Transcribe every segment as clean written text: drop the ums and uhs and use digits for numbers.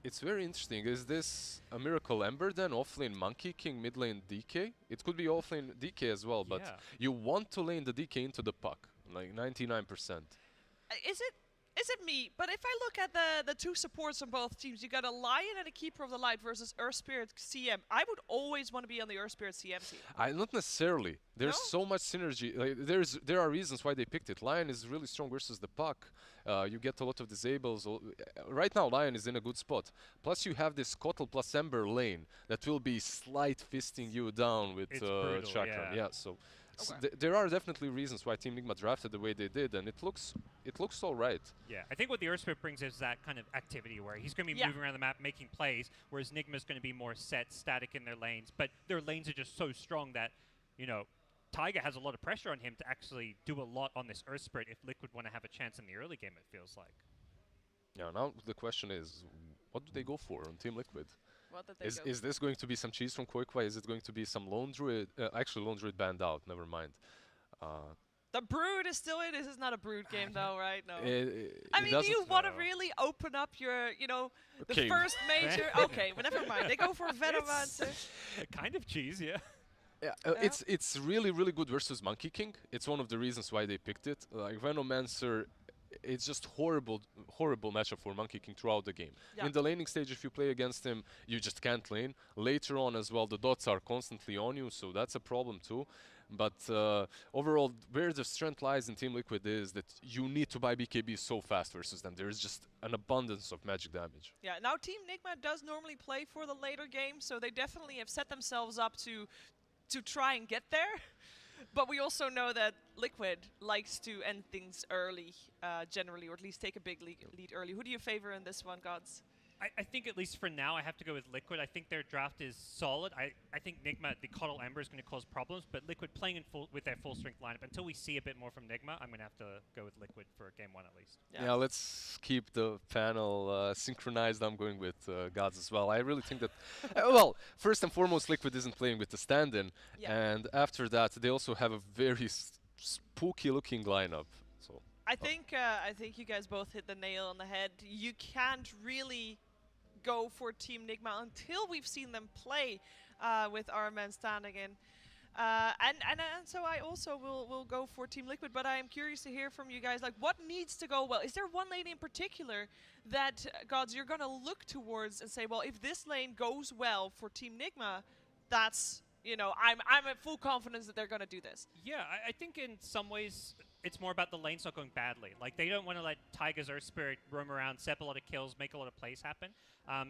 It's very interesting. Is this a Miracle Ember then? Offlane Monkey King, mid lane DK? It could be offlane DK as well, but Yeah. you want to lane the DK into the puck, like 99%. Is it me? But if I look at the two supports on both teams, you got a Lion and a Keeper of the Light versus Earth Spirit CM. I would always want to be on the Earth Spirit CM team. Not necessarily. There's No? so much synergy. Like, there are reasons why they picked it. Lion is really strong versus the puck. You get a lot of disables. Right now, Lion is in a good spot. Plus, you have this Kotl plus Ember lane that will be slight fisting you down with It's brutal, Chakram. yeah. So Okay. there are definitely reasons why Team Nigma drafted the way they did, and it looks all right. Yeah, I think what the Earth Spirit brings is that kind of activity where he's going to be Yeah. moving around the map, making plays, whereas Nigma's going to be more set, static in their lanes. But their lanes are just so strong that, you know, Tiger has a lot of pressure on him to actually do a lot on this Earth Spirit if Liquid want to have a chance in the early game, it feels like. Yeah. Now the question is, what do they go for on Team Liquid? What did they go? Is this going to be some cheese from Koikwa? Is it going to be some Lone Druid? Actually, Lone Druid banned out. Never mind. The Brood is still in. This is not a Brood game, though, right? No. It I mean, do you doesn't- want to No. really open up your, you know, the King. first major? Okay, but never mind. They go for Venomancer. Kind of cheese, yeah. Yeah, Yeah. it's really good versus Monkey King. It's one of the reasons why they picked it. Like Venomancer, it's just horrible matchup for Monkey King throughout the game. Yeah. In the laning stage, if you play against him, you just can't lane. Later on as well, the dots are constantly on you, so that's a problem too. But overall, where the strength lies in Team Liquid is that you need to buy BKB so fast versus them. There is just an abundance of magic damage. Yeah, now Team Nigma does normally play for the later game, so they definitely have set themselves up to try and get there. But we also know that Liquid likes to end things early, generally, or at least take a big lead early. Who do you favor in this one, Gods? I think at least for now, I have to go with Liquid. I think their draft is solid. I think Nigma, the Coddle Ember is going to cause problems, but Liquid playing in with their full strength lineup, until we see a bit more from Nigma, I'm going to have to go with Liquid for game one at least. Yeah, let's keep the panel synchronized. I'm going with Gods as well. I really think that, well, first and foremost, Liquid isn't playing with the stand-in, Yeah. and after that, they also have a very spooky-looking lineup. So I think you guys both hit the nail on the head. You can't really go for Team Nigma until we've seen them play with our men standing in. And so I also will go for Team Liquid, but I am curious to hear from you guys, like, what needs to go well? Is there one lane in particular that, Gods, you're going to look towards and say, well, if this lane goes well for Team Nigma, that's, you know, I'm at full confidence that they're going to do this. Yeah, I think in some ways it's more about the lanes not going badly. Like, they don't want to let Tiger's Earth Spirit roam around, set up a lot of kills, make a lot of plays happen.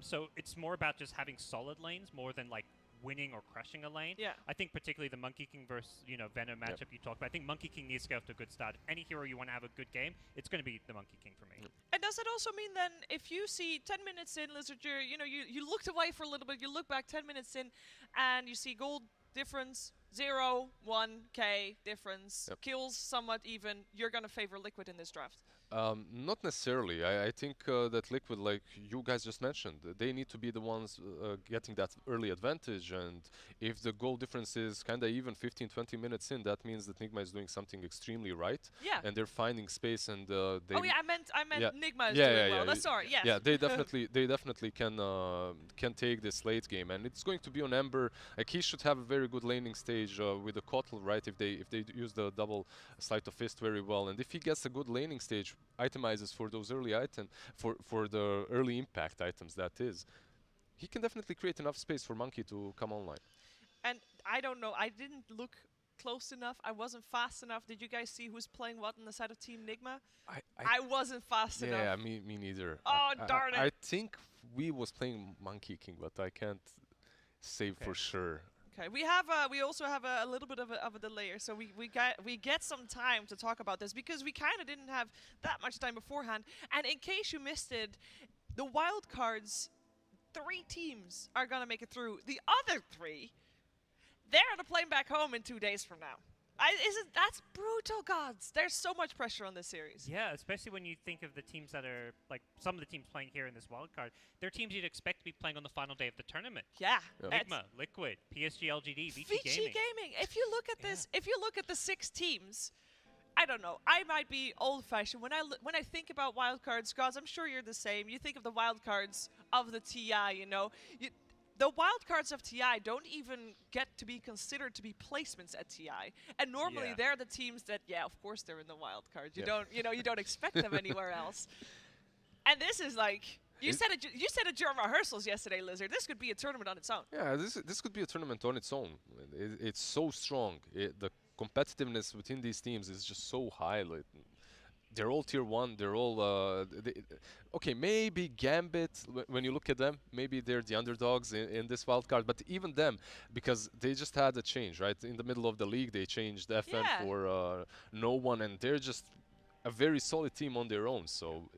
So it's more about just having solid lanes more than, like, winning or crushing a lane. Yeah. I think particularly the Monkey King versus, you know, Venom matchup you talked about. I think Monkey King needs to get off to a good start. If any hero you want to have a good game, it's going to be the Monkey King for me. And does it also mean then, if you see 10 minutes in, Lizard, you know, you looked away for a little bit, you look back 10 minutes in, and you see gold difference, 0, 1k difference, Yep. kills somewhat even, you're going to favor Liquid in this draft? Not necessarily. I think that Liquid, like you guys just mentioned, they need to be the ones getting that early advantage. And if the goal difference is kind of even 15-20 minutes in, that means that Nigma is doing something extremely right. Yeah. And they're finding space, and they Oh yeah, I meant Yeah. Nigma is Yeah, doing yeah, well. yeah. That's sorry, yes. Yeah, they definitely can take this late game, and it's going to be on Ember. Like, he should have a very good laning stage with the Kotl, right? If they use the double sleight of fist very well, and if he gets a good laning stage, itemizes for those early for the early impact items, that is, he can definitely create enough space for Monkey to come online. And I don't know, I didn't look close enough, I wasn't fast enough. Did you guys see who's playing what on the side of Team Nigma? I wasn't fast enough. Yeah, me neither. Oh, darn it. I think we was playing Monkey King, but I can't say for sure. Okay, we also have a little bit of a delay here, so we get some time to talk about this because we kind of didn't have that much time beforehand. And in case you missed it, the wild cards, 3 teams are gonna make it through. The other 3, they're on a plane back home in 2 days from now. That's brutal, Gods. There's so much pressure on this series. Yeah, especially when you think of the teams that are, like, some of the teams playing here in this wildcard. They're teams you'd expect to be playing on the final day of the tournament. Yeah. Yeah. Nigma, Liquid, PSG LGD, Vici Vici Gaming. Gaming. If you look at this, if you look at the 6 teams, I don't know. I might be old-fashioned when I think about wildcards, guys. I'm sure you're the same. You think of the wildcards of the TI. The wildcards of TI don't even get to be considered to be placements at TI, and normally they're the teams that, of course they're in the wildcard. You don't expect them anywhere else. And this is like. You said it during rehearsals yesterday, Lizard. This could be a tournament on its own. Yeah, this could be a tournament on its own. It's so strong. The competitiveness within these teams is just so high. Like, they're all tier 1. They're all okay. Maybe Gambit, when you look at them, maybe they're the underdogs in this wild card. But even them, because they just had a change, right? In the middle of the league, they changed FN for no one, and they're just a very solid team on their own. So.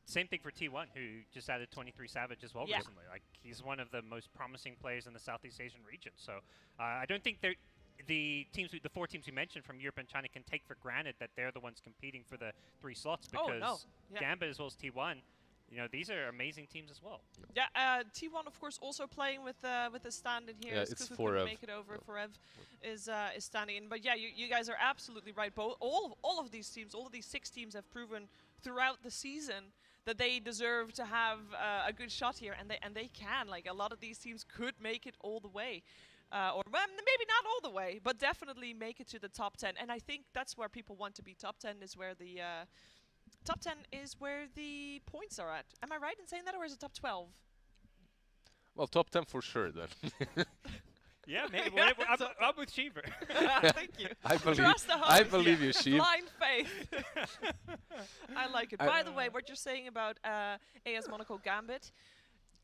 Same thing for T1, who just added 23 Savage as well recently. Like, he's one of the most promising players in the Southeast Asian region. So I don't think the 4 teams you mentioned from Europe and China can take for granted that they're the ones competing for the 3 slots, because Gambit as well as T1, these are amazing teams as well. Yeah, T1 of course also playing with the stand in here. Yeah, it's Forev. Make it over. Forev is standing in. But yeah, you guys are absolutely right. All of these teams, all of these 6 teams have proven throughout the season that they deserve to have a good shot here, and they can. Like, a lot of these teams could make it all the way, or maybe not all the way, but definitely make it to the top 10. And I think that's where people want to be. Top 10 is where the top 10 is where the points are at. Am I right in saying that, or is it top 12? Well, top 10 for sure then. Yeah, maybe. Whatever. I'm with Shiva. Thank you. I believe you, Shiva. Blind faith. I like it. By the way, what you're saying about AS Monaco Gambit,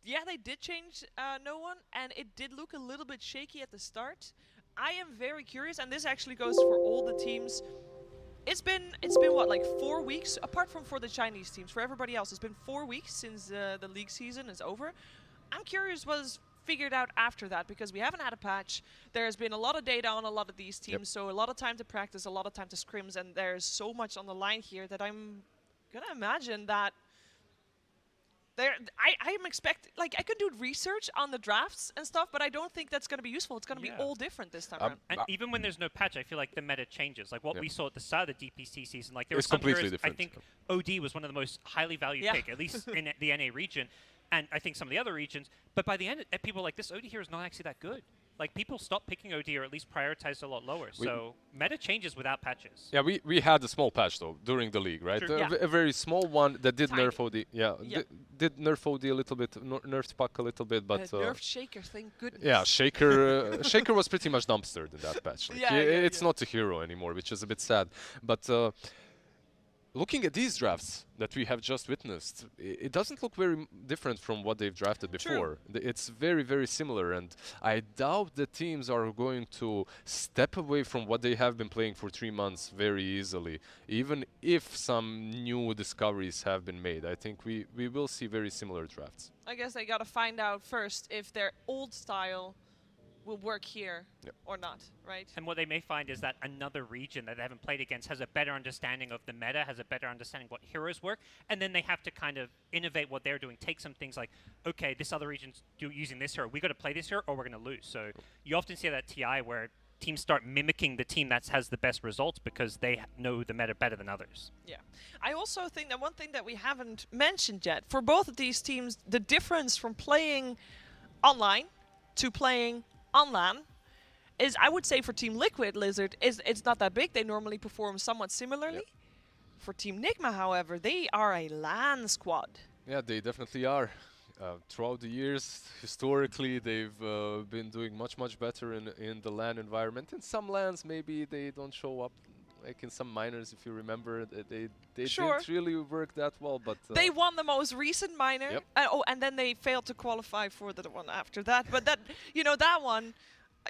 yeah, they did change no one, and it did look a little bit shaky at the start. I am very curious, and this actually goes for all the teams. It's been what, like 4 weeks, apart from for the Chinese teams. For everybody else, it's been 4 weeks since the league season is over. I'm curious was figured out after that, because we haven't had a patch. There's been a lot of data on a lot of these teams, so a lot of time to practice, a lot of time to scrims, and there's so much on the line here that I'm gonna imagine that I'm expecting, like, I could do research on the drafts and stuff, but I don't think that's gonna be useful. It's gonna be all different this time around. And even when there's no patch, I feel like the meta changes. Like what we saw at the start of the DPC season, like there It's were some completely heroes, different. I think OD was one of the most highly valued pick, at least in the NA region, and I think some of the other regions. But by the end, people were like, this OD hero is not actually that good. Like, people stopped picking OD, or at least prioritized a lot lower. So meta changes without patches. Yeah, we had a small patch though during the league, right? A very small one that did nerf OD. Yeah, did nerf OD a little bit, nerfed Puck a little bit, but nerfed Shaker, thank goodness. Yeah, Shaker Shaker was pretty much dumpstered in that patch. Like, it's not a hero anymore, which is a bit sad. But looking at these drafts that we have just witnessed, it doesn't look very different from what they've drafted before. It's very, very similar, and I doubt the teams are going to step away from what they have been playing for 3 months very easily, even if some new discoveries have been made. I think we will see very similar drafts. I guess they gotta find out first if their old style will work here or not, right? And what they may find is that another region that they haven't played against has a better understanding of the meta, has a better understanding of what heroes work, and then they have to kind of innovate what they're doing, take some things like, okay, this other region's using this hero, we got to play this hero or we're going to lose. So you often see that TI where teams start mimicking the team that has the best results because they know the meta better than others. Yeah. I also think that one thing that we haven't mentioned yet, for both of these teams, the difference from playing online to playing on LAN is, I would say, for Team Liquid Lizard, it's not that big. They normally perform somewhat similarly. For Team Nigma, however, they are a LAN squad. Yeah, they definitely are. Throughout the years, historically, they've been doing much better in the LAN environment. In some LANs, maybe they don't show up. Like in some minors, if you remember, they didn't really work that well, but they won the most recent minor. And then they failed to qualify for the one after that. But that,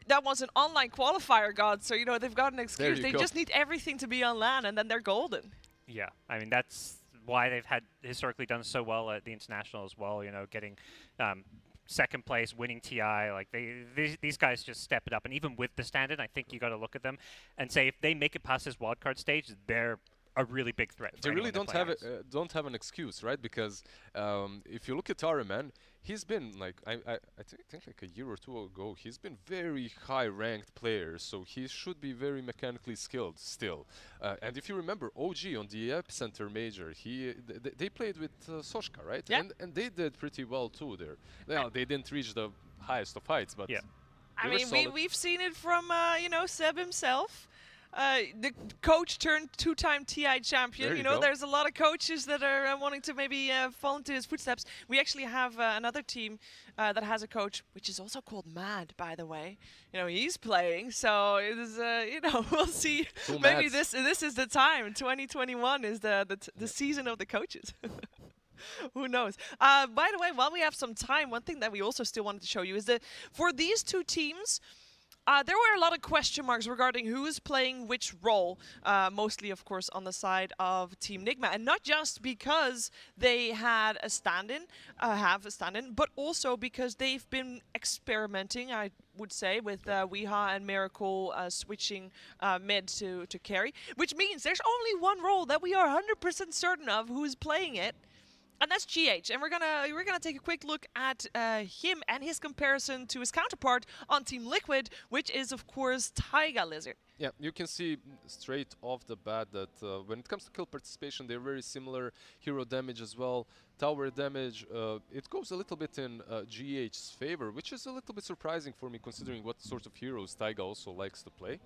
that was an online qualifier, God. So they've got an excuse. They just need everything to be on LAN, and then they're golden. Yeah, I mean that's why they've had historically done so well at the international as well. Getting second place, winning TI, like these guys just step it up. And even with the standard, I think you got to look at them and say if they make it past this wildcard stage, they're a really big threat. For They really anyone that don't have an excuse, right? Because if you look at Araman, he's been like I think like a year or two ago, he's been very high ranked player, so he should be very mechanically skilled still. And if you remember OG on the Epicenter Major, they played with Soshka, right? Yeah. And they did pretty well too there. Well, they didn't reach the highest of heights, but Yeah. I they were mean, solid. we've seen it from Seb himself. The coach turned two-time TI champion. There you You know, go. there's a lot of coaches that are wanting to maybe fall into his footsteps. We actually have another team that has a coach, which is also called Mad, by the way. You know, he's playing, so it is. We'll see. Two Maybe Mads. this is the time. 2021 is the season of the coaches. Who knows? By the way, while we have some time, one thing that we also still wanted to show you is that for these two teams, there were a lot of question marks regarding who is playing which role, mostly, of course, on the side of Team Nigma. And not just because they had a stand-in, but also because they've been experimenting, I would say, with Weeha and Miracle switching mid to carry, which means there's only one role that we are 100% certain of who is playing it. And that's GH, and we're gonna take a quick look at him and his comparison to his counterpart on Team Liquid, which is of course Taiga Lizard. Yeah, you can see straight off the bat that when it comes to kill participation, they're very similar. Hero damage as well, tower damage. It goes a little bit in GH's favor, which is a little bit surprising for me considering what sort of heroes Taiga also likes to play.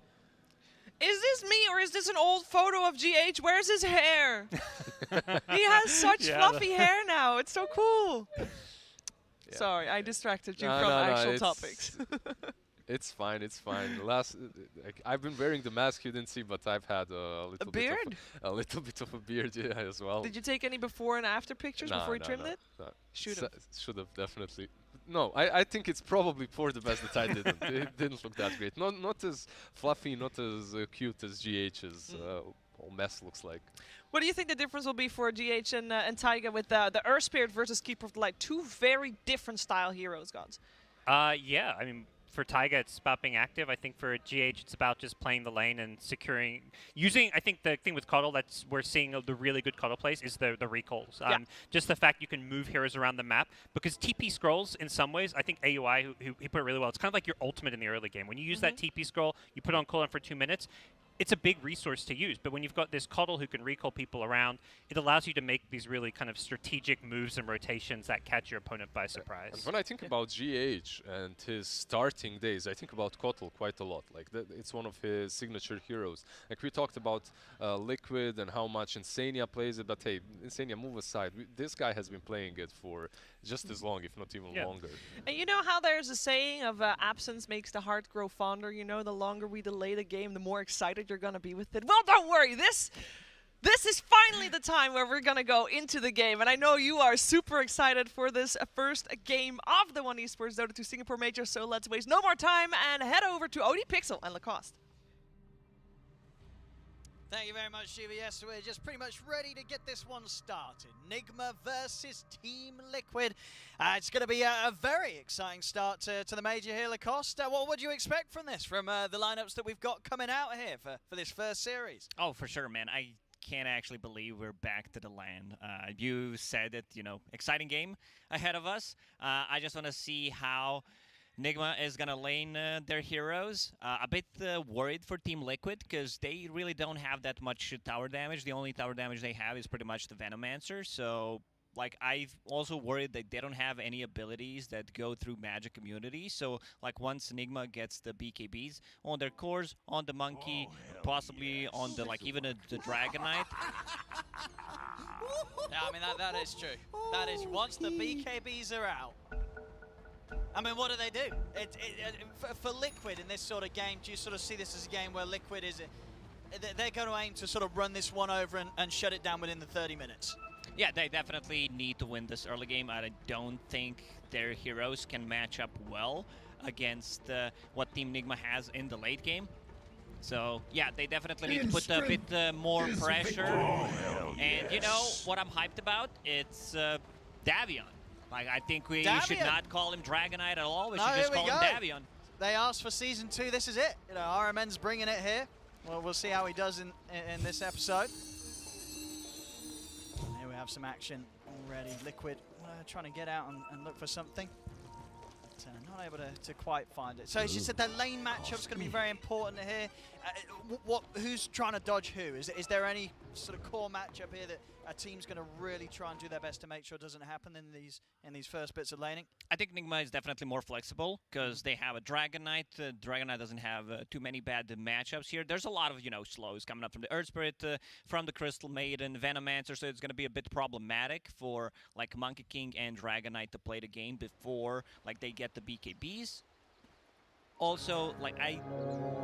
Is this me or is this an old photo of GH? Where's his hair? He has such fluffy hair now. It's so cool. Yeah. Sorry, I distracted you No, from no, no, actual it's- topics. It's fine, it's fine. I've been wearing the mask you didn't see, but I've had a little beard? a little bit of a beard, yeah, as well. Did you take any before and after pictures No, before you no, trimmed no, it? no. Should have. Should have definitely. No, I think it's probably for the best that I didn't. It didn't look that great. Not as fluffy, not as cute as GH's whole mess looks like. What do you think the difference will be for GH and Taiga with the Earth Spirit versus Keeper of the Light? Two very different style heroes, gods. Yeah, I mean, for Taiga, it's about being active. I think for GH, it's about just playing the lane and securing, using. I think the thing with Coddle that's we're seeing the really good Coddle plays is the recalls. Just the fact you can move heroes around the map, because TP scrolls in some ways. I think AUI who put it really well. It's kind of like your ultimate in the early game. When you use that TP scroll, you put on cooldown for 2 minutes. It's a big resource to use, but when you've got this Coddle who can recall people around, it allows you to make these really kind of strategic moves and rotations that catch your opponent by surprise. And when I think about GH and his starting days, I think about Kotal quite a lot. Like it's one of his signature heroes. Like we talked about Liquid and how much Insania plays it, but hey, Insania, move aside. This guy has been playing it for just as long, if not even longer. And you know how there's a saying of absence makes the heart grow fonder? You know, the longer we delay the game, the more excited you're going to be with it. Well, don't worry. This is finally the time where we're going to go into the game. And I know you are super excited for this first game of the One Esports Dota 2 Singapore Major. So let's waste no more time and head over to OD Pixel and Lacoste. Thank you very much, Shiva. Yes, we're just pretty much ready to get this one started. Nigma versus Team Liquid. It's going to be a very exciting start to the major here, Lacoste. What would you expect from this, from the lineups that we've got coming out here for this first series? Oh, for sure, man. I can't actually believe we're back to the land. You said it, exciting game ahead of us. I just want to see how Nigma is going to lane their heroes. A bit worried for Team Liquid because they really don't have that much tower damage. The only tower damage they have is pretty much the Venomancer. So, I've also worried that they don't have any abilities that go through magic immunity. So, once Nigma gets the BKBs on their cores, on the Monkey, possibly on the, even the Dragon Knight. Yeah, I mean, that is true. That is, once the BKBs are out, I mean, what do they do? For Liquid in this sort of game, do you sort of see this as a game where Liquid is, they're going to aim to sort of run this one over and shut it down within the 30 minutes? Yeah, they definitely need to win this early game. I don't think their heroes can match up well against what Team Nigma has in the late game. So, yeah, they definitely need to put a bit more pressure. And, what I'm hyped about? It's Davion. I think we should not call him Dragonite at all. We should just call him Davion. They asked for Season 2. This is it. RMN's bringing it here. Well, we'll see how he does in this episode. have some action already. Liquid trying to get out and look for something. But, not able to quite find it. So as you said, that lane matchup's going to be very important here. Who's trying to dodge who? Is there any sort of core matchup here that a team's going to really try and do their best to make sure it doesn't happen in these first bits of laning? I think Nigma is definitely more flexible because they have a Dragon Knight. Dragon Knight doesn't have too many bad matchups here. There's a lot of, slows coming up from the Earth Spirit, from the Crystal Maiden, Venomancer, so it's going to be a bit problematic for like Monkey King and Dragon Knight to play the game before like they get the BKBs. Also, like, I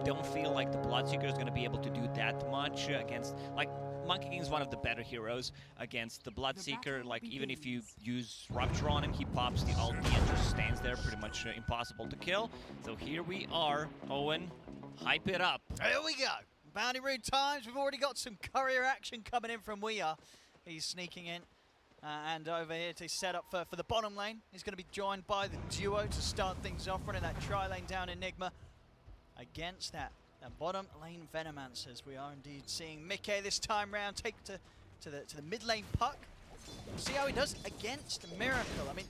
don't feel like the Bloodseeker is going to be able to do that much against, like, Monkey King is one of the better heroes against the Bloodseeker. Like, even if you use Rupture on him, he pops the ulti and just stands there, pretty much impossible to kill. So here we are. Owen, hype it up. Here we go. Bounty Root times. We've already got some courier action coming in from We Are. He's sneaking in. And over here to set up for the bottom lane. He's going to be joined by the duo to start things off, running that tri-lane down Enigma against that bottom lane Venomancers. We are indeed seeing Mickey this time round take to the mid lane puck. See how he does against Miracle. I mean,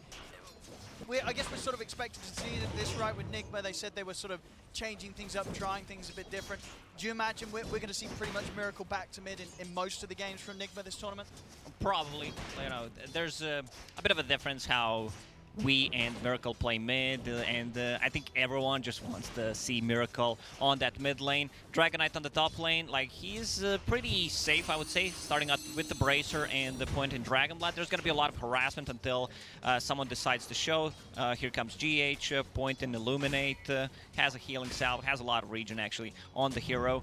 I guess we're sort of expected to see this right with Nigma. They said they were sort of changing things up, trying things a bit different. Do you imagine we're going to see pretty much Miracle back to mid in most of the games from Nigma this tournament? Probably. There's a bit of a difference how we and Miracle play mid, and I think everyone just wants to see Miracle on that mid lane. Dragon Knight on the top lane, like, he's pretty safe, I would say, starting out with the Bracer and the point in Dragon Blood. There's going to be a lot of harassment until someone decides to show. Here comes GH, point in Illuminate, has a healing salve, has a lot of regen actually on the hero.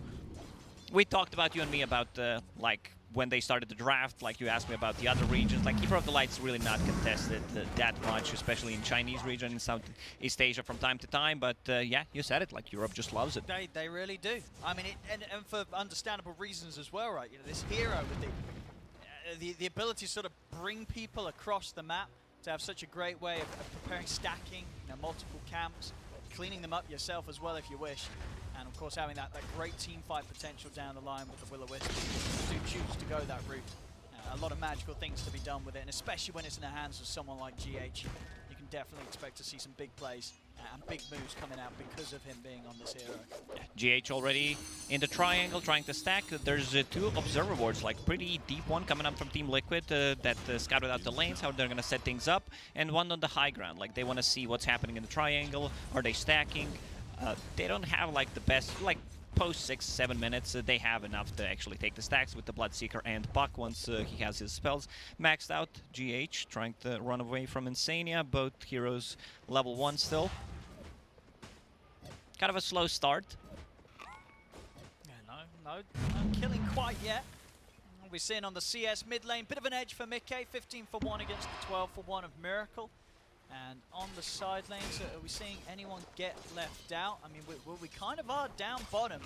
We talked about, you and me, about like, when they started the draft, like you asked me about the other regions, like Keeper of the Light's really not contested that much, especially in Chinese region, in Southeast Asia from time to time, but yeah, you said it, like Europe just loves it. They really do. I mean, and for understandable reasons as well, right? This hero with the ability to sort of bring people across the map, to have such a great way of preparing, stacking, multiple camps, cleaning them up yourself as well if you wish. And of course having that great team fight potential down the line with the Will-O-Wisp. If you do choose to go that route, a lot of magical things to be done with it, and especially when it's in the hands of someone like GH, you can definitely expect to see some big plays and big moves coming out because of him being on this hero. Yeah, GH already in the triangle trying to stack. There's two observer wards, like pretty deep one coming up from Team Liquid that scouted out the lanes, how they're going to set things up, and one on the high ground. Like, they want to see what's happening in the triangle. Are they stacking? They don't have like the best, like post 6-7 minutes, they have enough to actually take the stacks with the Bloodseeker and Puck once he has his spells maxed out. GH trying to run away from Insania, both heroes level 1 still. Kind of a slow start. Yeah, no killing quite yet. We're seeing on the CS mid lane, bit of an edge for Mickey, 15 for 1 against the 12 for 1 of Miracle. And on the side lanes, are we seeing anyone get left out? I mean, we kind of are down bottom.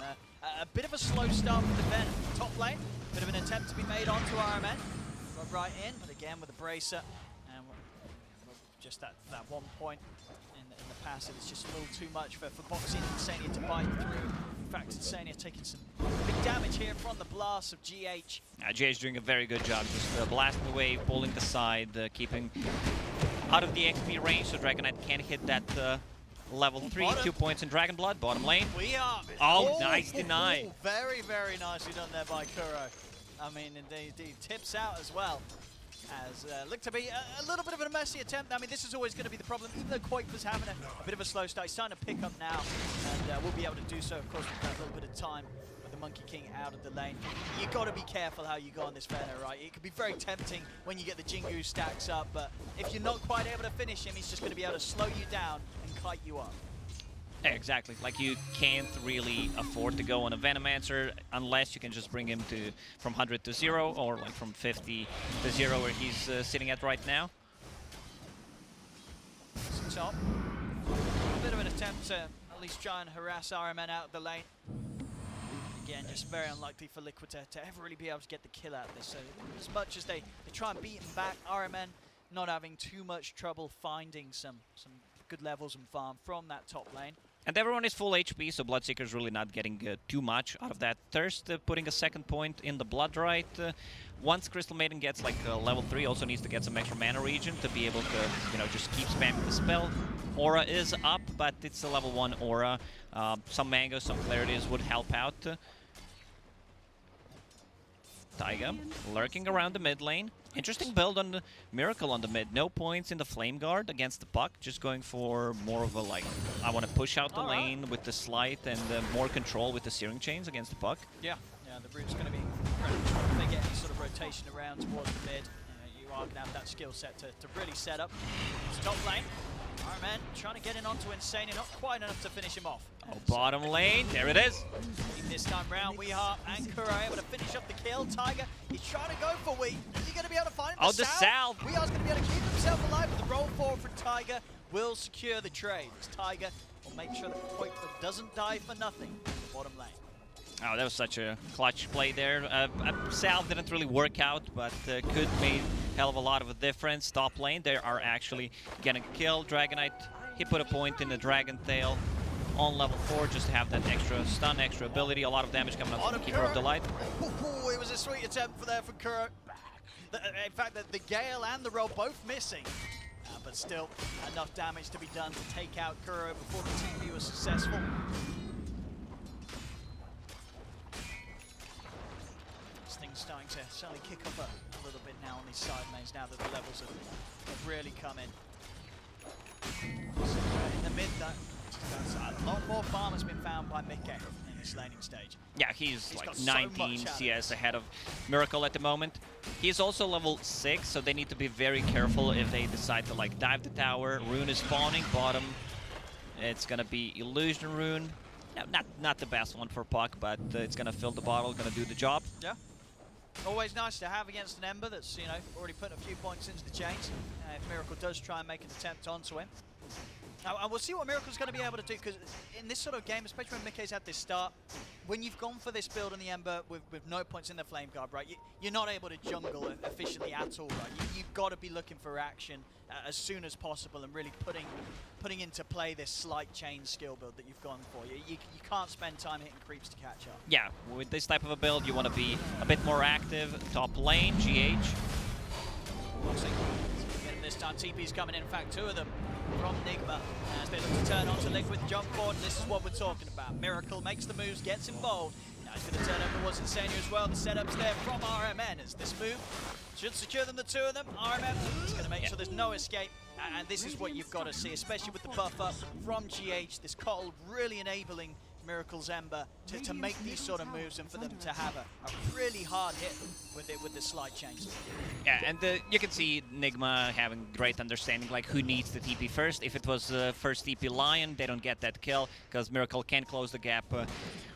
A bit of a slow start with the Ven. Top lane, bit of an attempt to be made onto RMN. Got right in, but again with the Bracer. And just that 1 point in the passive is just a little too much for Boxing and Insania to bite through. In fact, Insania taking some big damage here from the blast of GH. GH doing a very good job, just blasting away, pulling the side, keeping out of the XP range, so Dragon Knight can't hit that level 3. Bottom. 2 points in Dragon Blood, bottom lane. We are. Oh, nice deny. Very, very nicely done there by Kuro. I mean, indeed, he tips out as well. As looked to be a little bit of a messy attempt. I mean, this is always going to be the problem. Even though Quake was having a bit of a slow start, he's starting to pick up now, and we'll be able to do so, of course, with that little bit of time. The Monkey King out of the lane. You got to be careful how you go on this Fenner, right? It can be very tempting when you get the Jingu stacks up, but if you're not quite able to finish him, he's just going to be able to slow you down and kite you up. Yeah, exactly. Like, you can't really afford to go on a Venomancer unless you can just bring him from 100 to 0, or like from 50 to 0 where he's sitting at right now. Top. A bit of an attempt to at least try and harass RMN out of the lane. Again, just very unlikely for Liquid to ever really be able to get the kill out of this. So as much as they try and beat him back, RMN not having too much trouble finding some good levels and farm from that top lane. And everyone is full HP, so Bloodseeker's really not getting too much out of that Thirst. Putting a second point in the Blood Right. Once Crystal Maiden gets like level 3, also needs to get some extra mana regen to be able to, you know, just keep spamming the spell. Aura is up, but it's a level 1 aura. Some mangoes, some clarities would help out. Taiga lurking around the mid lane. Interesting build on the Miracle on the mid. No points in the Flame Guard against the Puck. Just going for more of a like, I want to push out the lane with the Slight and more control with the Searing Chains against the Puck. Yeah, the route's going to be incredible. If they get any sort of rotation around towards the mid, you are going to have that skill set to really set up. It's top lane. Ironman trying to get in onto Insane, not quite enough to finish him off. Oh, bottom lane, there it is. This time round, Weeharp and Kuro able to finish up the kill. Tiger, he's trying to go for Wee. Is he going to be able to find him? Oh, the salve. Weeharp's going to be able to keep himself alive, but the roll forward from Tiger will secure the trade. As Tiger will make sure that Poitler doesn't die for nothing in the bottom lane. Oh, that was such a clutch play there. Salve didn't really work out, but could make a hell of a lot of a difference. Top lane, they are actually getting a kill. Dragonite, he put a point in the Dragon Tail on level 4 just to have that extra stun, extra ability. A lot of damage coming up from the Keeper of the Light. Ooh, it was a sweet attempt from Kuro. In fact, the Gale and the roll both missing. But still, enough damage to be done to take out Kuro before the TP was successful. Starting to certainly kick up a little bit now on these side lanes now that the levels have really come in. So, in the mid, a lot more farm has been found by Mikke in this laning stage. Yeah, he's like got 19 so much CS ahead of Miracle at the moment. He's also level 6, so they need to be very careful if they decide to like dive the tower. Rune is spawning bottom. It's gonna be Illusion Rune. No, not the best one for Puck, but it's gonna fill the bottle, gonna do the job. Yeah. Always nice to have against an Ember that's, you know, already put a few points into the chains. If Miracle does try and make an attempt onto him. Now, and we'll see what Miracle's going to be able to do, because in this sort of game, especially when Mikke's had this start, when you've gone for this build on the Ember with no points in the Flame Guard, right, you're not able to jungle efficiently at all, right? You've got to be looking for action as soon as possible and really putting into play this slight chain skill build that you've gone for. You can't spend time hitting creeps to catch up. Yeah, with this type of a build, you want to be a bit more active. Top lane, GH. This time TP's coming in fact 2 of them from Nigma as they look to turn onto Liquid jump forward. This is what we're talking about. Miracle makes the moves, gets involved. Now he's going to turn over towards Insania as well. The setup's there from RMN as this move should secure them, the 2 of them. RMN is going to make sure there's no escape, and this is what you've got to see, especially with the buff up from GH. This Cold really enabling Miracle's Ember to make these sort of moves and for them to have a really hard hit with the slide change. Yeah, and you can see Nigma having great understanding, like who needs the TP first. If it was first TP Lion, they don't get that kill because Miracle can close the gap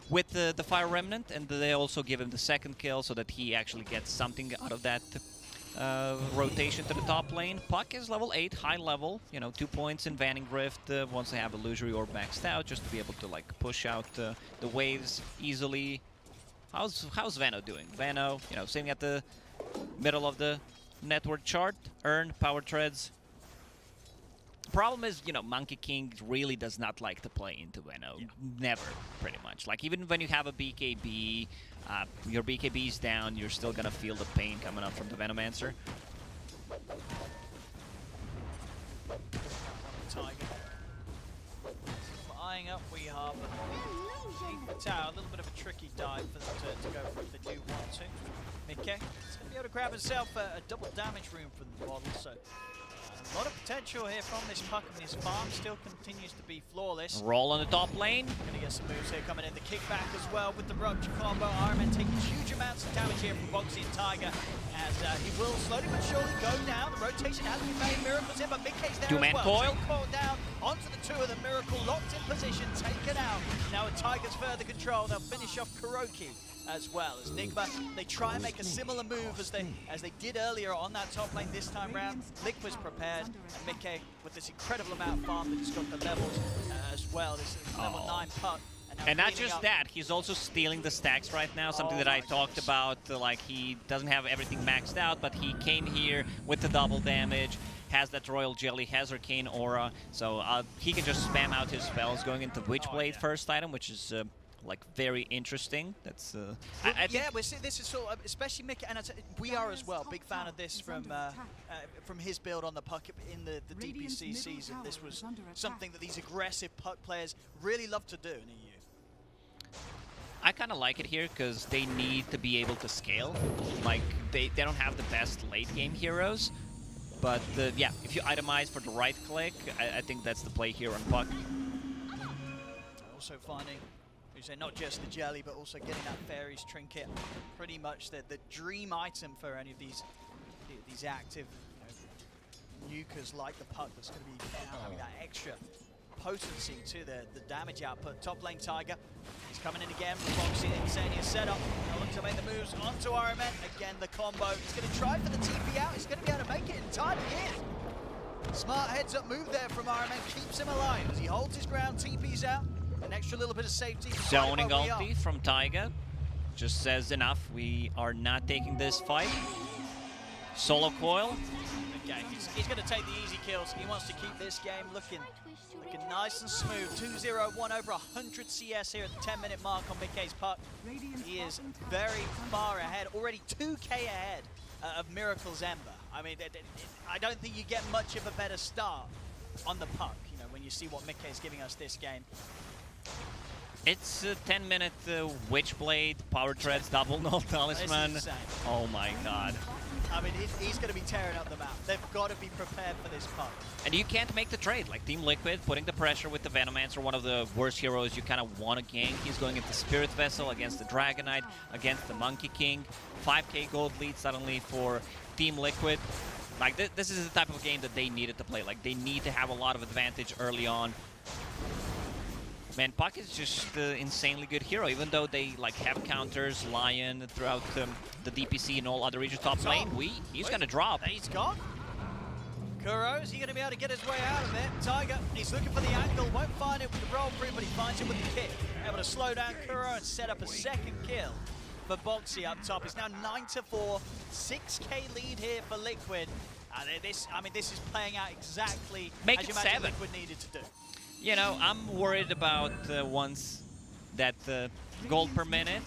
with the Fire Remnant, and they also give him the second kill so that he actually gets something out of that rotation to the top lane. Puck is level 8, high level, you know, 2 points in Vanning Rift once they have Illusory Orb maxed out, just to be able to like push out the waves easily. How's Vano doing? Vano, you know, sitting at the middle of the network chart, earn power treads. Problem is, you know, Monkey King really does not like to play into Vano. Yeah. Never, pretty much. Like, even when you have a BKB, your BKB is down, you're still gonna feel the pain coming up from the Venomancer. Tiger. Eyeing up Weeharp, but Tower, a little bit of a tricky dive for them to go for if they do want to. Mikke is going to be able to grab himself a double damage rune from the bottle, so a lot of potential here from this Puck, and his farm still continues to be flawless. Roll on the top lane. Gonna get some moves here coming in. The kickback as well with the Rupture combo. Ironman taking huge amounts of damage here from Boxy and Tiger. As he will slowly but surely go down. The rotation has been made. Miracle's in, but Mikke's there Two-man as well. coil. Coil down onto the 2 of them. Miracle locked in position, taken out. Now with Tiger's further control, they'll finish off Kuroki as well as Nigma. They try and make a similar move as they did earlier on that top lane this time round. Liquid's prepared, and Mikke with this incredible amount of farm that he's got the levels as well. This is level 9 Puck. And not just that, he's also stealing the stacks right now, something that I talked about, like he doesn't have everything maxed out, but he came here with the double damage, has that Royal Jelly, has Arcane Aura, so he can just spam out his spells going into Witchblade first item, which is like very interesting. That's I think we're seeing this is sort of, especially Mick, and we are as well. Big fan of this from his build on the puck in the DPC season. This was something that these aggressive puck players really love to do in EU. I kind of like it here because they need to be able to scale. Like, they don't have the best late game heroes. But yeah, if you itemize for the right click, I think that's the play here on puck. Also finding, you say, not just the jelly, but also getting that Fairies Trinket. Pretty much the dream item for any of these active nukers like the puck that's going to be having that extra potency to the damage output. Top lane Tiger, he's coming in again. Boxy Insania setup. Now look to make the moves onto RMN. Again, the combo. He's going to try for the TP out. He's going to be able to make it entirely in. Smart heads-up move there from RMN. Keeps him alive as he holds his ground, TP's out. An extra little bit of safety. Zoning ulti from Taiga. Just says enough. We are not taking this fight. Solo coil. Okay, he's going to take the easy kills. He wants to keep this game looking nice and smooth. 2-0, won over 100 CS here at the 10-minute mark on Mickey's puck. He is very far ahead, already 2k ahead of Miracle's Ember. I mean, I don't think you get much of a better start on the puck, you know, when you see what Mickey's giving us this game. It's a 10-minute Witchblade, Power Treads, Double Null Talisman. Oh my god. I mean, he's going to be tearing up the map. They've got to be prepared for this puck. And you can't make the trade. Like Team Liquid putting the pressure with the Venomancer, one of the worst heroes you kind of want to gank. He's going into Spirit Vessel against the Dragon Knight, against the Monkey King. 5k gold lead suddenly for Team Liquid. Like this is the type of game that they needed to play. Like they need to have a lot of advantage early on. Man, Puck is just insanely good hero, even though they like have counters, Lion throughout the DPC and all other regions. Top lane, he's gonna drop. He's gone. Kuro, is he gonna be able to get his way out of it? Tiger, he's looking for the angle, won't find it with the roll through, but he finds it with the kick. Able to slow down Kuro and set up a second kill for Boxy up top. It's now 9-4, 6k lead here for Liquid. This is playing out exactly as you imagine Liquid needed to do. You know, I'm worried about once that gold per minute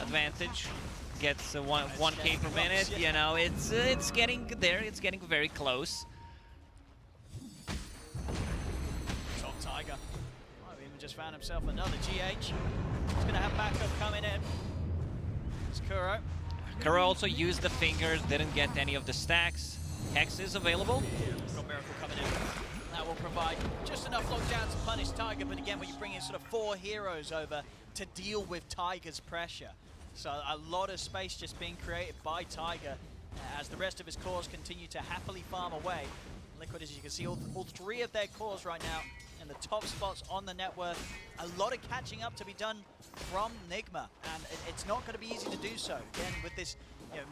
advantage gets 1k per minute. You know, it's getting there. It's getting very close. Top Tiger. Might have even just found himself another GH. He's going to have backup coming in. It's Kuro. Kuro also used the fingers, didn't get any of the stacks. Hex is available. Got Miracle coming in. That will provide just enough lockdown to punish Tiger, but again, when you bring in sort of 4 heroes over to deal with Tiger's pressure. So a lot of space just being created by Tiger as the rest of his cores continue to happily farm away. Liquid, as you can see, all 3 of their cores right now in the top spots on the net worth. A lot of catching up to be done from Nigma, and it's not going to be easy to do so. Again, with this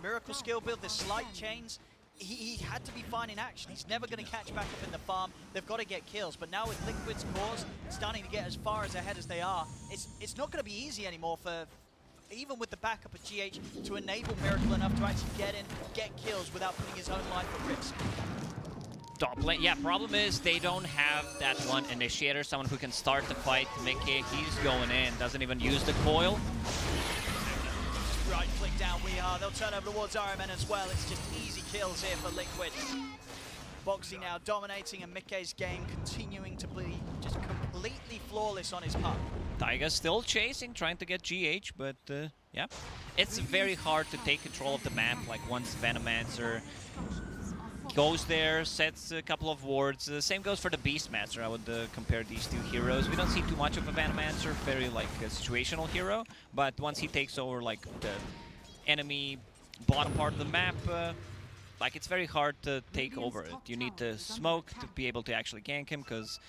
Miracle skill build, this slight chains, he had to be fine in action. He's never going to catch back up in the farm. They've got to get kills. But now with Liquid's cores starting to get as far as ahead as they are, it's not going to be easy anymore for, even with the backup of GH, to enable Miracle enough to actually get in, get kills without putting his own life at risk. Top lane, yeah, problem is they don't have that one initiator, someone who can start the fight. Mickey, he's going in, doesn't even use the coil. Right click down, they'll turn over towards RMN as well. It's just easy kills here for Liquid. Boxy now dominating, and Mickey's game continuing to be just completely flawless on his puck. Taiga's still chasing, trying to get GH, but yeah. It's very hard to take control of the map, like once Venomancer goes there, sets a couple of wards. Same goes for the Beastmaster. I would compare these 2 heroes. We don't see too much of a Venomancer, very like a situational hero, but once he takes over like the enemy bottom part of the map, like it's very hard to take over it. You need to smoke to be able to actually gank him, because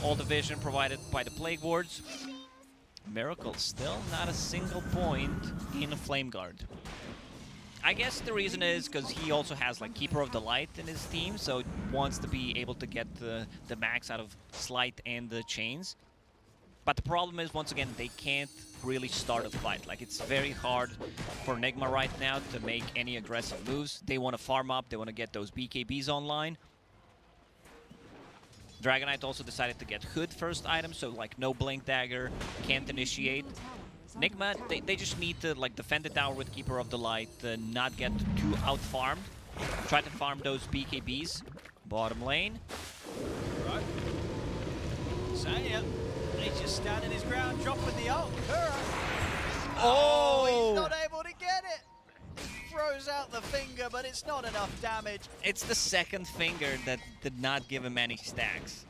all the vision provided by the Plague Wards. Miracle still not a single point in a Flame Guard. I guess the reason is because he also has like Keeper of the Light in his team, so wants to be able to get the max out of Slight and the Chains. But the problem is, once again, they can't really start a fight. Like, it's very hard for Nigma right now to make any aggressive moves. They want to farm up, they want to get those BKBs online. Dragon Knight also decided to get Hood first item, so like no Blink Dagger, can't initiate. Nigma, they just need to like defend the tower with Keeper of the Light, not get too out-farmed. Try to farm those BKBs. Bottom lane. Right. Sanya, he's just standing his ground, dropping the ult. Oh, he's not able to get it. He throws out the finger, but it's not enough damage. It's the second finger that did not give him any stacks.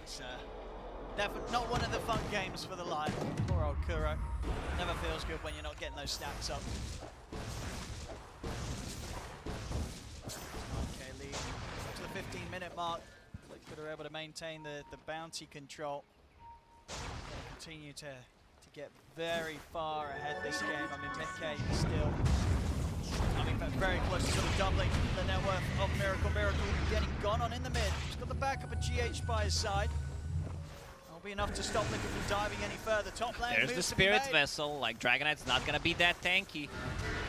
It's definitely not one of the fun games for the line. Poor old Kuro. Never feels good when you're not getting those stacks up. Okay, lead to the 15-minute mark. Liquid are able to maintain the bounty control. Continue to get very far ahead this game. I mean, mid-K still very close to sort of doubling the net worth of Miracle. Miracle getting gone on in the mid. He's got the backup of GH by his side. That'll be enough to stop Liquid from diving any further. Top lane. There's the Spirit Vessel. Like, Dragon Knight's not gonna be that tanky.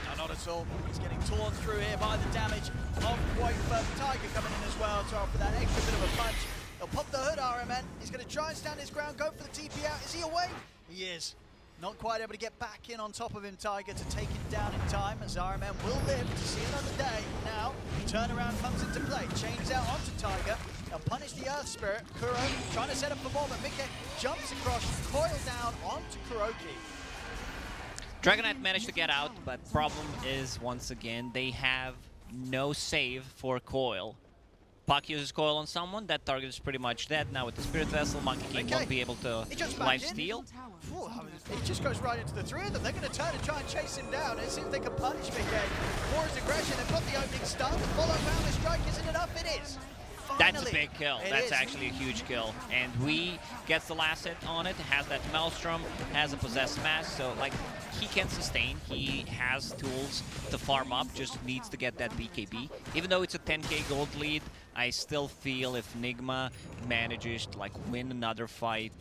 No, not at all. He's getting torn through here by the damage of Quakeberg. Tiger coming in as well to offer that extra bit of a punch. He'll pop the Hood RMN. He's going to try and stand his ground, go for the TP out. Is he away? He is. Not quite able to get back in on top of him, Tiger, to take him down in time, as RMN will live to see another day. Now, turnaround comes into play. Chains out onto Tiger. They'll punish the Earth Spirit. Kuro trying to set up for more, but Mikke jumps across, coil down onto Kuroki. Dragon Knight managed to get out, but problem is, once again, they have no save for coil. Puck uses coil on someone, that target is pretty much dead. Now with the Spirit Vessel, Monkey King won't be able to life steal. He just goes right into the three of them. They're going to turn and try and chase him down and see if they can punish Mikke for his aggression. They've got the opening stun. The follow family strike isn't enough. It is. That's a big kill. It That's is. actually a huge kill. And we gets the last hit on it, has that Maelstrom, has a Possessed Mask, so like he can sustain. He has tools to farm up, just needs to get that BKB. Even though it's a 10k gold lead, I still feel if Nigma manages to like win another fight,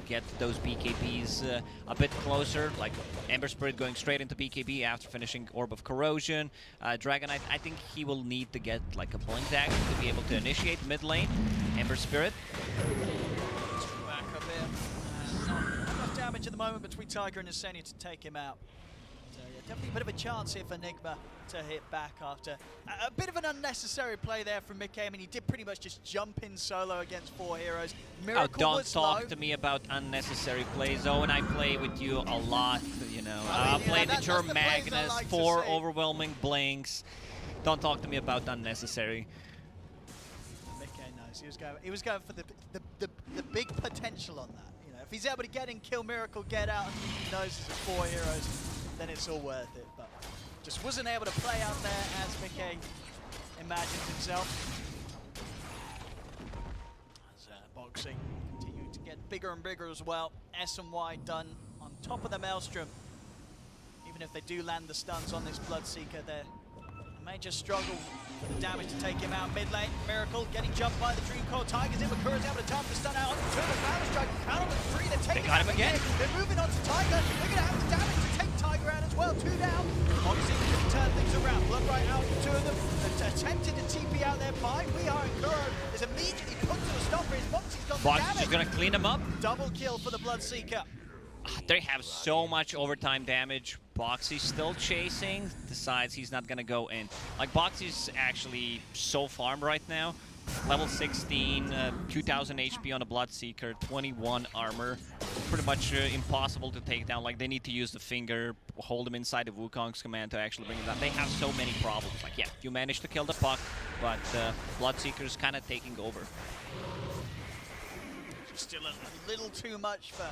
get those BKBs a bit closer, like Ember Spirit going straight into BKB after finishing Orb of Corrosion. Dragon Knight, I think he will need to get like a Blink Dagger to be able to initiate mid lane. Ember Spirit. Back up here. Not enough damage at the moment between Tiger and Asenia to take him out. So yeah, definitely a bit of a chance here for Nigma to hit back after a bit of an unnecessary play there from Mikke. I mean, he did pretty much just jump in solo against 4 heroes. Miracle Don't was talk low. to me about unnecessary plays. Owen, I play with you a lot, you know. I mean, I played that's with your the plays I Magnus, like to 4 see. overwhelming blinks. Don't talk to me about unnecessary. Mikke knows he was going for the big potential on that. You know, if he's able to get in, kill Miracle, get out, and he knows it's 4 heroes, then it's all worth it. But just wasn't able to play out there as Mikke imagined himself. As boxing continuing to get bigger and bigger as well. S and Y done on top of the Maelstrom. Even if they do land the stuns on this Bloodseeker, they're a major struggle for the damage to take him out mid lane. Miracle getting jumped by the Dream Core. Tigers in, but Kura's able to time the stun out. Onto the Power Strike. Out of the 3, they're taking got out him again. Mikke. They're moving on to Tiger. They're going to have the damage to take Tiger out as well. 2 down. Obviously, can turn things around. Blood right out, 2 of them. They've attempted to TP out there by Weehar, and Kuro is immediately put to a stopper. His Boxy's got the Box is damage. just gonna clean him up. Double kill for the Bloodseeker. They have so much overtime damage. Boxy's still chasing, decides he's not gonna go in. Like, Boxy's actually so farmed right now. Level 16, 2000 HP on a Bloodseeker, 21 armor. Pretty much impossible to take down. Like, they need to use the finger, hold him inside the Wukong's command to actually bring him down. They have so many problems. Like, yeah, you managed to kill the puck, but Bloodseeker's kind of taking over. Still a little too much for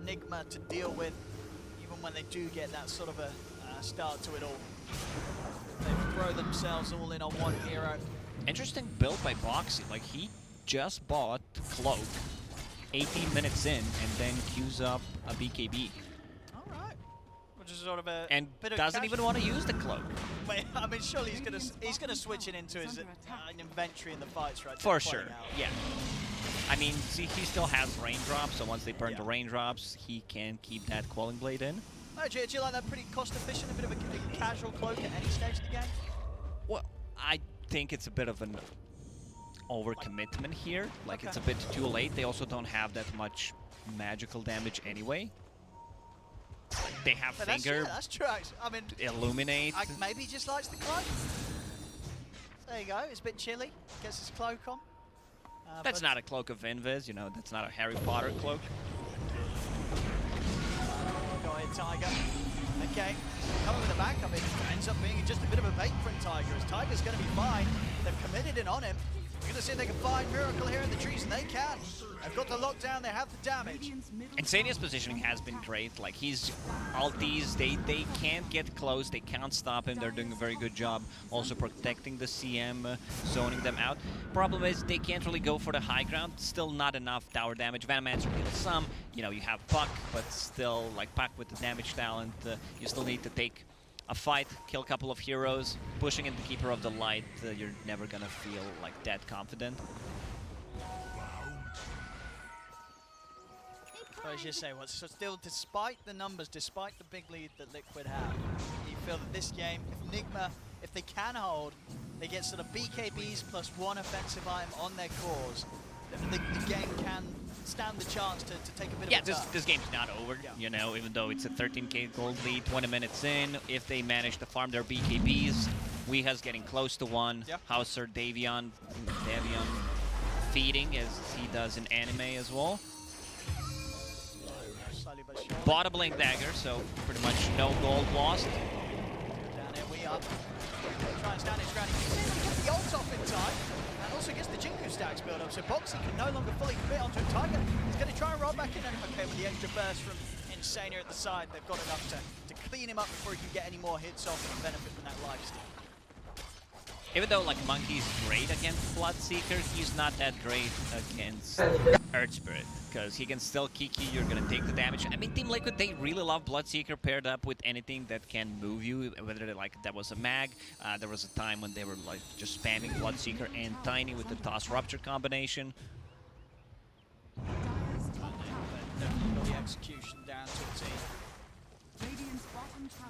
Nigma to deal with, even when they do get that sort of a start to it all. They throw themselves all in on one hero. Interesting build by Boxy. Like, he just bought Cloak 18 minutes in and then queues up a BKB. All right. Which is sort of a And bit of doesn't even want to use the Cloak. I mean, surely he's gonna switch it into his an inventory in the fights, right? For Just sure, playing out. yeah. I mean, see, he still has raindrops, so once they burn Yeah. the raindrops, he can keep that Quelling Blade in. Oh, do you like that pretty cost efficient, a bit of a casual cloak at any stage of the game? Well, I think it's a bit of an overcommitment here. Like, Okay. it's a bit too late. They also don't have that much magical damage anyway. They have But that's, Finger, yeah, that's true, actually. I mean, Illuminate. maybe he just likes the cloak. There you go. It's a bit chilly. Gets his cloak on. That's but not a Cloak of Invis, you know, that's not a Harry Potter cloak. Go ahead, Tiger. Okay. Coming with the backup, it ends up being just a bit of a bait for Tiger, as Tiger's going to be fine. They've committed in on him. We're going to see if they can find Miracle here in the trees, and they can. They've got the lockdown, they have the damage. Insania's positioning has been great. Like, he's ulties, they can't get close, they can't stop him. They're doing a very good job also protecting the CM, zoning them out. Problem is, they can't really go for the high ground. Still not enough tower damage. Venomancer deals some. You know, you have Puck, but still, like, Puck with the damage talent, you still need to take a fight, kill a couple of heroes. Pushing in the Keeper of the Light, you're never gonna feel, like, that confident. But as you say, so still, despite the numbers, despite the big lead that Liquid have, you feel that this game, if Nigma, if they can hold, they get sort of BKBs plus one offensive item on their cores, the game can stand the chance to take a bit of a turn. This game's not over, you know, even though it's a 13k gold lead, 20 minutes in. If they manage to farm their BKBs, Weeha's getting close to one. Yeah. Hauser, Davion feeding as he does in anime as well. Slowly but surely. Bought a Blink Dagger, so pretty much no gold lost. Down here we are. Try and stand his ground. He's able to get the ult off in time, and also gets the Jinku stacks build up, so Boxy can no longer fully commit onto a Tiger. He's going to try and roll back in, and okay, with the extra burst from Insania at the side, they've got enough to clean him up before he can get any more hits off and benefit from that lifesteal. Even though, like, Monkey's great against Bloodseeker, he's not that great against Earth Spirit, because he can still Kiki, you're gonna take the damage. I mean, Team Liquid, they really love Bloodseeker paired up with anything that can move you, whether, like, that was a mag, there was a time when they were, like, just spamming Bloodseeker and Tiny with the Toss Rupture combination. Definitely the execution down to a T.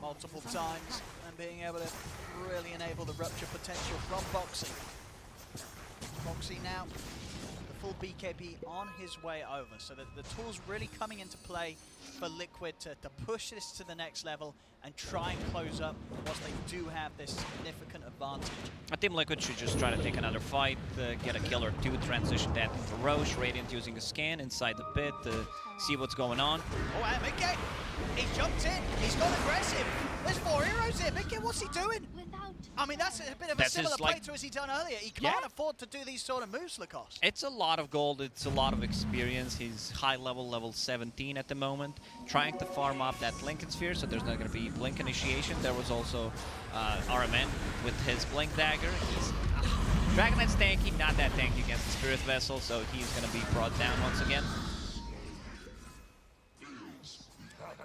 Multiple times, and being able to really enable the rupture potential from Boxy. Boxy now, the full BKB on his way over, so that the tool's really coming into play for Liquid to push this to the next level and try and close up once they do have this significant advantage. Team Liquid should just try to take another fight, get a kill or two, transition that into Roche, Radiant using a scan inside the pit, see what's going on. Oh, and Mickey, he jumped in, he's gone aggressive. There's 4 heroes here. Mickey, what's he doing? I mean, that's a bit of a similar play to as he done earlier. He can't afford to do these sort of moves, Lacoste. It's a lot of gold, it's a lot of experience. He's high level 17 at the moment, trying to farm up that Lincoln Sphere, so there's not going to be Blink initiation. There was also RMN with his Blink Dagger. Dragon Knight's tanky, not that tanky against the Spirit Vessel, so he's going to be brought down once again.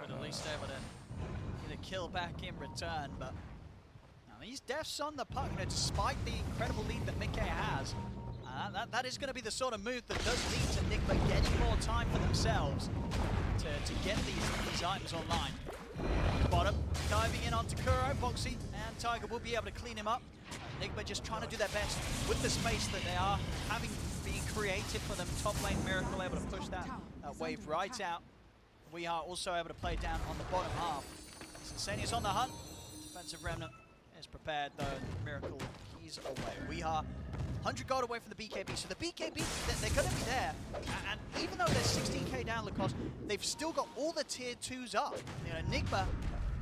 But at least able to get a kill back in return, but these deaths on the Puck, you know, despite the incredible lead that Mickey has, that is going to be the sort of move that does lead to Nigma getting more time for themselves to get these items online. Bottom, diving in onto Kuro, Boxy and Tiger will be able to clean him up. Nigma just trying to do their best with the space that they are, having been creative for them. Top lane Miracle able to push that wave right out. We are also able to play down on the bottom half. Insania's on the hunt. Defensive Remnant is prepared though. Miracle, he's away. We are 100 gold away from the BKB. So the BKB, they're going to be there. And even though they're 16k down Lacoste, they've still got all the tier 2s up. You know, Nigma,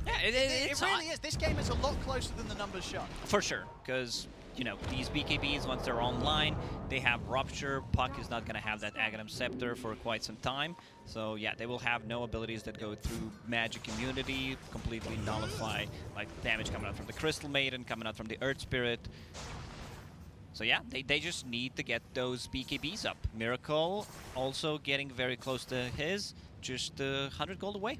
Yeah, it really is. This game is a lot closer than the numbers show. For sure, because, you know, these BKBs, once they're online, they have Rupture. Puck is not going to have that Aghanim Scepter for quite some time. So, yeah, they will have no abilities that go through magic immunity, completely nullify, like, damage coming out from the Crystal Maiden, coming out from the Earth Spirit. So, yeah, they just need to get those BKBs up. Miracle also getting very close to his, just 100 gold away.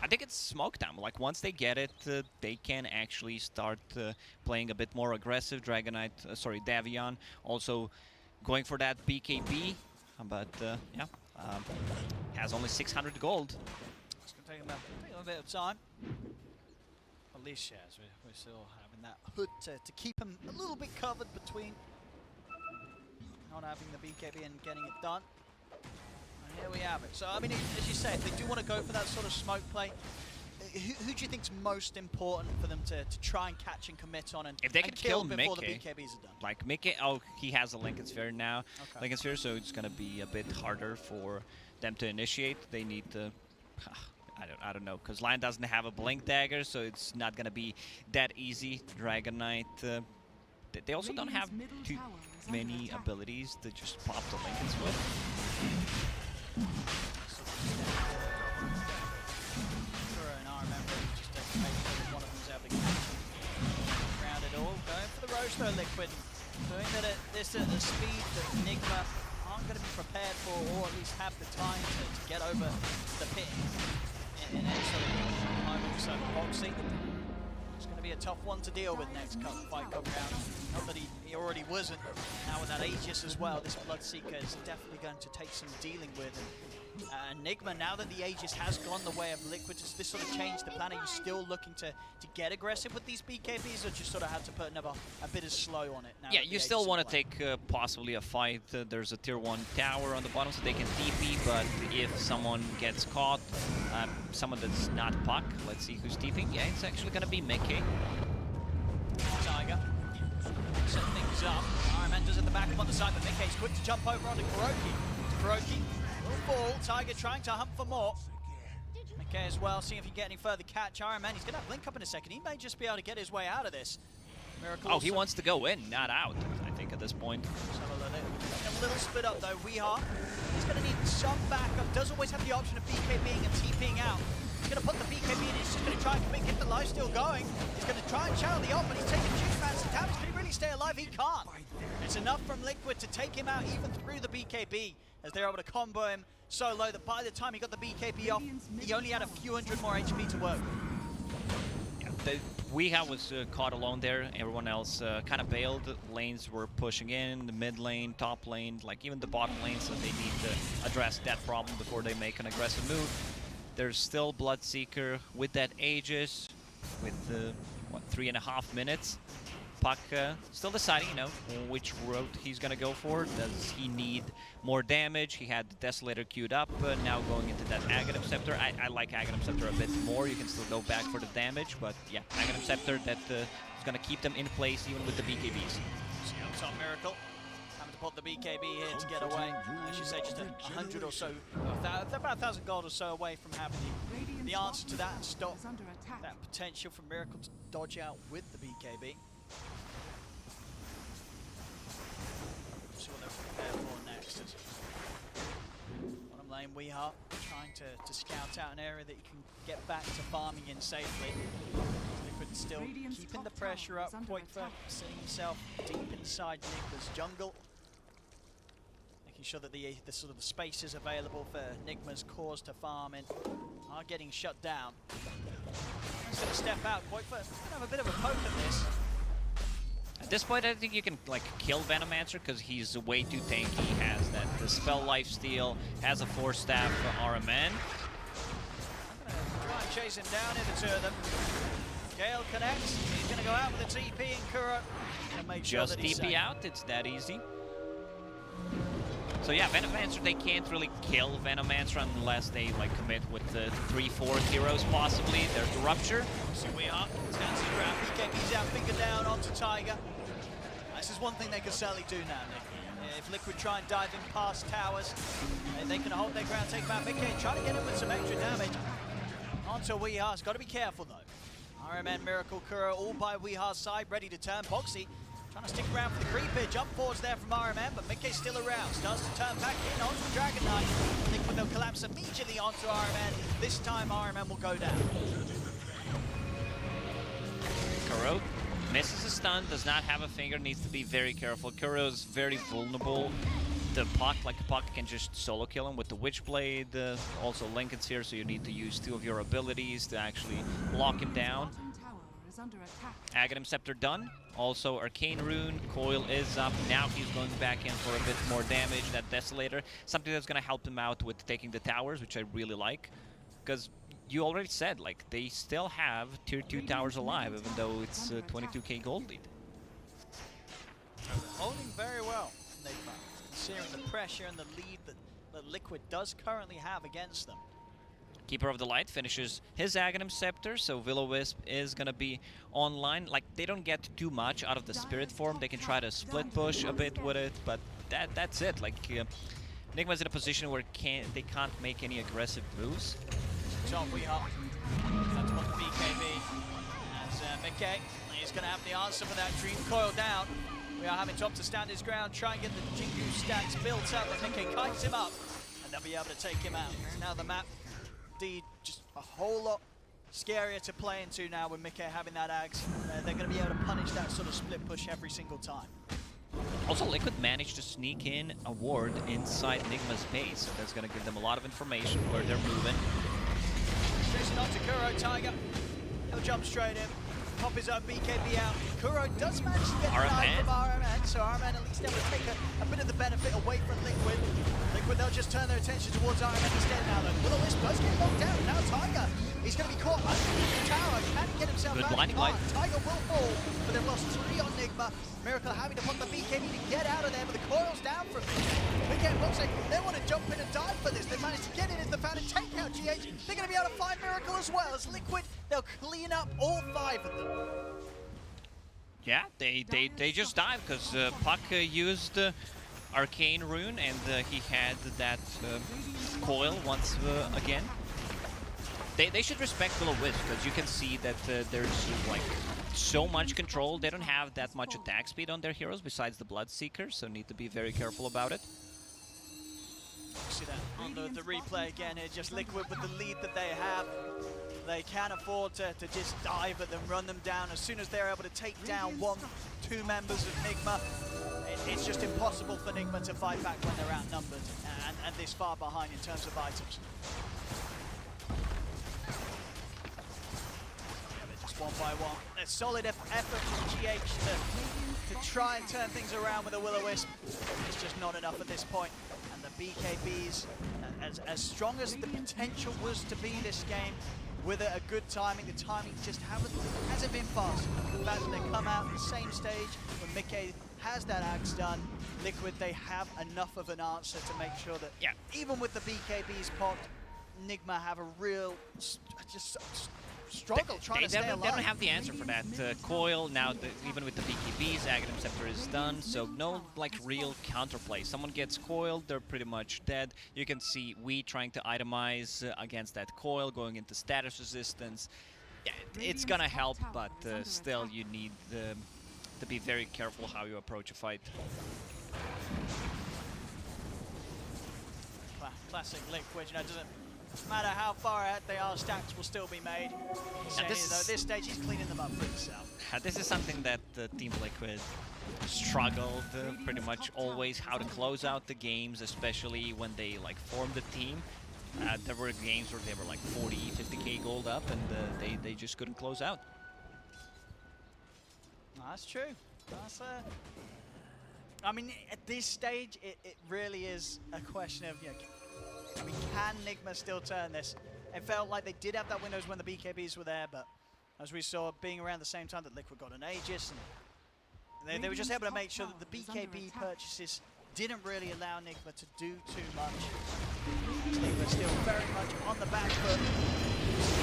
I think it's smoke time. Like, once they get it, they can actually start playing a bit more aggressive. Davion also going for that BKB, but yeah, has only 600 gold. It's going to take him a bit of time. At least, yes, we're still having that hood to keep him a little bit covered between not having the BKB and getting it done. And here we have it. So, I mean, as you say, if they do want to go for that sort of smoke play, who do you think's most important for them to try and catch and commit on and, If they and can kill before the Mickey, BKBs are done? like Mickey, oh, he has a Lincoln Sphere now. Okay. Lincoln Sphere, so it's gonna be a bit harder for them to initiate. They need to, I don't know, because Lion doesn't have a Blink Dagger, so it's not gonna be that easy. Dragon Knight, they also don't have too many abilities to just pop the Lincolns with. And I remember just to make sure that one of them's able to catch around it all. Going for the Roche though, Liquid. Doing that at the speed that Nigma aren't going to be prepared for, or at least have the time to get over the pit in any sort of moment. So Boxy, it's going to be a tough one to deal with next fight come round. Not that he already wasn't. Now with that Aegis as well, this Bloodseeker is definitely going to take some dealing with. And Nigma, now that the Aegis has gone the way of Liquid, does this sort of change the plan? Are you still looking to get aggressive with these BKBs, or just sort of have to put a bit of slow on it now? Yeah, you still want to take possibly a fight. There's a tier 1 tower on the bottom, so they can TP, but if someone gets caught, someone that's not Puck, let's see who's TPing. Yeah, it's actually going to be Mickey. Tiger set things up. Iron Man does at the back up on the side, but Mickey's quick to jump over onto Kuroki. Kuroki will fall. Tiger trying to hunt for more. Mickey as well, seeing if he can get any further catch. Iron Man, he's going to blink up in a second. He may just be able to get his way out of this. Miracle. Oh, he wants to go in, not out, I think, at this point. A little split up though. Weehaw, he's going to need some backup. Does always have the option of BKBing and TPing out. He's going to put the BKB in. He's just going to try and get the life steal going. He's going to try and channel the ult, but he's taking huge amounts of damage. Can he really stay alive? He can't. It's enough from Liquid to take him out even through the BKB, as they're able to combo him so low that by the time he got the BKB off, he only had a few hundred more HP to work. Yeah, Weehaw was caught alone there. Everyone else kind of bailed. Lanes were pushing in, the mid lane, top lane, like even the bottom lane, so they need to address that problem before they make an aggressive move. There's still Bloodseeker with that Aegis, with what, 3.5 minutes. Puck still deciding, you know, which route he's gonna go for. Does he need more damage? He had the Desolator queued up, now going into that Aghanim Scepter. I like Aghanim Scepter a bit more. You can still go back for the damage, but yeah, Aghanim Scepter that is gonna keep them in place even with the BKBs. See on top, Miracle. Having to put the BKB here to get away. I should say just 100 or so, about 1,000 gold or so away from having the answer to that and stop that potential for Miracle to dodge out with the BKB. See what they're prepared for next. Bottom lane, Weehaw trying to scout out an area that you can get back to farming in safely. Liquid still keeping the pressure up. Poikva sitting himself deep inside Nigma's jungle, making sure that the sort of the spaces available for Nigma's cores to farm in are getting shut down. He's going to step out. Poikva going to have a bit of a poke at this. At this point, I think you can like kill Venomancer because he's way too tanky. He has the spell lifesteal, has a 4-staff for RMN. I'm gonna try and chase him down here, the two of them. Gale connects. He's gonna go out with a TP and Kuro. And make sure Just that he's TP safe. out, it's that easy. So yeah, Venomancer, they can't really kill Venomancer unless they like commit with the 3-4 heroes possibly. There's the Rupture. See we are. Stands his ground. BKB's out, finger down onto Tiger. This is one thing they can certainly do now, Nick. If Liquid try and dive in past towers, they can hold their ground, take him out. Mickey try to get him with some extra damage. Onto Weeha's got to be careful though. RMN, Miracle, Kuro all by Weeha's side, ready to turn. Boxy trying to stick around for the creep here. Jump forwards there from RMN, but Mickey's still around. Starts to turn back in onto the Dragon Knight. Liquid will collapse immediately onto RMN. This time RMN will go down. Kuro misses a stun, does not have a finger, needs to be very careful. Kuro's very vulnerable to Puck, like Puck can just solo kill him with the Witchblade, also Lincoln Sphere, so you need to use 2 of your abilities to actually lock him down. Aghanim Scepter done. Also Arcane Rune, Coil is up. Now he's going back in for a bit more damage. That Desolator, something that's going to help him out with taking the towers, which I really like. Because you already said, like, they still have tier 2 towers alive, even though it's a 22k gold lead. Holding very well, Nigma, considering the pressure and the lead that Liquid does currently have against them. Keeper of the Light finishes his Aghanim Scepter, so Will-O-Wisp is gonna be online. Like, they don't get too much out of the Spirit form. They can try to split push a bit with it, but that's it. Like, Nigma's in a position where they can't make any aggressive moves. Top Weehawk. That's what the BKB. As Mickey, he's going to have the answer for that Dream Coil down. We are having Top to stand his ground, try and get the Jingu stacks built up, but Mickey kites him up, and they'll be able to take him out. Now the map, indeed, just a whole lot scarier to play into now with Mickey having that Axe. They're going to be able to punish that sort of split push every single time. Also, Liquid managed to sneak in a ward inside Nigma's base, so that's going to give them a lot of information where they're moving. Chasing on to Kuro, Tiger. He'll jump straight in. Pop his own BKB out. Kuro does manage to get the knife from RMN, so RMN at least able to take a bit of the benefit away from Liquid. Liquid, they'll just turn their attention towards RMN instead now, though. Will-O-Wisp does get knocked down. Now Tiger, he's going to be caught underneath the tower. Can he get himself Good out? blinding light. Tiger will fall, but they've lost 3 on Nigma. Miracle having to put the BKB to get out of there, but the coil's down from him. Again, looks like they want to jump in and dive for this. They've managed to get in as the fan and take out GH. They're going to be able to find Miracle as well. As Liquid, they'll clean up all 5 of them. Yeah, they just dive because Puck used Arcane Rune, and he had that coil once again. They should respect Will-O-Wisp, because you can see that there's like so much control. They don't have that much attack speed on their heroes besides the Bloodseeker, so need to be very careful about it. See that on the replay again here, just Liquid with the lead that they have. They can't afford to just dive at them, run them down. As soon as they're able to take down 1-2 members of Nigma, it's just impossible for Nigma to fight back when they're outnumbered and this far behind in terms of items. Just one by one. A solid effort from GH to try and turn things around with a Will-O-Wisp. It's just not enough at this point. And the BKBs, as strong as the potential was to be this game, with a good timing, the timing just hasn't been fast. The fact that they come out at the same stage when Mickey has that Axe done, Liquid, they have enough of an answer to make sure that even with the BKBs popped, Nigma have a real struggle trying to stay alive. They don't have the answer for that. Coil, now even with the BKBs, Aghanim Scepter is done, so no like real counterplay. Someone gets coiled, they're pretty much dead. You can see we trying to itemize against that coil, going into status resistance. Yeah, it's gonna help, but still you need to be very careful how you approach a fight. Classic Liquid, you know, doesn't matter how far ahead they are, stacks will still be made. At this stage, he's cleaning them up for himself. This is something that Team Liquid struggled pretty much always, how to close out the games, especially when they like formed the team. There were games where they were like 40, 50k gold up, and they just couldn't close out. That's true. That's I mean, at this stage, it really is a question of, you know, I mean, can Nigma still turn this? It felt like they did have that windows when the BKBs were there, but as we saw, being around the same time that Liquid got an Aegis, and they were just able to make sure that the BKB purchases didn't really allow Nigma to do too much. Nigma still very much on the back foot.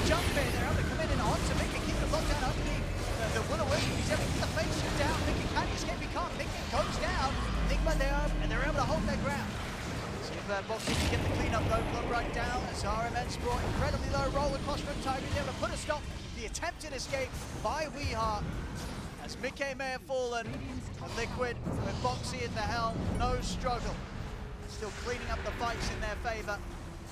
Jump in, they're able to come in and on to Mickey, keep the lockdown underneath. The Will-O-Wisp, he's able to get the face shoot down. Mickey can escape, he can't. Mickey goes down. Nigma there, and they're able to hold their ground. Boxy can get the cleanup though, blood right down as RMN's brought incredibly low roll across from Tiger, able to put a stop to the attempted escape by Weehawk. As Mickey may have fallen, and Liquid with Boxy at the helm, no struggle. Still cleaning up the fights in their favor,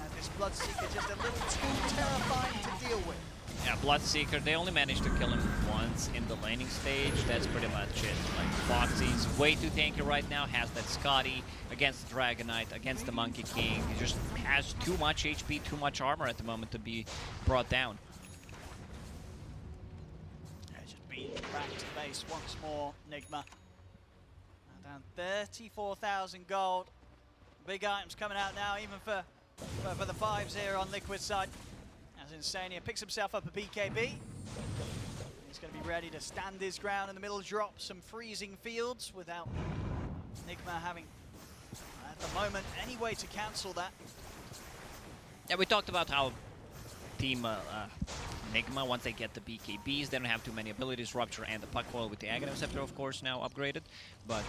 and this Bloodseeker just a little too terrifying to deal with. Yeah, Bloodseeker, they only managed to kill him once in the laning stage. That's pretty much it. Like, Foxy's way too tanky right now, has that Scotty against the Dragonite, against the Monkey King. He just has too much HP, too much armor at the moment to be brought down. Yeah, just beating back to base once more, Nigma. Down 34,000 gold. Big items coming out now, even for the fives here on Liquid side. As Insania picks himself up a BKB. He's going to be ready to stand his ground in the middle, drop some freezing fields without Nigma having, at the moment, any way to cancel that. Yeah, we talked about how team Nigma, once they get the BKBs, they don't have too many abilities. Rupture and the Puck Coil with the Aghanim Scepter, of course, now upgraded. But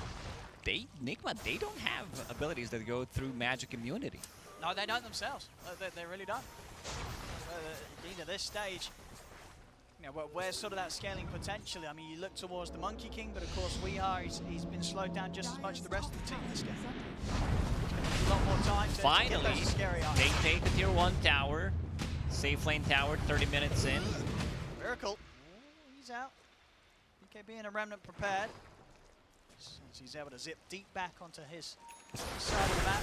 Nigma, they don't have abilities that go through magic immunity. No, they don't themselves. They really don't. Indeed, at this stage, you know, where's sort of that scaling potentially? I mean, you look towards the Monkey King, but of course he's been slowed down just as much as the rest of the team this game. A lot more time to Finally, get those scary eyes. they take the tier 1 tower. Safe lane tower, 30 minutes in. Miracle. He's out. BKB and a Remnant prepared. Since he's able to zip deep back onto his side of the map.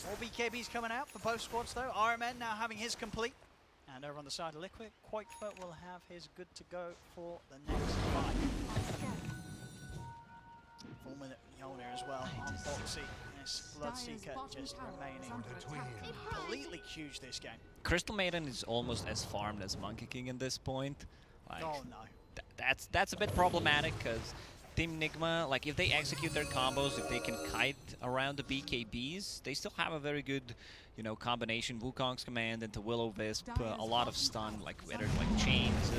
More BKBs coming out for both squads though. RMN now having his complete. And over on the side of Liquid, Quakefurt will have his good to go for the next fight. 4-minute Mjolnir as well on Boxy. This Bloodseeker just remaining completely huge this game. Crystal Maiden is almost as farmed as Monkey King at this point. Like, Oh no. that's a bit problematic because Team Nigma, like if they execute their combos, if they can kite around the BKBs, they still have a very good, you know, combination. Wukong's command into Will-O-Wisp, a lot of stun, like whether like chains,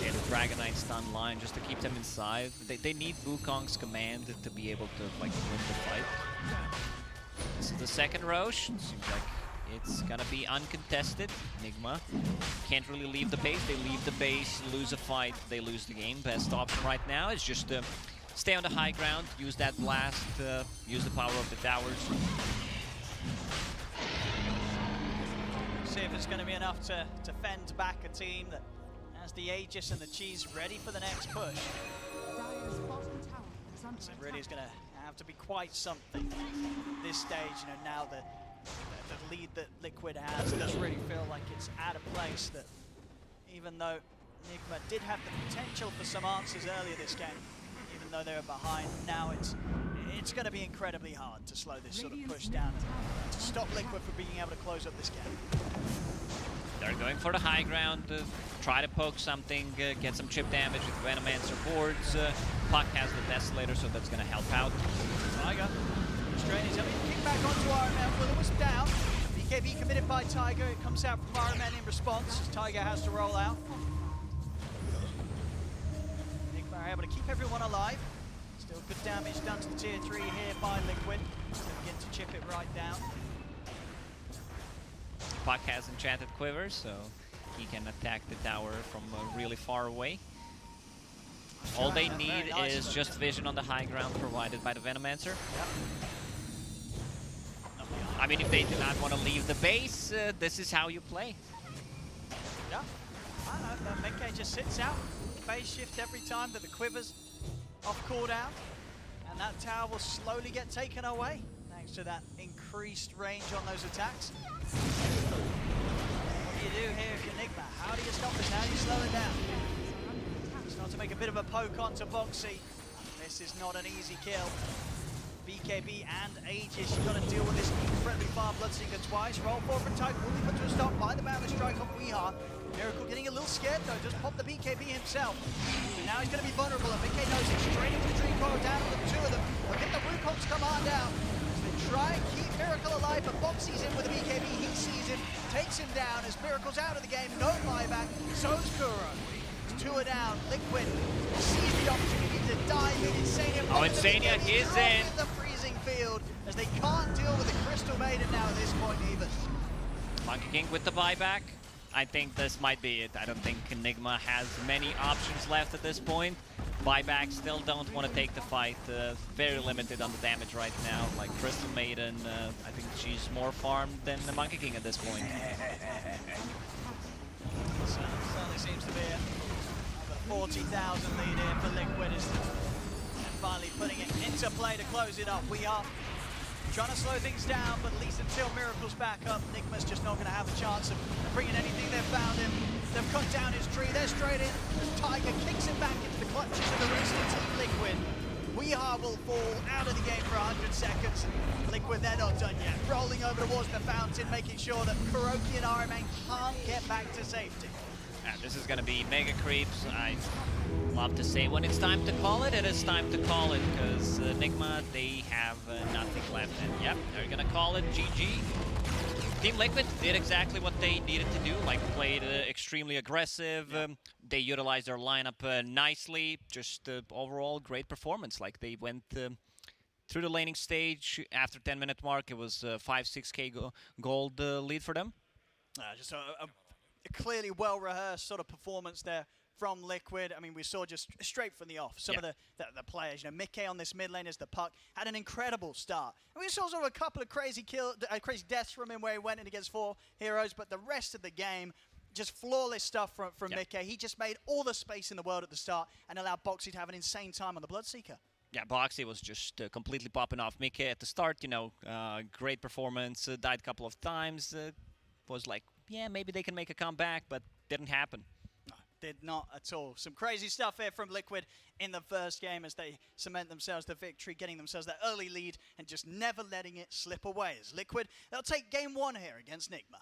they have a Dragonite stun line just to keep them inside. They need Wukong's command to be able to like win the fight. This is the second Roche. It seems like it's gonna be uncontested. Nigma can't really leave the base. They leave the base, lose a fight, they lose the game. Best option right now is just to stay on the high ground, use that blast, use the power of the towers. See if it's going to be enough to fend back a team that has the Aegis and the Cheese ready for the next push. So it really is going to have to be quite something at this stage. You know, now the lead that Liquid has, it does really feel like it's at a place that, even though Nigma did have the potential for some answers earlier this game, even though they were behind, now it's going to be incredibly hard to slow this sort of push down and to stop Liquid from being able to close up this game. They're going for the high ground, try to poke something, get some chip damage with Venomancer boards. Puck has the Desolator, so that's going to help out. Tiger, Australian is having to kick back onto RMN. Will-O-Wisp down. BKB committed by Tiger. It comes out from RMN in response as Tiger has to roll out. Nigma are able to keep everyone alive. Still good damage done to the tier 3 here by Liquid. Still begin to chip it right down. Puck has Enchanted Quiver, so he can attack the tower from really far away. All they need is just vision on the high ground provided by the Venomancer. Yep. I mean, if they do not want to leave the base, this is how you play. Yeah. I don't know, Menke just sits out. Phase shift every time that the Quiver's off cooldown. And that tower will slowly get taken away, thanks to that increased range on those attacks. What do you do here if you're Nigma? How do you stop this? How do you slow it down? Start to make a bit of a poke onto Boxy. This is not an easy kill. BKB and Aegis, you've got to deal with this incredibly far Bloodseeker twice. Roll forward from Type, will be put to a stop by the Mammoth Strike of Weeha. Miracle getting a little scared though, just pop the BKB himself. And now he's going to be vulnerable, and BK knows it. Straight into the Dream Coil down on the two of them. They'll get the Wukong's command out. As they try and keep Miracle alive, but Boxy's in with the BKB. He sees him, takes him down as Miracle's out of the game. No buyback, so's Kuro. Two are down. Liquid sees the opportunity to dive in. Insania. Oh, Insania is in. The freezing field as they can't deal with the Crystal Maiden now at this point even. Monkey King with the buyback. I think this might be it. I don't think Nigma has many options left at this point. Buyback still don't want to take the fight. Very limited on the damage right now. Like Crystal Maiden, I think she's more farmed than the Monkey King at this point. Certainly seems to be it. 40,000 lead here for Liquid is finally putting it into play to close it up. We are trying to slow things down, but at least until Miracle's back up, Nigma's just not going to have a chance of bringing anything. They've found him. They've cut down his tree. They're straight in as Tiger kicks him back into the clutches of the rest of Team Liquid. Weehaw will fall out of the game for 100 seconds. Liquid, they're not done yet. Rolling over towards the fountain, making sure that Kuroki and RMN can't get back to safety. This is going to be mega creeps. I love to say when it's time to call it, it is time to call it, because Nigma, they have nothing left. And yep, they're going to call it GG. Team Liquid did exactly what they needed to do, like played extremely aggressive. They utilized their lineup nicely. Just overall great performance. Like they went through the laning stage after 10-minute mark. It was 5-6k gold lead for them. Just a clearly well-rehearsed sort of performance there from Liquid. I mean, we saw just straight from the off some of the players. You know, Mickey on this mid lane as the puck had an incredible start. And we saw sort of a couple of crazy deaths from him where he went in against 4 heroes, but the rest of the game, just flawless stuff from Mickey. He just made all the space in the world at the start and allowed Boxy to have an insane time on the Bloodseeker. Yeah, Boxy was just completely popping off. Mickey at the start, you know, great performance, died a couple of times. Was like, yeah, maybe they can make a comeback, but didn't happen. Did not at all. Some crazy stuff here from Liquid in the first game as they cement themselves the victory, getting themselves that early lead and just never letting it slip away. As Liquid, they'll take game 1 here against Nigma.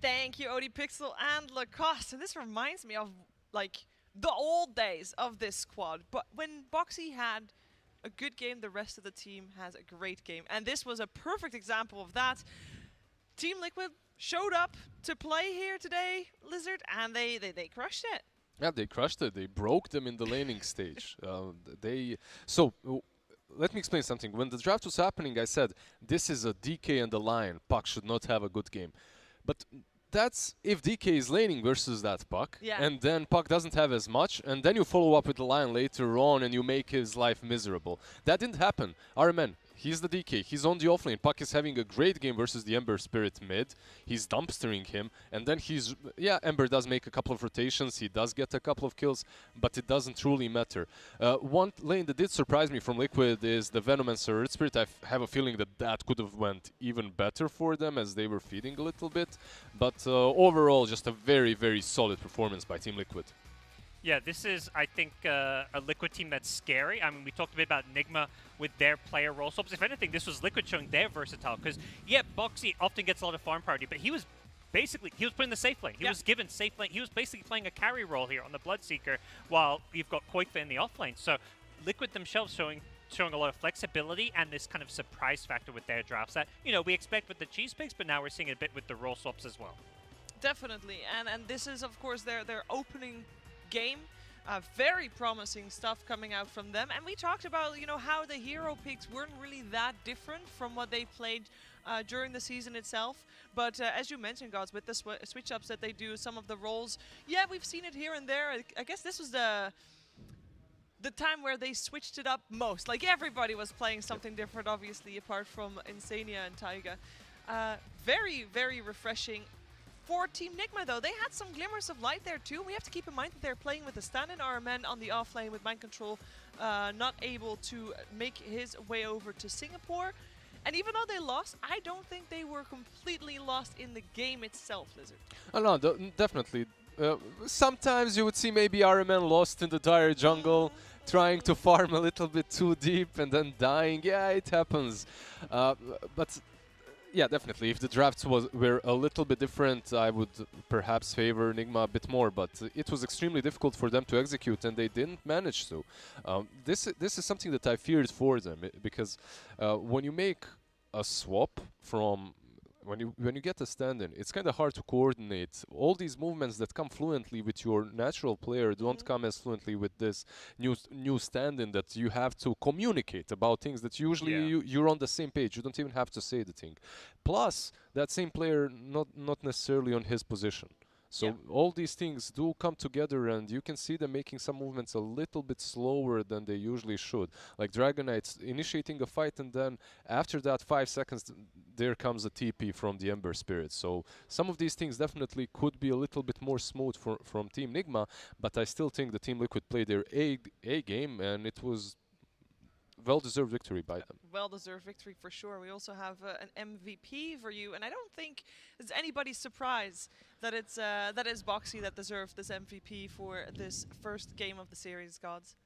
Thank you, ODPixel and Lacoste. And this reminds me of, like, the old days of this squad. But when Boxy had a good game, the rest of the team has a great game. And this was a perfect example of that. Team Liquid showed up to play here today, Lizard, and they crushed it. Yeah, they crushed it. They broke them in the laning stage. Let me explain something. When the draft was happening, I said, this is a DK and the Lion. Puck should not have a good game. But that's if DK is laning versus that Puck, and then Puck doesn't have as much, and then you follow up with the Lion later on and you make his life miserable. That didn't happen. RMN, he's the DK. He's on the offlane. Puck is having a great game versus the Ember Spirit mid. He's dumpstering him, and then Ember does make a couple of rotations. He does get a couple of kills, but it doesn't truly matter. One lane that did surprise me from Liquid is the Venom and Spirit Spirit. I have a feeling that could have went even better for them as they were feeding a little bit. But overall, just a very, very solid performance by Team Liquid. Yeah, this is, I think, a Liquid team that's scary. I mean, we talked a bit about Nigma with their player role swaps. If anything, this was Liquid showing their versatile. Because, yeah, Boxy often gets a lot of farm priority, but he was put in the safe lane. He was given safe lane. He was basically playing a carry role here on the Bloodseeker while you've got Koifa in the offlane. So Liquid themselves showing a lot of flexibility and this kind of surprise factor with their drafts that, you know, we expect with the cheese picks, but now we're seeing it a bit with the role swaps as well. Definitely, and this is, of course, their opening game. Very promising stuff coming out from them. And we talked about, you know, how the hero picks weren't really that different from what they played during the season itself. But as you mentioned, Gods, with the switch-ups that they do, some of the roles, yeah, we've seen it here and there. I guess this was the time where they switched it up most. Like, everybody was playing something different, obviously, apart from Insania and Taiga. Very, very refreshing. For Team Nigma, though, they had some glimmers of light there, too. We have to keep in mind that they're playing with a stand-in RMN on the offlane with Mind Control, not able to make his way over to Singapore. And even though they lost, I don't think they were completely lost in the game itself, Lizard. Oh, no, definitely. Sometimes you would see maybe RMN lost in the dire jungle, trying to farm a little bit too deep and then dying. Yeah, it happens. But yeah, definitely. If the drafts were a little bit different, I would perhaps favor Nigma a bit more. But it was extremely difficult for them to execute, and they didn't manage to. This is something that I feared for them, because when you make a swap from when you get a stand-in, it's kind of hard to coordinate. All these movements that come fluently with your natural player don't come as fluently with this new stand-in that you have to communicate about things that usually you're on the same page. You don't even have to say the thing. Plus, that same player not necessarily on his position. So all these things do come together, and you can see them making some movements a little bit slower than they usually should. Like Dragon Knights initiating a fight, and then after that 5 seconds, there comes a TP from the Ember Spirit. So some of these things definitely could be a little bit more smooth from Team Nigma, but I still think the Team Liquid played their A game, and it was well-deserved victory by them. Well-deserved victory for sure. We also have an MVP for you, and I don't think it's anybody's surprise that it's Boxy that deserved this MVP for this first game of the series, Gods.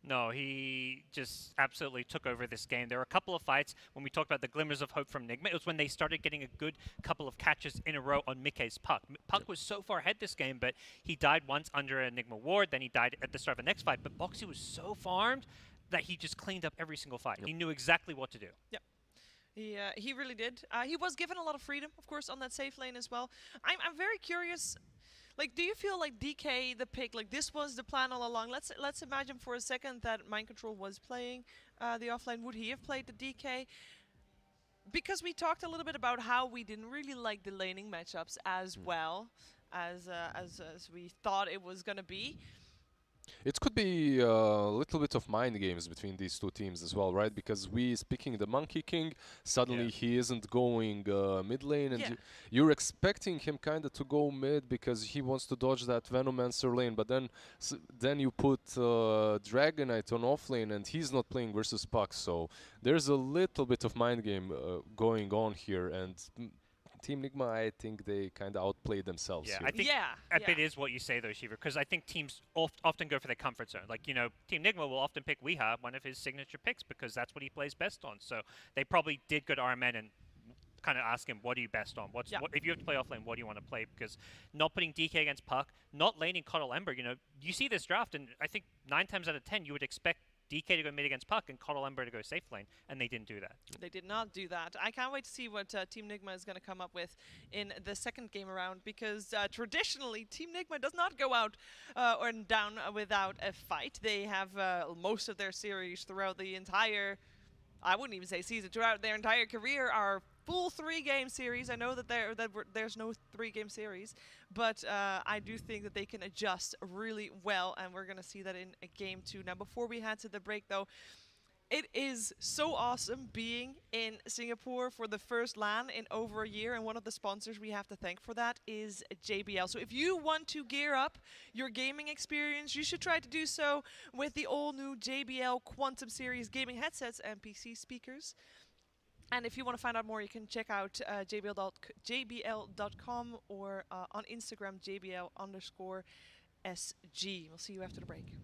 No, he just absolutely took over this game. There were a couple of fights when we talked about the glimmers of hope from Nigma. It was when they started getting a good couple of catches in a row on Mikkei's Puck. Puck was so far ahead this game, but he died once under a Nigma ward, then he died at the start of the next fight. But Boxy was so farmed that he just cleaned up every single fight. He knew exactly what to do. Yep. He really did. He was given a lot of freedom, of course, on that safe lane as well. I'm very curious. Like, do you feel like DK the pick? Like, this was the plan all along. Let's imagine for a second that Mind Control was playing the offline. Would he have played the DK? Because we talked a little bit about how we didn't really like the laning matchups as well as we thought it was gonna be. It could be a little bit of mind games between these two teams as well, right? Because we is picking the Monkey King, suddenly he isn't going mid lane, and you're expecting him kind of to go mid because he wants to dodge that Venomancer lane, but then you put Dragonite on off lane, and he's not playing versus Puck, so there's a little bit of mind game going on here, and Team Nigma, I think they kind of outplayed themselves Yeah, here. I think a bit is what you say though, Shiva, because I think teams often go for their comfort zone. Like, you know, Team Nigma will often pick Weeha, one of his signature picks, because that's what he plays best on. So they probably did go to RMN and kind of ask him, what are you best on? What, if you have to play offlane, what do you want to play? Because not putting DK against Puck, not laning Coddle Ember, you know, you see this draft, and I think 9 times out of 10 you would expect DK to go mid against Puck and Coddle Ember to go safe lane, and they didn't do that. They did not do that. I can't wait to see what Team Nigma is going to come up with in the second game around, because traditionally Team Nigma does not go out or down without a fight. They have most of their series throughout the entire, I wouldn't even say season, throughout their entire career are full 3-game series. I know that there's no 3-game series, but I do think that they can adjust really well, and we're going to see that in a game 2. Now, before we head to the break, though, it is so awesome being in Singapore for the first LAN in over a year, and one of the sponsors we have to thank for that is JBL. So if you want to gear up your gaming experience, you should try to do so with the all-new JBL Quantum Series gaming headsets and PC speakers. And if you want to find out more, you can check out jbl.com or on Instagram, jbl_SG. We'll see you after the break.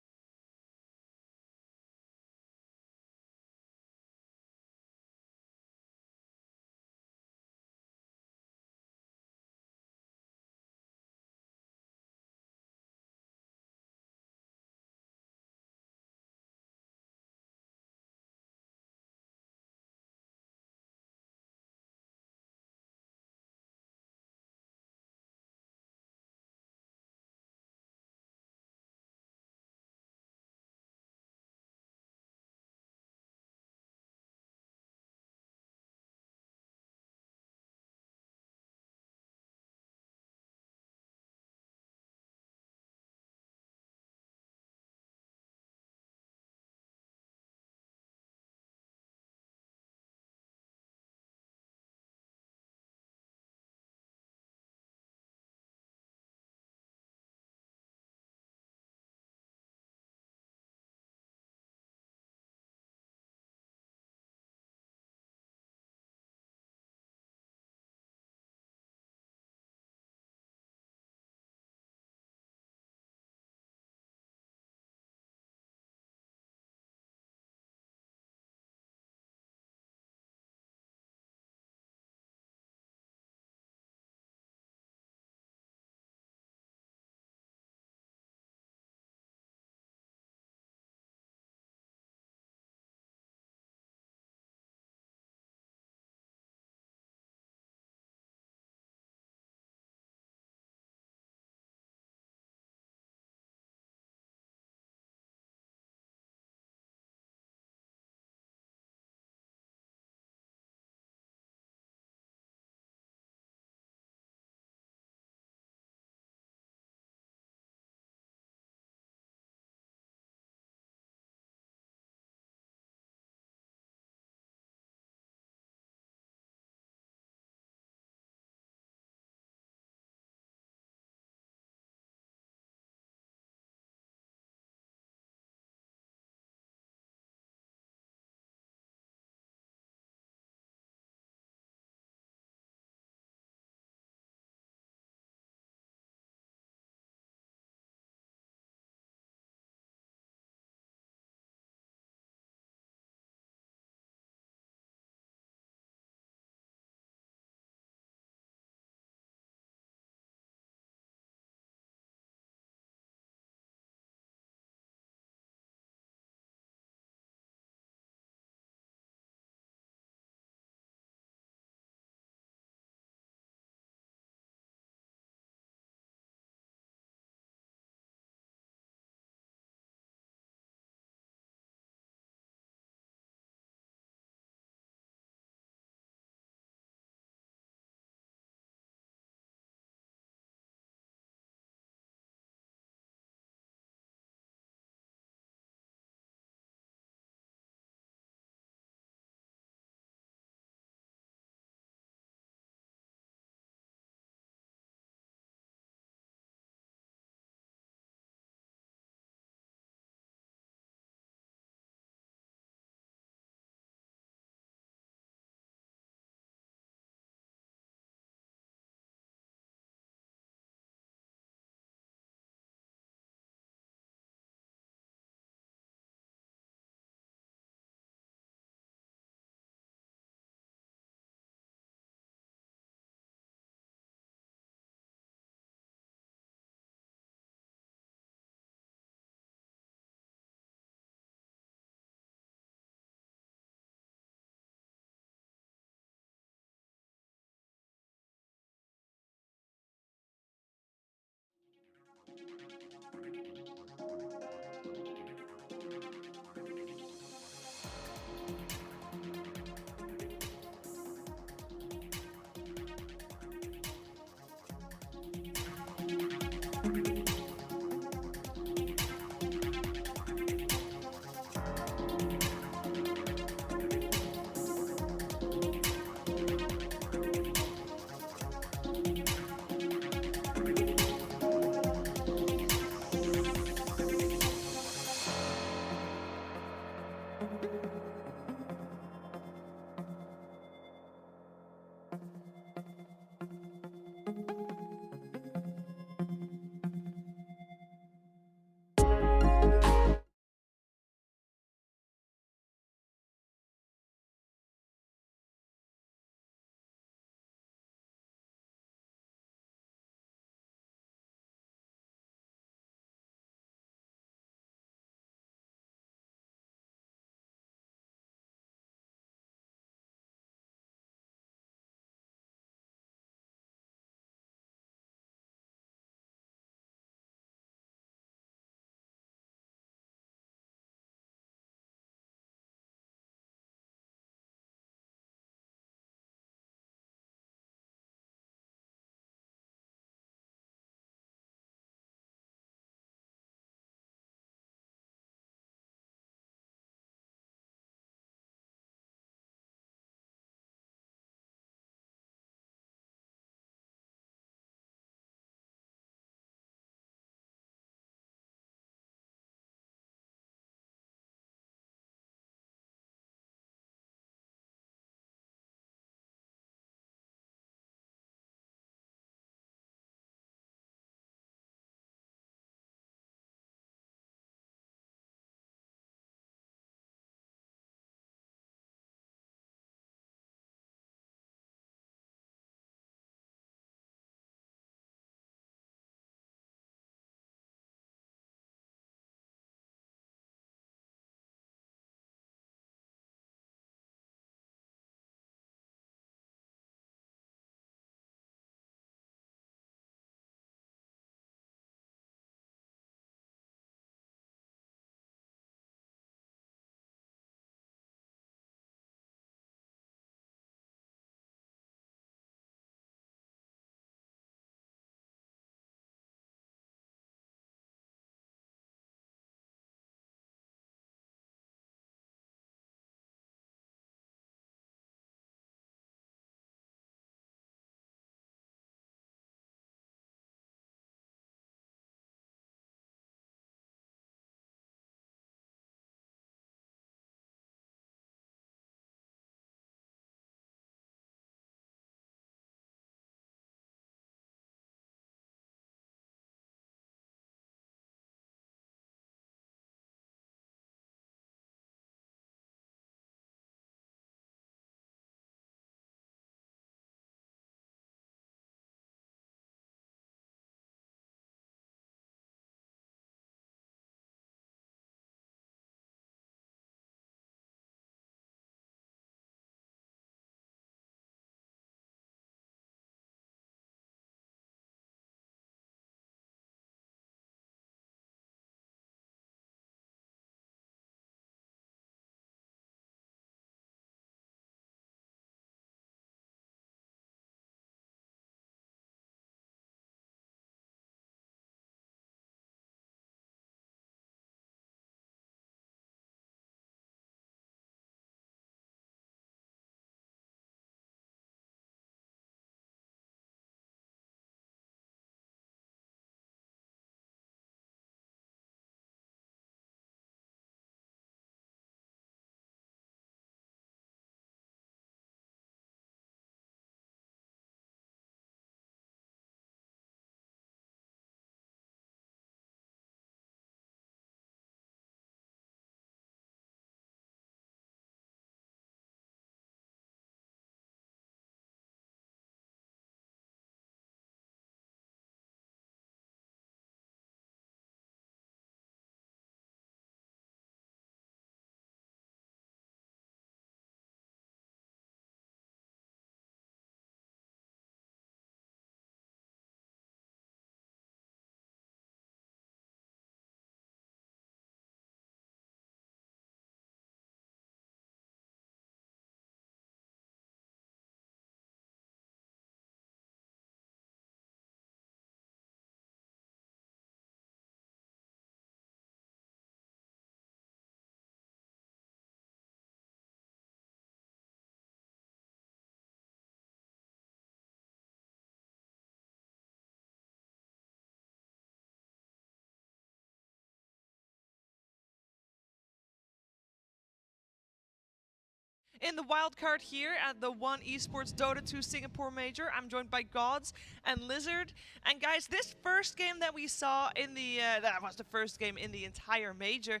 In the wild card here at the One Esports Dota 2 Singapore Major, I'm joined by Gods and Lizard. And guys, this first game that we saw in the that was the first game in the entire major,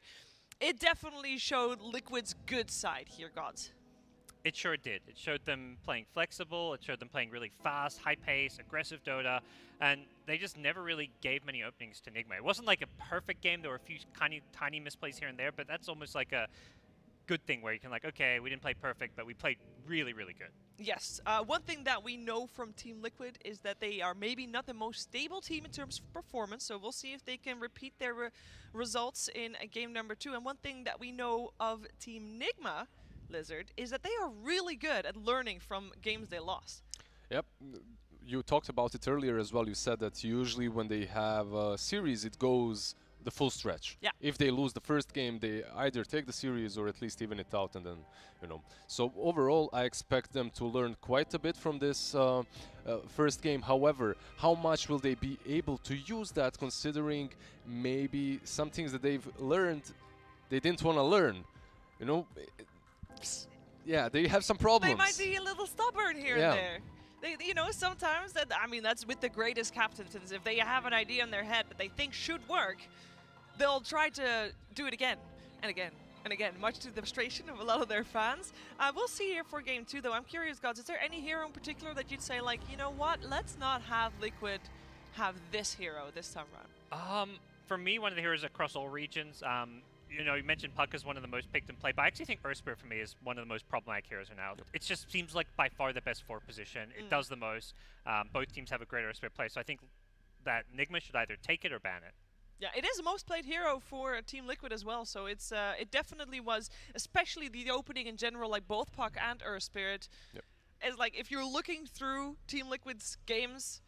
it definitely showed Liquid's good side here, Gods. It sure did. It showed them playing flexible, it showed them playing really fast, high pace, aggressive Dota, and they just never really gave many openings to Nigma. It wasn't like a perfect game, there were a few tiny misplays here and there, but that's almost like a good thing where you can okay, we didn't play perfect, but we played really, really good. Yes, one thing that we know from Team Liquid is that they are maybe not the most stable team in terms of performance, so we'll see if they can repeat their results in game number 2. And one thing that we know of Team Nigma, Lizard, is that they are really good at learning from games they lost. Yep. You talked about it earlier as well. You said that usually when they have a series, it goes the full stretch. Yeah. If they lose the first game, they either take the series or at least even it out, and then, So overall, I expect them to learn quite a bit from this first game. However, how much will they be able to use that, considering maybe some things that they've learned they didn't want to learn? Yeah, they have some problems. They might be a little stubborn here and there. Sometimes that's with the greatest captains. If they have an idea in their head that they think should work, they'll try to do it again and again and again, much to the frustration of a lot of their fans. We'll see here for game 2, though. I'm curious, Gods, is there any hero in particular that you'd say, you know what, let's not have Liquid have this hero this time around? For me, one of the heroes across all regions, you mentioned Puck is one of the most picked and played, but I actually think Earthspirit for me is one of the most problematic heroes right now. It just seems like by far the best forward position. It does the most. Both teams have a great Earthspirit play, so I think that Nigma should either take it or ban it. Yeah, it is the most played hero for Team Liquid as well, so it definitely was, especially the opening in general, both Puck and Earthspirit. Yep. Is if you're looking through Team Liquid's games,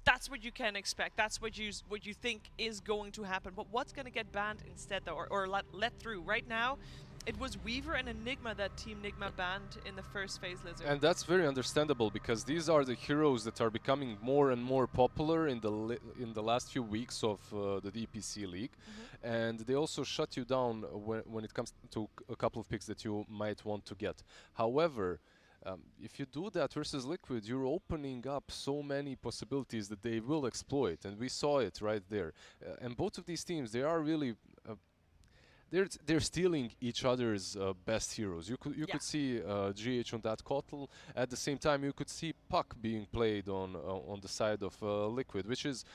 that's what you can expect. That's what you think is going to happen. But what's going to get banned instead, though, or let through? Right now, it was Weaver and Enigma that Team Nigma banned in the first phase, Lizard. And that's very understandable, because these are the heroes that are becoming more and more popular in the last few weeks of the DPC League. And they also shut you down when it comes to a couple of picks that you might want to get. However, if you do that versus Liquid, you're opening up so many possibilities that they will exploit, and we saw it right there. And both of these teams, they are really they're stealing each other's best heroes. You could see GH on that Kotl. At the same time, you could see Puck being played on the side of Liquid, which is,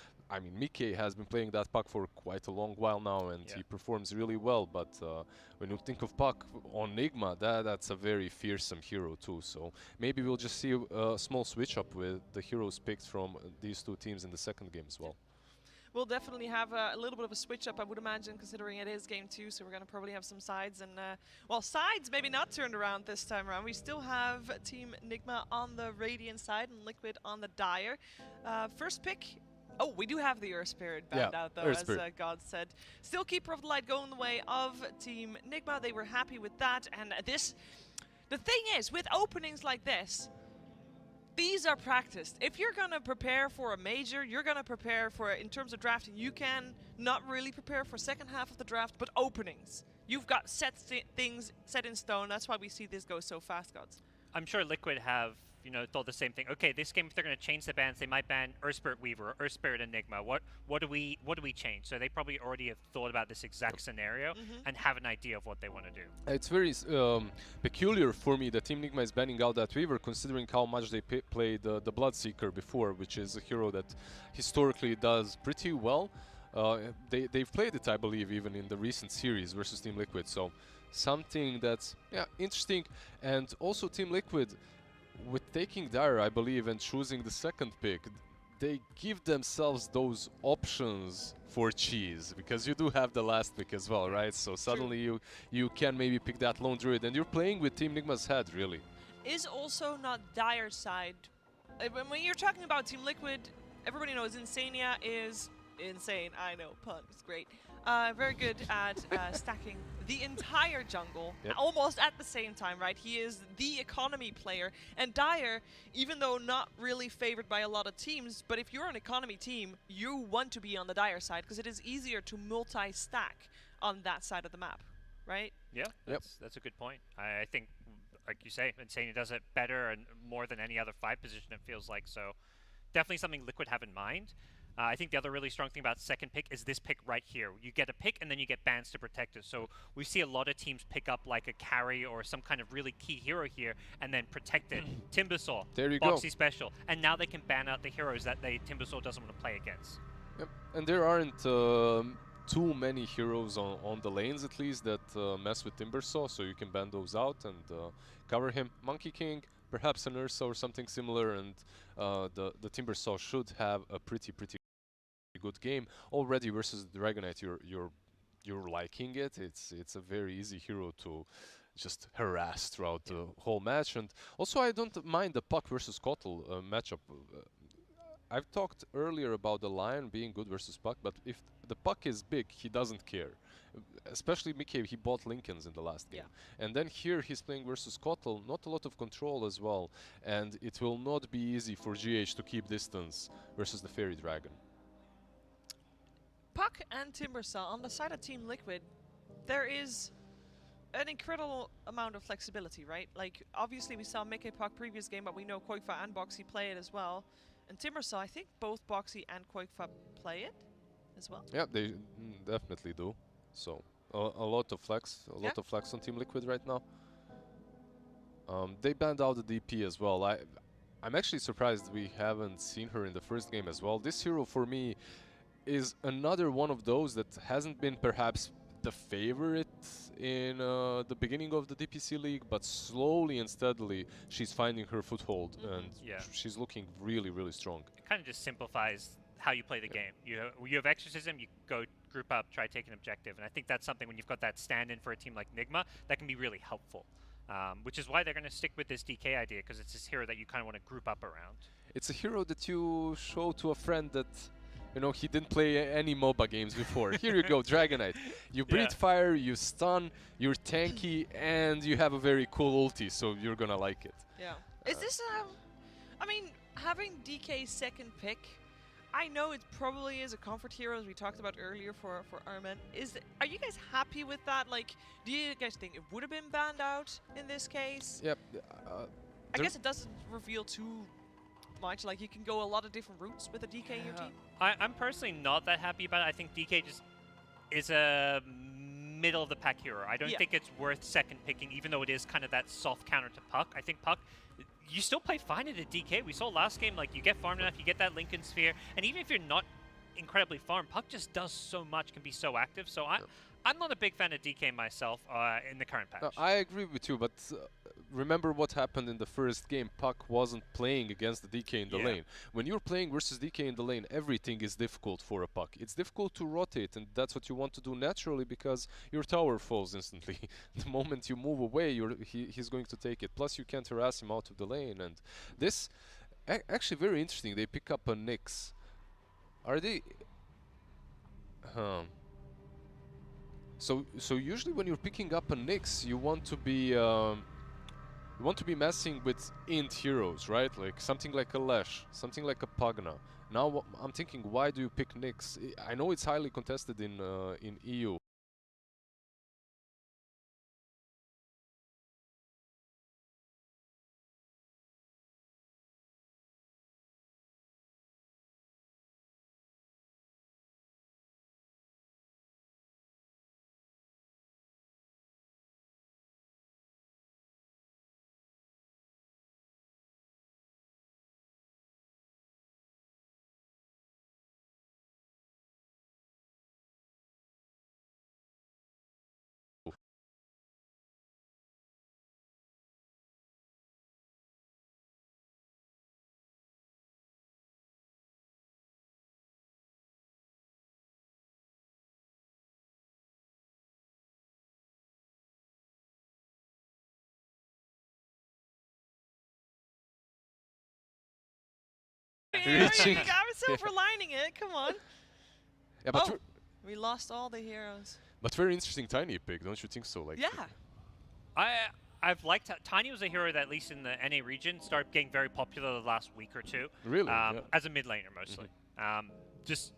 Mickey has been playing that Puck for quite a long while now, and he performs really well. But when you think of Puck on Nigma, that's a very fearsome hero too. So maybe we'll just see a small switch up with the heroes picked from these two teams in the second game as well. We'll definitely have a little bit of a switch up, I would imagine, considering it is game 2, so we're going to probably have some sides. And, sides maybe not turned around this time around. We still have Team Nigma on the Radiant side and Liquid on the Dire. First pick. Oh, we do have the Earthspirit banned out, though, as God said. Still Keeper of the Light going the way of Team Nigma. They were happy with that. And the thing is, with openings like this, these are practiced. If you're going to prepare for a major, you're going to prepare for, in terms of drafting, you can not really prepare for second half of the draft, but openings. You've got things set in stone. That's why we see this go so fast, Gods. I'm sure Liquid have, thought the same thing. Okay, this game, if they're going to change the bans, they might ban Earthspirit Weaver or Earthspirit Enigma. What do we change? So they probably already have thought about this exact scenario and have an idea of what they want to do. It's very peculiar for me that Team Nigma is banning out that Weaver, considering how much they played the Bloodseeker before, which is a hero that historically does pretty well. They've played it, I believe, even in the recent series versus Team Liquid. So something that's interesting. And also Team Liquid, with taking Dire, I believe, and choosing the second pick, they give themselves those options for cheese, because you do have the last pick as well, right? So suddenly you can maybe pick that Lone Druid, and you're playing with Team Nigma's head, really. Is also not Dire side. When you're talking about Team Liquid, everybody knows Insania is insane. I know, pun is great. Very good at stacking the entire jungle, almost at the same time, right? He is the economy player. And Dire, even though not really favored by a lot of teams, but if you're an economy team, you want to be on the Dire side, because it is easier to multi-stack on that side of the map, right? Yeah, that's a good point. I think like you say, Insania does it better and more than any other 5 position, it feels like. So definitely something Liquid have in mind. I think the other really strong thing about second pick is this pick right here. You get a pick and then you get bans to protect it. So we see a lot of teams pick up like a carry or some kind of really key hero here and then protect it. Timbersaw, There you Boxy go. special. And now they can ban out the heroes that Timbersaw doesn't want to play against. Yep. And there aren't too many heroes on the lanes, at least, that mess with Timbersaw, so you can ban those out and cover him. Monkey King, perhaps an Ursa or something similar, and the Timbersaw should have a pretty good game already versus the Dragonite. You're liking it. It's a very easy hero to just harass throughout the whole match, and also I don't mind the Puck versus Kotl matchup. I've talked earlier about the Lion being good versus Puck, but if the Puck is big, he doesn't care. Especially Mickey, he bought Lincolns in the last game. And then here he's playing versus Kotl, not a lot of control as well, and it will not be easy for GH to keep distance versus the Fairy Dragon. Puck and Timbersaw on the side of Team Liquid, there is an incredible amount of flexibility, right? Like, obviously we saw Mickey Puck previous game, but we know Koikfa and Boxy play it as well. And Timbersaw, I think both Boxy and Koikfa play it as well. Yeah, they definitely do. So a lot of flex, a lot of flex on Team Liquid right now. They banned out the DP as well. I'm actually surprised we haven't seen her in the first game as well. This hero for me is another one of those that hasn't been perhaps the favorite in the beginning of the DPC League, but slowly and steadily she's finding her foothold, and she's looking really strong. It kind of just simplifies how you play the game. You have Exorcism, you go group up, try take an objective, and I think that's something when you've got that stand-in for a team like Nigma, that can be really helpful. Which is why they're going to stick with this DK idea, because it's this hero that you kind of want to group up around. It's a hero that you show to a friend that, you know, he didn't play any MOBA games before. Here you go, Dragonite. You breathe fire, you stun, you're tanky, and you have a very cool ulti, so you're gonna like it. Yeah. Is this, I mean, having DK second pick, I know it probably is a comfort hero, as we talked about earlier for Armen. Are you guys happy with that? Like, do you guys think it would have been banned out in this case? Yep. I guess it doesn't reveal too much. Like, you can go a lot of different routes with a DK in your team. I'm personally not that happy about it. I think DK just is a middle of the pack hero. I don't think it's worth second picking, even though it is kind of that soft counter to Puck. I think Puck, you still play fine at a DK. We saw last game, like, you get farmed enough, you get that Lincoln Sphere, and even if you're not incredibly farmed, Puck just does so much, can be so active. So I'm not a big fan of DK myself in the current patch. I agree with you, but remember what happened in the first game. Puck wasn't playing against the DK in the lane. When you're playing versus DK in the lane, everything is difficult for a Puck. It's difficult to rotate, and that's what you want to do naturally because your tower falls instantly. The moment you move away, he's going to take it. Plus, you can't harass him out of the lane. And this, actually very interesting. They pick up a Nyx. Are they... So usually when you're picking up a Nyx, you want to be messing with int heroes, right? Like something like a Lesh, something like a Pugna. Now I'm thinking, why do you pick Nyx? I know it's highly contested in EU. Reaching. I was silver-lining it. Come on. Yeah, but we lost all the heroes. But very interesting Tiny pick, don't you think so? Like, I've liked Tiny was a hero that, at least in the NA region, started getting very popular the last week or two. Really? As a mid laner mostly. Just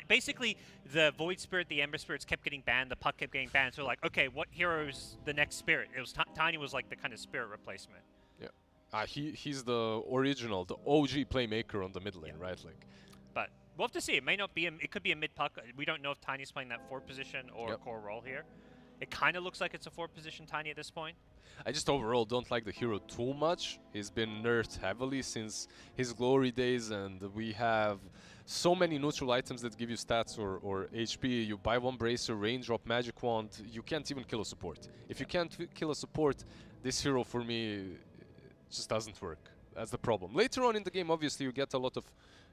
basically the Void Spirit, the Ember Spirits kept getting banned, the Puck kept getting banned. So like, okay, what hero is the next Spirit? It was Tiny was like the kind of Spirit replacement. Yeah. He's the original, the OG playmaker on the mid lane, right? Like. But we'll have to see. It may not be. It could be a mid puck. We don't know if Tiny's playing that 4th position or core role here. It kind of looks like it's a 4th position Tiny at this point. I just overall don't like the hero too much. He's been nerfed heavily since his glory days, and we have so many neutral items that give you stats or HP. You buy one bracer, raindrop, magic wand, you can't even kill a support. If you can't kill a support, this hero for me just doesn't work. That's the problem. Later on in the game, obviously, you get a lot of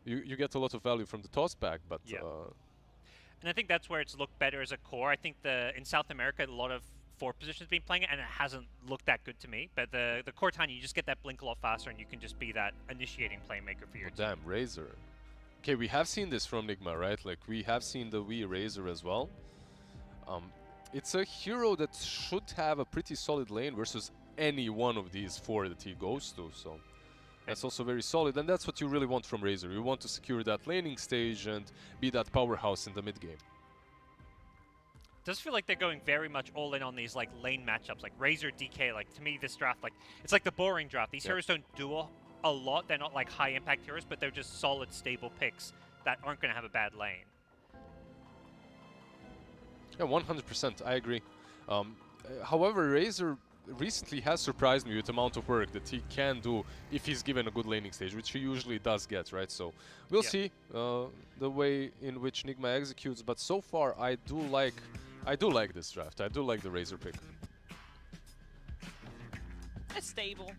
you get a lot of value from the toss back, but and I think that's where it's looked better as a core. I think in South America, a lot of 4th positions been playing it, and it hasn't looked that good to me. But the core Tiny, you just get that blink a lot faster, and you can just be that initiating playmaker for your team. Damn, Razor. Okay, we have seen this from Nigma, right? Like, we have seen the Wii Razor as well. It's a hero that should have a pretty solid lane versus any one of these 4 that he goes to, so that's also very solid, and that's what you really want from Razor. You want to secure that laning stage and be that powerhouse in the mid game. Does feel like they're going very much all in on these like lane matchups, like Razor, DK. Like to me, this draft, like it's like the boring draft. These heroes don't do a lot. They're not like high impact heroes, but they're just solid, stable picks that aren't going to have a bad lane. Yeah, 100%. I agree. However, Razor recently has surprised me with the amount of work that he can do if he's given a good laning stage, which he usually does get, right? So we'll see the way in which Nigma executes, but so far I do like this draft. I do like the Razor pick. It's stable.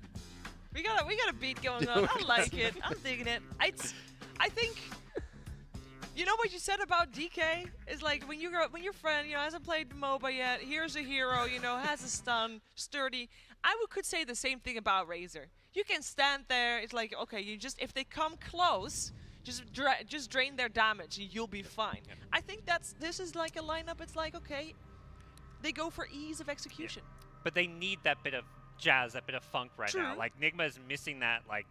We got a beat going on. I like it. I'm digging it. I think. You know what you said about DK is like when your friend, hasn't played MOBA yet. Here's a hero, has a stun, sturdy. Could say the same thing about Razor. You can stand there. It's like, okay, if they come close, just drain their damage and you'll be fine. Yeah. I think this is like a lineup. It's like, okay, they go for ease of execution. Yeah. But they need that bit of jazz, that bit of funk right now. Like Nigma is missing that, like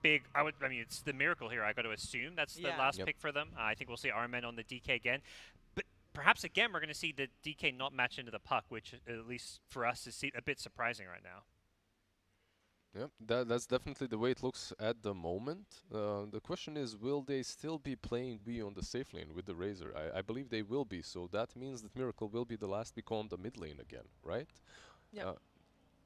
big. I mean, it's the miracle here. I got to assume that's the last pick for them. I think we'll see Armen on the DK again, but perhaps again we're going to see the DK not match into the puck, which at least for us is a bit surprising right now. Yeah, that's definitely the way it looks at the moment. The question is, will they still be playing B on the safe lane with the Razor? I believe they will be, so that means that Miracle will be the last pick on the mid lane again, right? Yeah.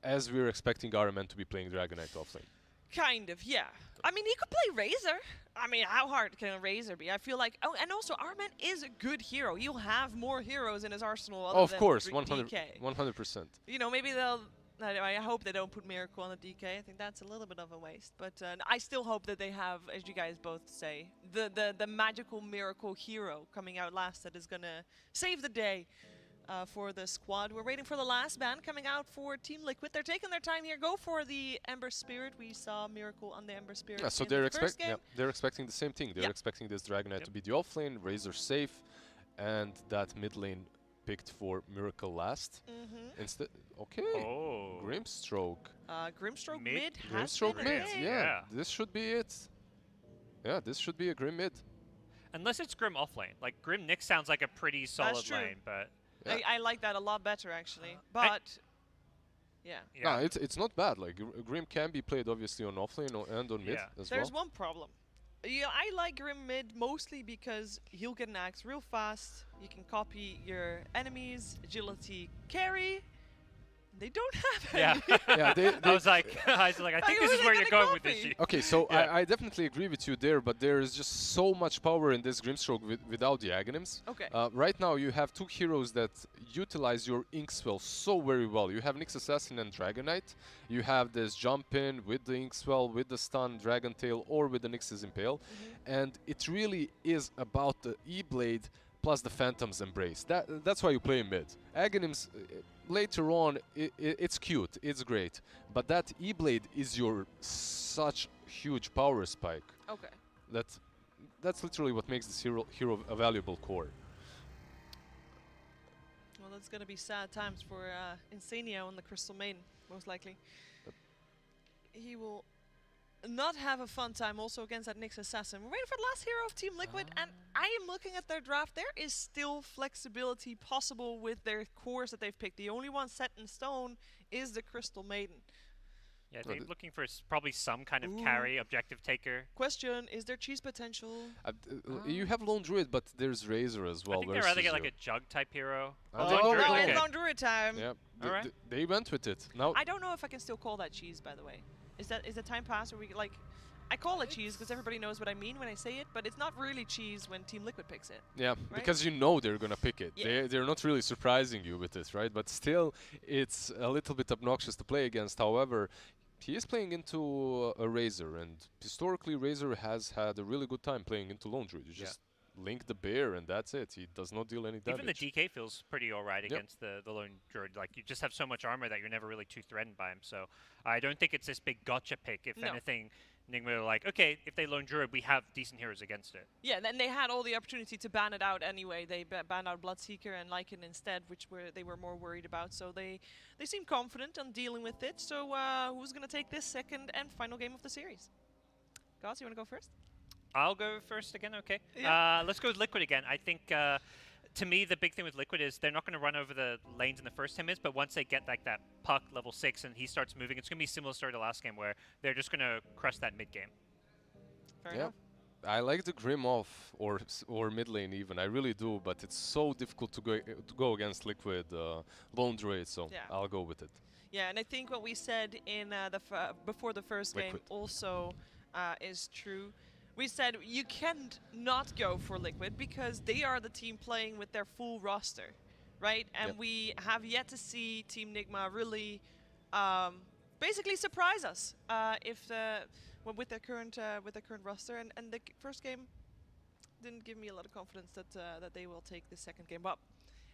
As we're expecting Armen to be playing Dragonite offlane. Kind of, yeah. I mean, he could play Razor. I mean, how hard can a Razor be? I feel like... Oh, and also, Armen is a good hero. He'll have more heroes in his arsenal other Of than course, DK. 100%. Maybe they'll... I hope they don't put Miracle on the DK. I think that's a little bit of a waste. But I still hope that they have, as you guys both say, the magical Miracle hero coming out last that is going to save the day. For the squad. We're waiting for the last ban coming out for Team Liquid. They're taking their time here. Go for the Ember Spirit. We saw Miracle on the Ember Spirit. Yeah, so they're expecting the same thing. They're expecting this Dragonite to be the offlane, Razor safe, and that mid lane picked for Miracle last. Instead, okay. Oh. Grimstroke. Grimstroke mid. Grimstroke mid. Yeah, this should be it. Yeah, this should be a Grim mid. Unless it's Grim offlane. Like Grim Nyx sounds like a pretty solid lane, but. Yeah. I like that a lot better, actually. But, No, it's not bad. Like, Grim can be played, obviously, on offlane and on mid as well. There's one problem. Yeah, I like Grim mid mostly because he'll get an axe real fast. You can copy your enemies, agility, carry. They don't have any. I was like, I think this is where you're going with this. Okay, so I definitely agree with you there, but there is just so much power in this Grimstroke without the Aghanims. Okay. Right now, you have 2 heroes that utilize your Inkswell so very well. You have Nyx Assassin and Dragonite. You have this jump in with the Inkswell, with the stun, Dragon Tail, or with the Nyx's Impale. And it really is about the E-Blade plus the Phantom's Embrace. That's why you play mid. Aghanims, later on, it's cute, it's great, but that E-Blade is your such huge power spike. Okay. That's literally what makes this hero a valuable core. Well, it's gonna be sad times for Insignia on the Crystal Main, most likely. He will not have a fun time also against that Nyx Assassin. We're waiting for the last hero of Team Liquid, and I am looking at their draft. There is still flexibility possible with their cores that they've picked. The only one set in stone is the Crystal Maiden. Yeah, they're looking for probably some kind of carry, objective taker. Question, is there cheese potential? You have Lone Druid, but there's Razor as well. I think they'd rather get like a Jug type hero. Oh, no, okay. it's Lone Druid time. Yeah, Alright. they went with it. Now I don't know if I can still call that cheese, by the way. Is the time past where we, like... I call it cheese because everybody knows what I mean when I say it, but it's not really cheese when Team Liquid picks it. yeah, right? because you know they're gonna pick it. Yeah. They're not really surprising you with this, right? But still, it's a little bit obnoxious to play against. However, he is playing into a Razor, and historically Razor has had a really good time playing into Lone Druid. You just link the bear and that's it. He does not deal any damage. Even the DK feels pretty alright against the Lone Druid. Like, you just have so much armor that you're never really too threatened by him. So I don't think it's this big gotcha pick. If anything, Nigma are like, okay, if they Lone Druid, we have decent heroes against it. Yeah, then they had all the opportunity to ban it out anyway. They banned out Bloodseeker and Lycan instead, which they were more worried about. So they seem confident on dealing with it. So who's going to take this second and final game of the series? Gauss, you want to go first? I'll go first again, okay. Yeah. Let's go with Liquid again. I think, to me, the big thing with Liquid is they're not going to run over the lanes in the first 10 minutes, but once they get like that puck level 6 and he starts moving, it's going to be a similar story to last game where they're just going to crush that mid game. Fair enough. I like the Grim off or mid lane even. I really do, but it's so difficult to go against Liquid Lone Druid, so Yeah. I'll go with it. Yeah, and I think what we said in before the first game Liquid. also is true. We said you can't not go for Liquid because they are the team playing with their full roster, right? And we have yet to see Team Nigma really basically surprise us with their current roster. And the first game didn't give me a lot of confidence that they will take the second game. But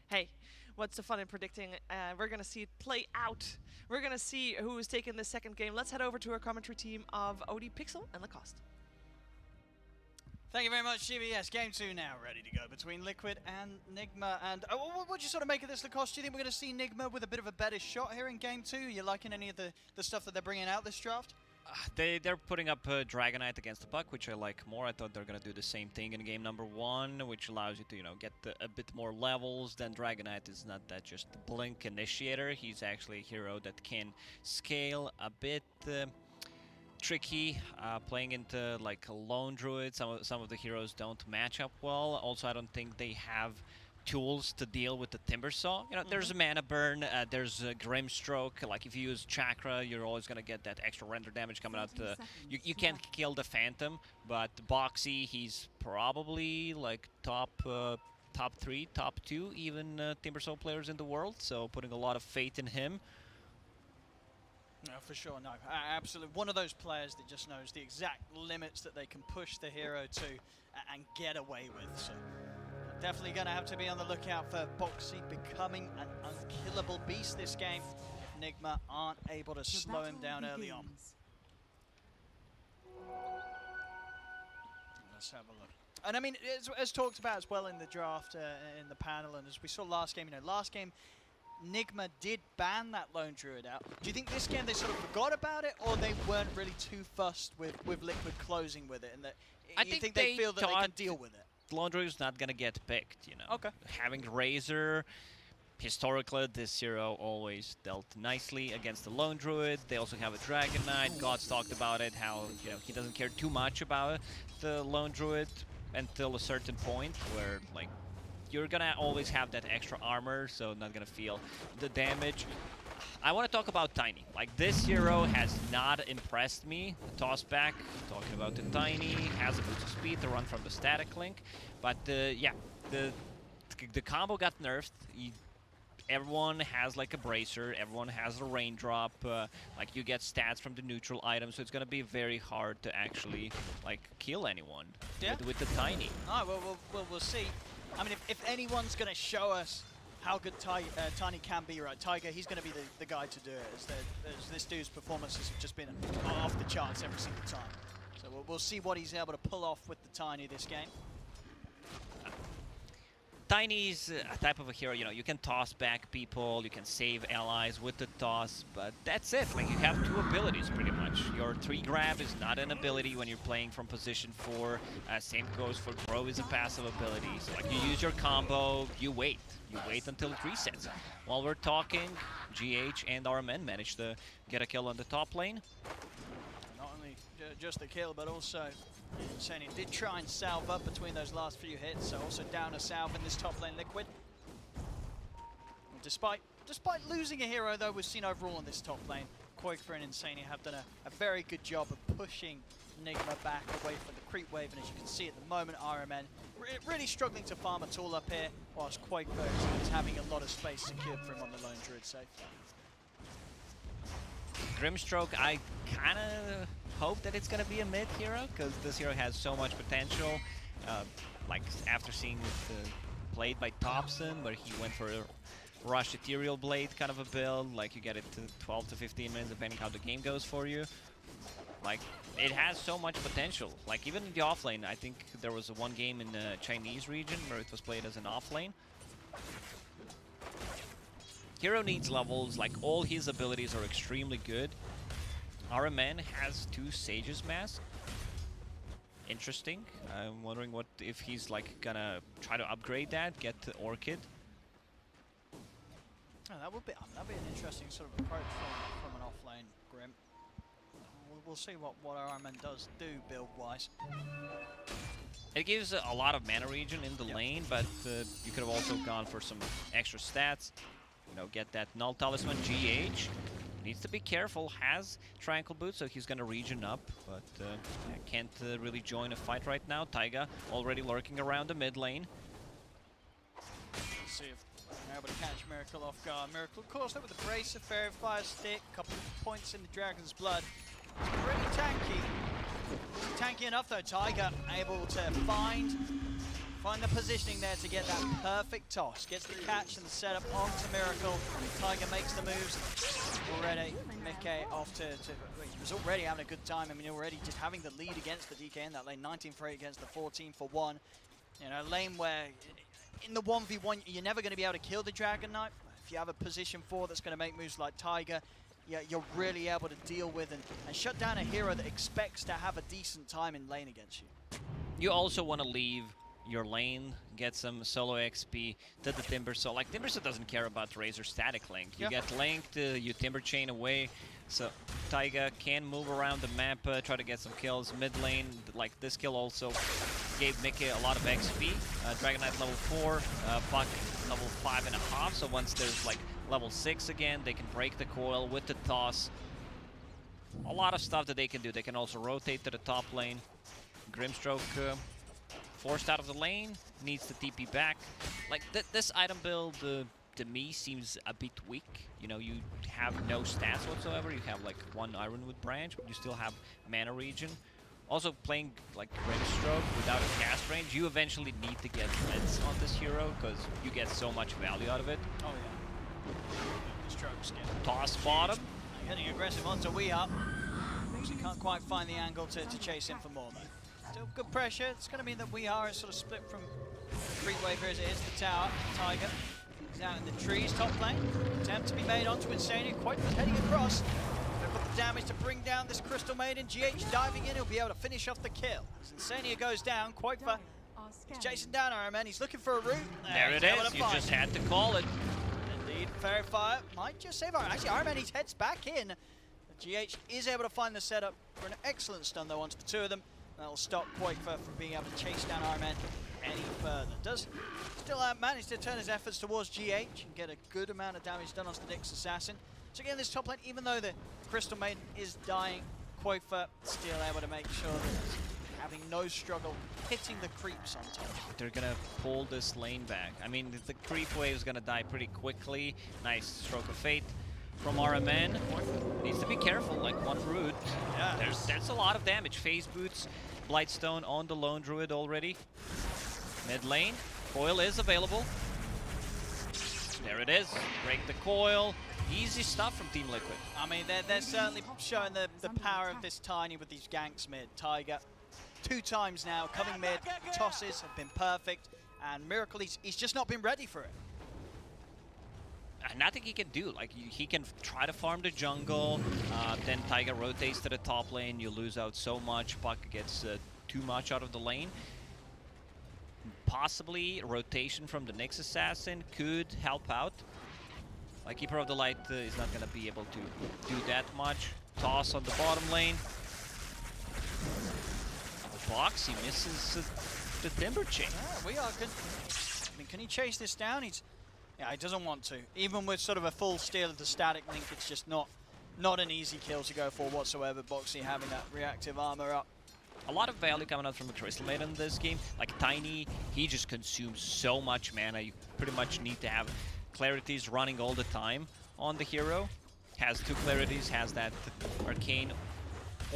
hey, what's the fun in predicting? We're going to see it play out. We're going to see who is taking the second game. Let's head over to our commentary team of OD Pixel and Lacoste. Thank you very much, Shiva. Yes, game 2 now ready to go between Liquid and Nigma. And what do you sort of make of this, Lacoste? Do you think we're going to see Nigma with a bit of a better shot here in game 2? You liking any of the stuff that they're bringing out this draft? They're putting up Dragonite against the puck, which I like more. I thought they're going to do the same thing in game number 1, which allows you to, get a bit more levels. Then Dragonite is not that just the blink initiator. He's actually a hero that can scale a bit tricky, playing into like a Lone Druid. Some of the heroes don't match up well. Also, I don't think they have tools to deal with the Timbersaw. There's a mana burn, there's a Grimstroke. Like if you use Chakra, you're always gonna get that extra render damage coming out. You can't kill the Phantom, but Boxy, he's probably like top 3, top 2, even Timbersaw players in the world. So putting a lot of faith in him. No, for sure, no. Absolutely. One of those players that just knows the exact limits that they can push the hero to and get away with. So definitely going to have to be on the lookout for Boxy becoming an unkillable beast this game if Nigma aren't able to slow him down early on. Let's have a look. And I mean, as talked about as well in the draft, in the panel, and as we saw last game, last game, Nigma did ban that Lone Druid out. Do you think this game they sort of forgot about it, or they weren't really too fussed with Liquid closing with it, and that you think they feel that they can deal with it? Lone Druid is not gonna get picked, Okay. Having Razor, historically, this hero always dealt nicely against the Lone Druid. They also have a Dragonite. Gods talked about it, how he doesn't care too much about the Lone Druid until a certain point where like you're gonna always have that extra armor, so not gonna feel the damage. I want to talk about Tiny. Like, this hero has not impressed me. Toss back, talking about the Tiny, has a boost of speed to run from the static link. But yeah, the combo got nerfed. Everyone has like a bracer, everyone has a raindrop, like you get stats from the neutral item, so it's gonna be very hard to actually like kill anyone with the Tiny. Oh, well, we'll see. I mean, if anyone's going to show us how good Tiny can be, right, Tiger, he's going to be the guy to do it, as this dude's performances have just been off the charts every single time. So we'll see what he's able to pull off with the Tiny this game. Tiny's a type of a hero, you can toss back people, you can save allies with the toss, but that's it. Like, you have two abilities pretty much. Your 3 grab is not an ability when you're playing from position 4. Same goes for throw is a passive ability. So like, you use your combo, you wait. You wait until it resets. While we're talking, GH and RMN managed to get a kill on the top lane. Not only just the kill, but also Insania did try and salve up between those last few hits, so also down a salve in this top lane Liquid. And despite losing a hero, though, we've seen overall in this top lane, Koikfer and Insania have done a very good job of pushing Nigma back away from the creep wave, and as you can see at the moment, RMN really struggling to farm a tool up here, whilst Koikfer is having a lot of space secured for him on the lone druid safe. Grimstroke, I kind of hope that it's going to be a mid hero, because this hero has so much potential. Like, after seeing it played by Thompson, where he went for a Rush Ethereal Blade kind of a build, like you get it to 12 to 15 minutes depending how the game goes for you. Like, it has so much potential. Like, even in the offlane, I think there was one game in the Chinese region where it was played as an offlane. Hero needs levels, like all his abilities are extremely good. RMN has 2 Sage's Mask. Interesting. I'm wondering if he's like gonna try to upgrade that, get the Orchid. Oh, that'd be an interesting sort of approach from an offlane Grim. We'll see what RMN does do build-wise. It gives a lot of mana regen in the lane, but you could have also gone for some extra stats. Get that Null Talisman. GH needs to be careful, has Tranquil Boots, so he's gonna regen up, but can't really join a fight right now. Taiga already lurking around the mid lane. Let's see if they're able to catch Miracle off guard. Miracle, of course, with the brace of Fairy Fire Stick, couple of points in the Dragon's Blood. It's pretty tanky. Tanky enough though. Taiga able to find the positioning there to get that perfect toss. Gets the catch and the setup onto Miracle. Taiga makes the moves. Already, Mickey off to he was already having a good time. I mean, already just having the lead against the DK in that lane. 19 for 8 against the 14 for 1. A lane where in the 1v1 you're never going to be able to kill the Dragon Knight. If you have a position 4 that's going to make moves like Taiga, you're really able to deal with and shut down a hero that expects to have a decent time in lane against you. You also want to leave your lane, get some solo XP to the Timbersaw. Like, Timbersaw doesn't care about Razor static link. You get linked, you Timber Chain away, so Taiga can move around the map, try to get some kills. Mid lane, like this kill also gave Mickey a lot of XP. Dragon Knight level 4, Puck level 5.5, so once there's like level 6 again, they can break the coil with the toss. A lot of stuff that they can do. They can also rotate to the top lane. Grimstroke forced out of the lane, needs to TP back. Like, this item build to me seems a bit weak. You have no stats whatsoever. You have like 1 Ironwood branch, but you still have mana regen. Also, playing like Grimstroke without a cast range, you eventually need to get reds on this hero because you get so much value out of it. Oh yeah. Strokes get Toss bottom. Getting aggressive onto We Up. Actually can't quite find the angle to chase him for more though. Still good pressure. It's going to mean that We Are is sort of split from Creep Wave here as it hits the tower. Taiga is out in the trees, top lane. Attempt to be made onto Insania. Quite heading across. Gonna put the damage to bring down this Crystal Maiden. GH diving in. He'll be able to finish off the kill. As Insania goes down, Koikfer is chasing down RMN. He's looking for a route. There it is. You just had to call it. Indeed. Fairy Fire might just save RMN. Actually, RMN heads back in. GH is able to find the setup for an excellent stun though onto the 2 of them. That'll stop Koikfer from being able to chase down RMN any further. Does still manage to turn his efforts towards GH and get a good amount of damage done onto the Nyx Assassin. So again, this top lane, even though the Crystal Maiden is dying, Koikfer still able to make sure that having no struggle hitting the creeps on top. They're gonna pull this lane back. I mean, the creep wave is gonna die pretty quickly. Nice stroke of fate from RMN. Needs to be careful, like one root. Yeah. That's a lot of damage. Phase boots, Blightstone on the lone druid already. Mid lane, coil is available. There it is. Break the coil. Easy stuff from Team Liquid. I mean, they're certainly showing the power of this Tiny with these ganks mid. Taiga 2 times now coming mid. Tosses have been perfect. and Miracle, he's just not been ready for it. Nothing he can do. Like, he can try to farm the jungle, then Taiga rotates to the top lane, you lose out so much, Puck gets too much out of the lane. Possibly rotation from the Nyx Assassin could help out. Like, Keeper of the Light is not going to be able to do that much. Toss on the bottom lane. Box, he misses the Timber Chain. Yeah, we are good. I mean, can he chase this down? Yeah, he doesn't want to. Even with sort of a full steal of the static link, it's just not an easy kill to go for whatsoever. Boxy having that reactive armor up. A lot of value coming out from the Crystal Maiden in this game. Like Tiny, he just consumes so much mana. You pretty much need to have clarities running all the time on the hero. Has 2 clarities, has that arcane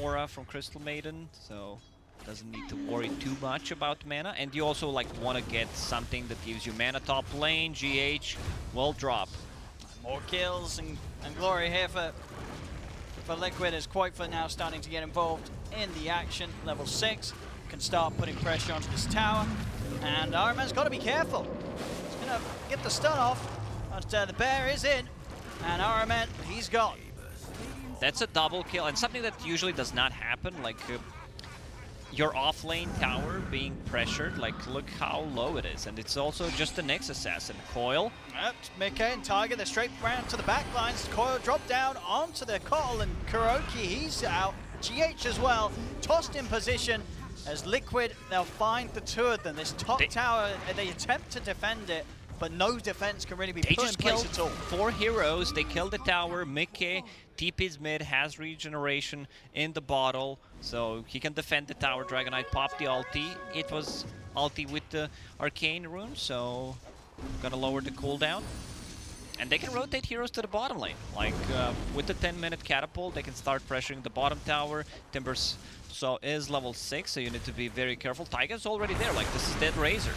aura from Crystal Maiden, so doesn't need to worry too much about mana. And you also like want to get something that gives you mana top lane. GH will drop. More kills and glory here for Liquid, as Quoifer now starting to get involved in the action. Level 6 can start putting pressure onto this tower, and Ironman's got to be careful. He's gonna get the stun off, but the bear is in, and Ironman, he's gone. That's a double kill, and something that usually does not happen. Like your off-lane tower being pressured, like look how low it is, and it's also just the Nyx Assassin. Coil. Yep, Mickey and Tiger, they're straight round to the back lines. Coil dropped down onto the Kotl, and Kuroki, he's out. GH as well, tossed in position as Liquid, they'll find the 2 of them. This top tower, they attempt to defend it, but no defense can really be put in place at all. 4 heroes, they killed the tower. Mickey, TP's mid, has regeneration in the bottle, so he can defend the tower. Dragon Knight popped the ulti. It was ulti with the arcane rune, so gonna lower the cooldown. And they can rotate heroes to the bottom lane. Like with the 10-minute catapult, they can start pressuring the bottom tower. Timbers is level 6, so you need to be very careful. Taiga's already there, like this is Dead Razor.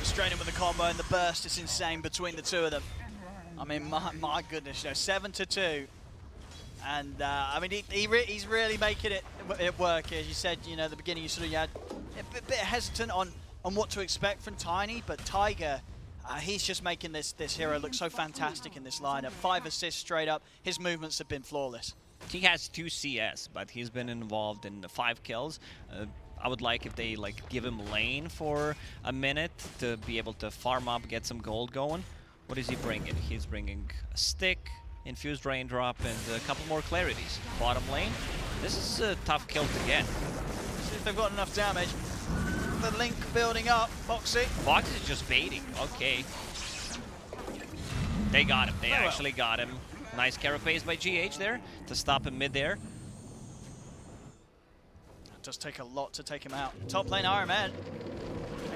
Straight in with the combo and the burst is insane between the 2 of them. I mean, my goodness, you know, 7-2. And I mean, he's really making it work. As you said, you know, at the beginning, you sort of had a bit hesitant on what to expect from Tiny, but Taiga, he's just making this hero look so fantastic in this lineup. 5 assists straight up. His movements have been flawless. He has 2 CS, but he's been involved in 5 kills. I would like if they like give him lane for a minute to be able to farm up, get some gold going. What is he bringing? He's bringing a stick, infused raindrop, and a couple more clarities. Bottom lane. This is a tough kill to get. See if they've got enough damage. The link building up. Boxy. Box is just baiting. Okay. They got him. They actually got him. Nice carapace by GH there to stop him mid-air. It does take a lot to take him out. Top lane Iron Man.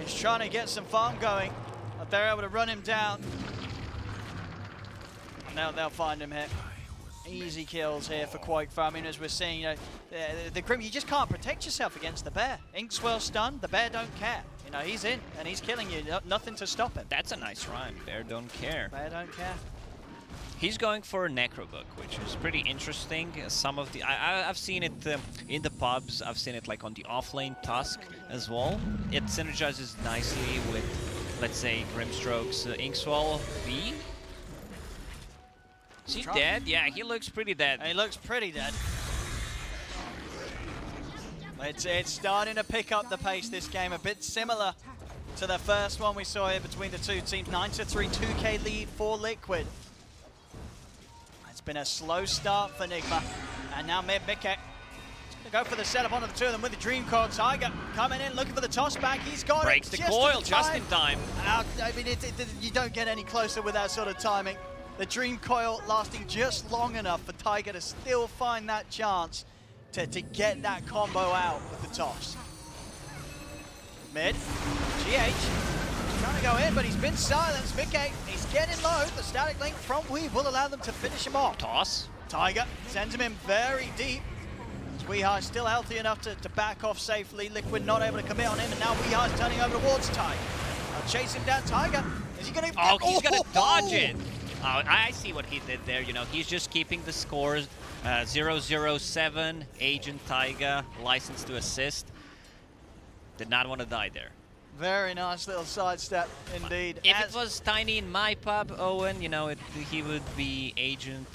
He's trying to get some farm going, but they're able to run him down. Now they'll find him here. Easy kills here for Quoifer. I mean, as we're seeing, you know, the Grim, you just can't protect yourself against the bear. Inkswell stunned, the bear don't care. You know, he's in and he's killing you. Nothing to stop him. That's a nice rhyme. Bear don't care. Bear don't care. He's going for a Necrobook, which is pretty interesting. Some of the I've seen it in the pubs. I've seen it like on the offlane Tusk as well. It synergizes nicely with, let's say, Grimstroke's Inkswell V. Is he dead? Yeah, he looks pretty dead. He looks pretty dead. It's starting to pick up the pace, this game. A bit similar to the first one we saw here between the 2 teams. 9-3, 2K lead for Liquid. It's been a slow start for Nigma. And now Mickey going to go for the setup onto the 2 of them with the Dream Coil. Tiger coming in, looking for the toss back. He's got Breaks it. the coil just in time. I mean, you don't get any closer with that sort of timing. The Dream Coil lasting just long enough for Tiger to still find that chance to get that combo out with the toss. Mid, GH, trying to go in, but he's been silenced. Mickey, he's getting low. The static link from Weave will allow them to finish him off. Toss. Tiger sends him in very deep. Weeha is still healthy enough to back off safely. Liquid not able to commit on him, and now Weeha is turning over towards Tiger. Chase him down, Tiger. Is he going to? Oh, he's going to dodge it. I see what he did there, you know, he's just keeping the scores. 007, Agent Taiga, license to assist. Did not want to die there. Very nice little sidestep indeed. If it was tiny in my pub, Owen, you know, he would be Agent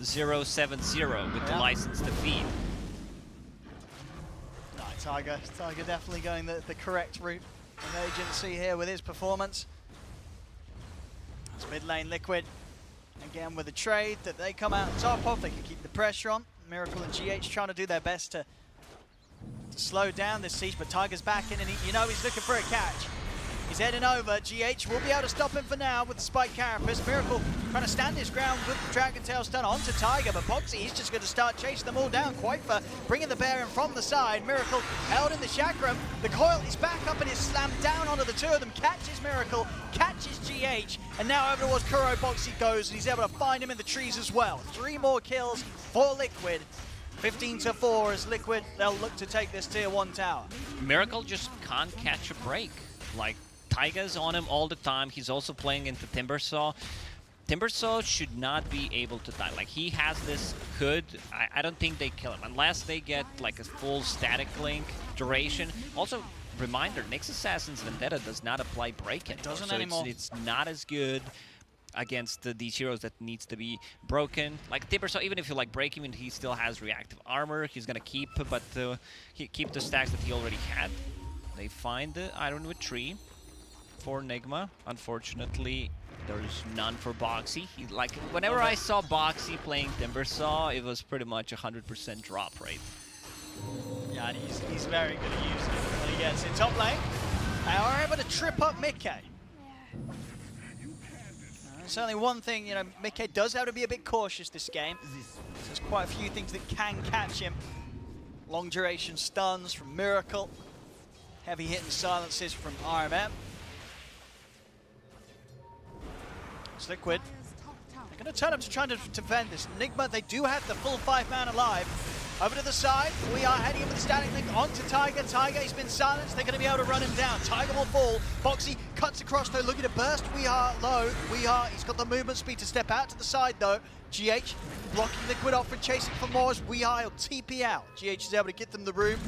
070 with the license to feed. No, Tiger definitely going the correct route of agency here with his performance. It's mid lane Liquid. Again with a trade that they come out on top of, they can keep the pressure on. Miracle and GH trying to do their best to slow down this siege, but Tiger's back in and you know he's looking for a catch. He's heading over. GH will be able to stop him for now with the Spike Carapace. Miracle trying to stand his ground with the Dragon Tail stun onto Tiger, but Boxy, he's just going to start chasing them all down. Quaifa bringing the bear in from the side. Miracle held in the chakram. The coil is back up and is slammed down onto the two of them. Catches Miracle, catches GH, and now over towards Kuro. Boxy goes and he's able to find him in the trees as well. 3 more kills for Liquid. 15-4 as Liquid, they'll look to take this tier 1 tower. Miracle just can't catch a break. Like, Taiga's on him all the time. He's also playing into Timbersaw. Timbersaw should not be able to die. Like, he has this hood. I don't think they kill him unless they get like a full static link duration. Also, reminder, Nyx Assassin's Vendetta does not apply break anymore. Doesn't so anymore. It's not as good against these heroes that needs to be broken. Like Timbersaw, even if you like break him and he still has reactive armor, he's gonna keep, but keep the stacks that he already had. They find the Ironwood tree for Nigma. Unfortunately, there's none for Boxy. Like, whenever I saw Boxy playing Timbersaw, it was pretty much 100% drop rate. Yeah, and he's very good at using it when he gets in top lane. They are able to trip up Mickey. Certainly one thing, you know, Mickey does have to be a bit cautious this game. There's quite a few things that can catch him. Long duration stuns from Miracle. Heavy hitting silences from RMM. It's Liquid. They're going to turn up to try to defend this. Nigma, they do have the full 5-man alive. Over to the side, we are heading in with the standing link onto Tiger. Tiger, he's been silenced. They're going to be able to run him down. Tiger will fall. Boxy cuts across though, looking to burst. We are low. He's got the movement speed to step out to the side though. GH blocking Liquid off and chasing for more as will TP out. GH is able to get them the room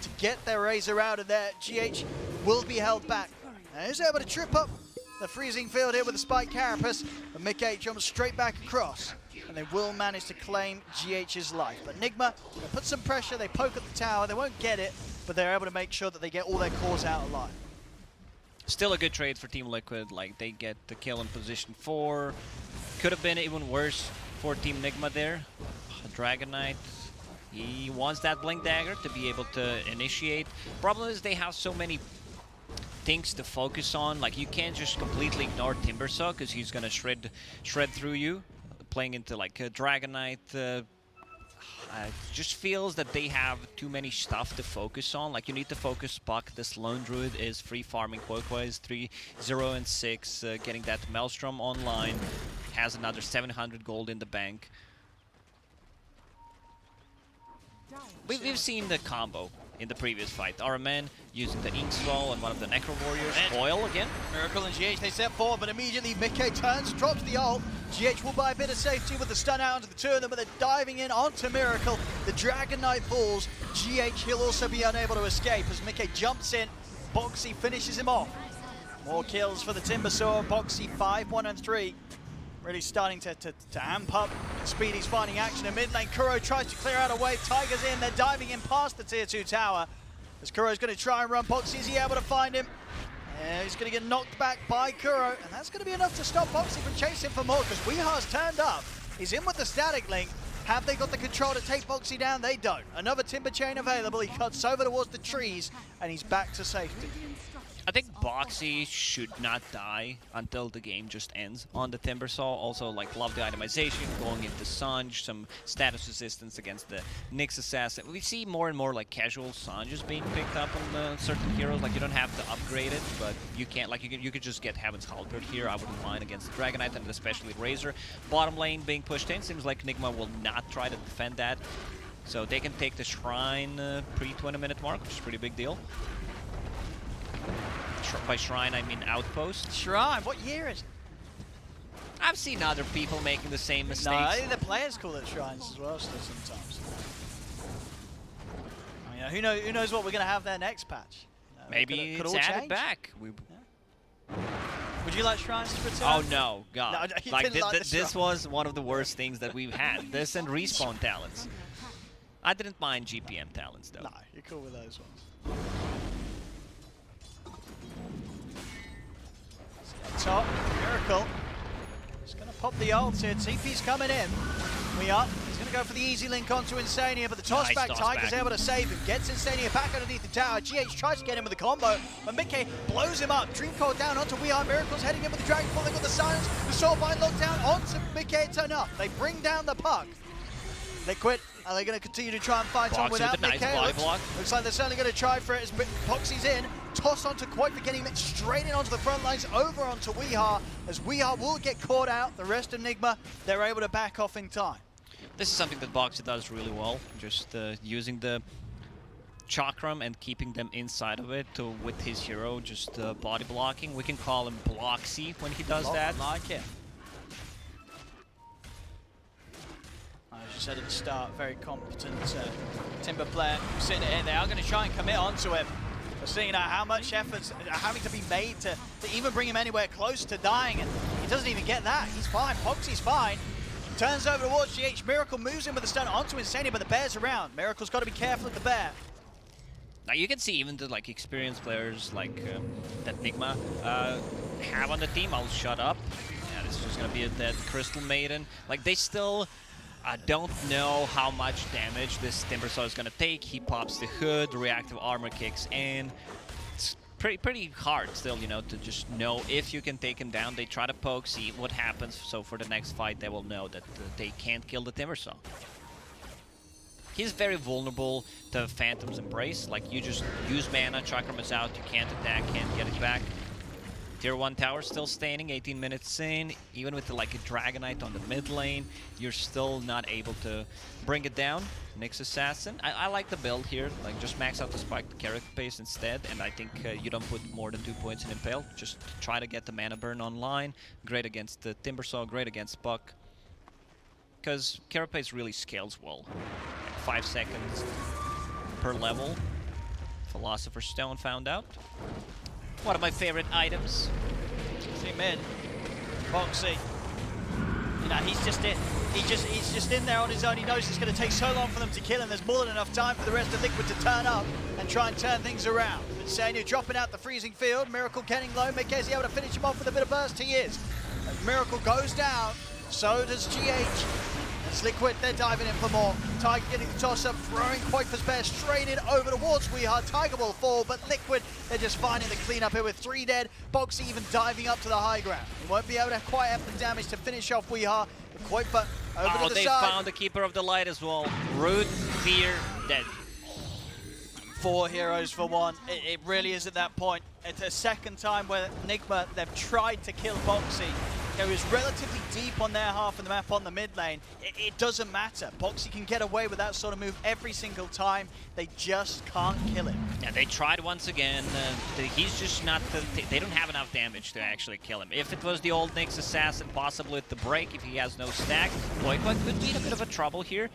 to get their Razor out of there. GH will be held back. And he's able to trip up the freezing field here with the Spike Carapace. And Mickey jumps straight back across. And they will manage to claim GH's life. But Nigma, they put some pressure, they poke at the tower, they won't get it, but they're able to make sure that they get all their cores out alive. Still a good trade for Team Liquid. Like, they get the kill in position 4. Could have been even worse for Team Nigma there. Dragon Knight, he wants that Blink Dagger to be able to initiate. Problem is they have so many things to focus on. Like, you can't just completely ignore Timbersaw because he's gonna shred through you. Playing into like a Dragon Knight, it just feels that they have too many stuff to focus on. Like, you need to focus Puck. This Lone Druid is free farming Quoquays 3, 0, and 6, getting that Maelstrom online. Has another 700 gold in the bank. We've seen the combo in the previous fight. RMN using the Ink Swell and one of the Necro Warriors. Coil again. Miracle and GH, they step forward, but immediately Mickey turns, drops the ult. GH will buy a bit of safety with the stun out onto the two of them, but they're diving in onto Miracle. The Dragon Knight falls. GH, he'll also be unable to escape as Mickey jumps in. Boxy finishes him off. More kills for the Timbersaw. Boxy 5, 1, and 3. Really starting to amp up. Speedy's finding action in mid lane. Kuro tries to clear out a wave. Tiger's in. They're diving in past the tier 2 tower. As Kuro's going to try and run Boxy, is he able to find him? Yeah, he's going to get knocked back by Kuro. And that's going to be enough to stop Boxy from chasing for more because Weehar's turned up. He's in with the static link. Have they got the control to take Boxy down? They don't. Another Timber Chain available. He cuts over towards the trees and he's back to safety. I think Boxy should not die until the game just ends on the Timbersaw. Also, like, love the itemization, going into Sanj, some status resistance against the Nyx Assassin. We see more and more like casual Sanjas being picked up on certain heroes. Like, you don't have to upgrade it, but you can't. Like, you could just get Heaven's Halberd here. I wouldn't mind against the Dragon Knight and especially Razor. Bottom lane being pushed in. Seems like Nigma will not try to defend that, so they can take the Shrine pre-20-minute mark, which is a pretty big deal. By Shrine, I mean Outpost. Shrine, what year is it? I've seen other people making the same mistakes. No, I think the players call it Shrines as well still sometimes. I mean, who knows what we're going to have there next patch. Maybe could it's all added change. back. Would you like Shrines to return? Oh no, God! No, you like didn't like the this Shrine. was one of the worst things that we've had. This and respawn talents. I didn't mind GPM talents though. No, you're cool with those ones. Top, Miracle. He's going to pop the ult here. TP's coming in. We are. He's going to go for the easy link onto Insania, but the toss Nice back, toss Tiger's back. able to save him. Gets Insania back underneath the tower. GH tries to get him with the combo, but Mickey blows him up. Dreamcoat down onto We Are. Miracle's heading in with the Dragon Ball. They've got the silence. The Soulbind locked down onto Mickey. It's enough. They bring down the puck. Liquid, are they going to continue to try and fight on Box with without a nice Mickey? body block. Looks like they're certainly going to try for it as Boxy's in. Toss onto Quite for getting it straight in onto the front lines, over onto Weehaw, as Weehaw will get caught out. The rest of Nigma, they're able to back off in time. This is something that Boxy does really well, just using the chakram and keeping them inside of it with his hero, just body blocking. We can call him Bloxy when he does that. Like it. As you said at the start, very competent Timber player sitting here. They are going to try and commit onto him. We're seeing how much efforts are having to be made to even bring him anywhere close to dying, and he doesn't even get that. He's fine. Boxy's fine. Turns over towards GH. Miracle moves in with the stun onto Insania, but the bear's around. Miracle's got to be careful of the bear. Now you can see even the experienced players like that Nigma have on the team. I'll shut up. Yeah, this is just gonna be a dead Crystal Maiden. Like they still don't know how much damage this Timbersaw is gonna take. He pops the hood, reactive armor kicks in. It's pretty hard still, you know, to just know if you can take him down. They try to poke, see what happens. So for the next fight, they will know that they can't kill the Timbersaw. He's very vulnerable to Phantom's Embrace. Like, you just use mana, Chakram is out, you can't attack, can't get it back. Tier 1 tower still standing, 18 minutes in. Even with a Dragonite on the mid lane, you're still not able to bring it down. Nyx Assassin. I like the build here. Like, just max out the spike, the character pace instead. And I think you don't put more than 2 points in Impale. Just try to get the mana burn online. Great against the Timbersaw, great against Puck. Because Carapace really scales well. 5 seconds per level. Philosopher's Stone found out. One of my favorite items. Zoom in. Boxy. You know, he's just in. He's just in there on his own. He knows it's going to take so long for them to kill him. There's more than enough time for the rest of Liquid to turn up and try and turn things around. But Insania dropping out the freezing field. Miracle getting low. Mickey's able to finish him off with a bit of burst. He is. As Miracle goes down, so does GH. It's Liquid, they're diving in for more. Tiger getting the toss up, throwing Quake's bear straight in over towards Weehaw. Tiger will fall, but Liquid, they're just finding the cleanup here with 3 dead. Boxy even diving up to the high ground. He won't be able to quite have the damage to finish off Weehaw. Quake over to the they side. found the Keeper of the Light as well. Root, Fear, dead. 4 heroes for 1. It really is at that point. It's a second time where Nigma, they've tried to kill Boxy. It was relatively deep on their half of the map on the mid lane. It doesn't matter. Boxy can get away with that sort of move every single time. They just can't kill him. Yeah, they tried once again. He's just not... they don't have enough damage to actually kill him. If it was the old Nyx Assassin, possibly with the break, if he has no stack, Boyko could be in a bit of a trouble here.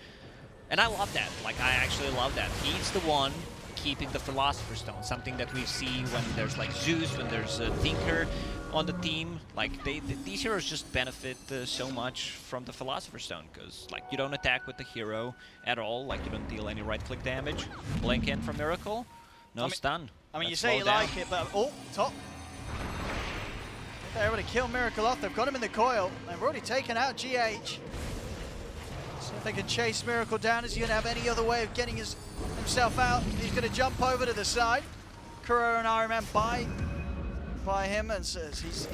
And I love that. Like, I actually love that. He's the one keeping the Philosopher's Stone, something that we see when there's like Zeus, when there's a Tinker on the team. Like these heroes just benefit so much from the Philosopher's Stone, because like you don't attack with the hero at all, like you don't deal any right-click damage. Blink in from Miracle, no stun. I mean, you Let's say you slow down. like it, but top. They're able to kill Miracle off. They've got him in the coil. They've already taken out GH. See if they can chase Miracle down. Is he going to have any other way of getting himself out? He's going to jump over to the side. Kuro and RMM by him, and says he's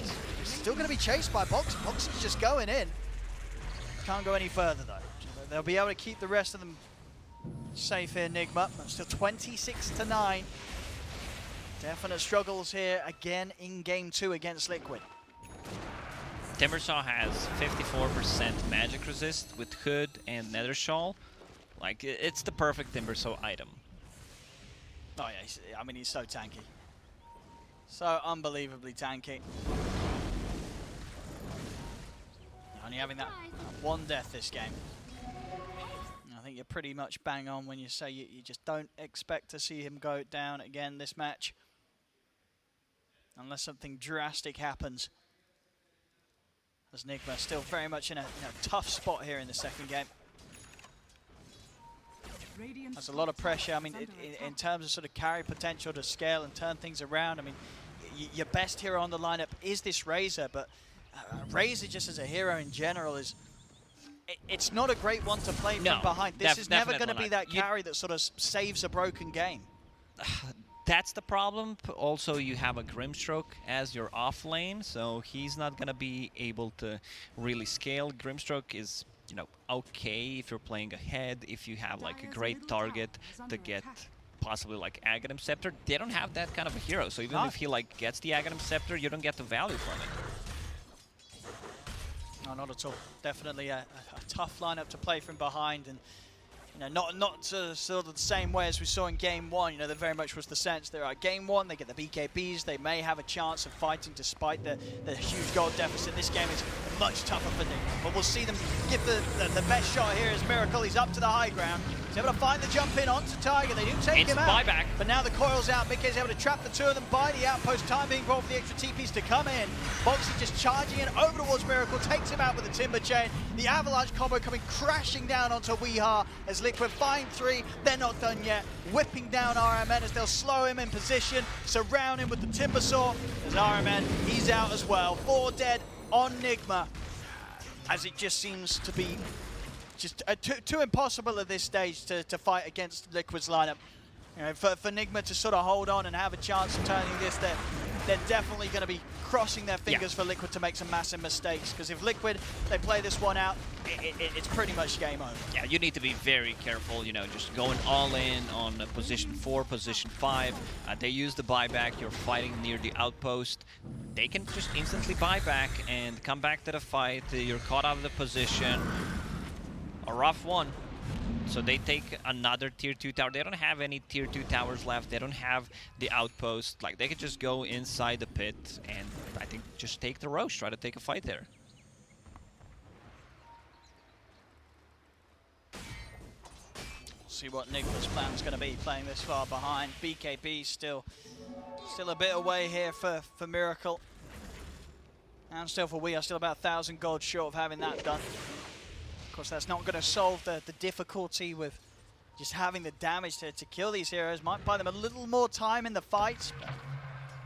still going to be chased by Boxy. Boxy's just going in. Can't go any further though. They'll be able to keep the rest of them safe here, Nigma. Still 26-9. Definite struggles here again in game 2 against Liquid. Timbersaw has 54% magic resist with Hood and Nether Shawl. Like, it's the perfect Timbersaw item. Oh yeah, I mean, he's so tanky. So unbelievably tanky. Only having that 1 death this game. I think you're pretty much bang on when you say you just don't expect to see him go down again this match. unless something drastic happens. As Nigma still very much in a tough spot here in the second game. That's a lot of pressure. I mean, in terms of sort of carry potential to scale and turn things around, I mean, your best hero on the lineup is this Razor, but Razor just as a hero in general is, it's not a great one to play from behind. This is never going to be that carry that sort of saves a broken game. That's the problem. Also, you have a Grimstroke as your off lane, so he's not going to be able to really scale. Grimstroke is, you know, okay if you're playing ahead, if you have like a great target to get possibly like Aghanim Scepter. They don't have that kind of a hero, so even if he like gets the Aghanim Scepter, you don't get the value from it. No, not at all. Definitely a tough lineup to play from behind, and you know, not sort of the same way as we saw in Game 1. You know, there very much was the sense there at Game 1, they get the BKBs, they may have a chance of fighting despite the huge gold deficit. This game is much tougher for Nigma, but we'll see them give the best shot here as Miracle. He's up to the high ground. He's able to find the jump in onto Tiger. They do take him out, buyback. But now the coil's out. Mickey's able to trap the two of them by the outpost. Time being brought for the extra TPs to come in. Boxy just charging in over towards Miracle, takes him out with the Timber Chain. The Avalanche combo coming crashing down onto Weehaw as Liquid find 3. They're not done yet. Whipping down RMN as they'll slow him in position, surround him with the Timber Saw. As RMN, he's out as well. 4 dead on Nigma, as it just seems to be just too impossible at this stage to fight against Liquid's lineup. You know, for Nigma to sort of hold on and have a chance of turning this, they're definitely going to be crossing their fingers for Liquid to make some massive mistakes, because if Liquid, they play this one out, it's pretty much game over. Yeah, you need to be very careful, you know, just going all in on position 4, position 5. They use the buyback, you're fighting near the outpost. They can just instantly buy back and come back to the fight. You're caught out of the position. A rough one. So they take another tier 2 tower. They don't have any tier 2 towers left. They don't have the outpost. Like, they could just go inside the pit and I think just take the Roche, try to take a fight there. See what Nigma's plan's going to be playing this far behind. BKB still a bit away here for Miracle. And still for We are still about 1,000 gold short of having that done. Of course, that's not going to solve the difficulty with just having the damage to kill these heroes. Might buy them a little more time in the fights.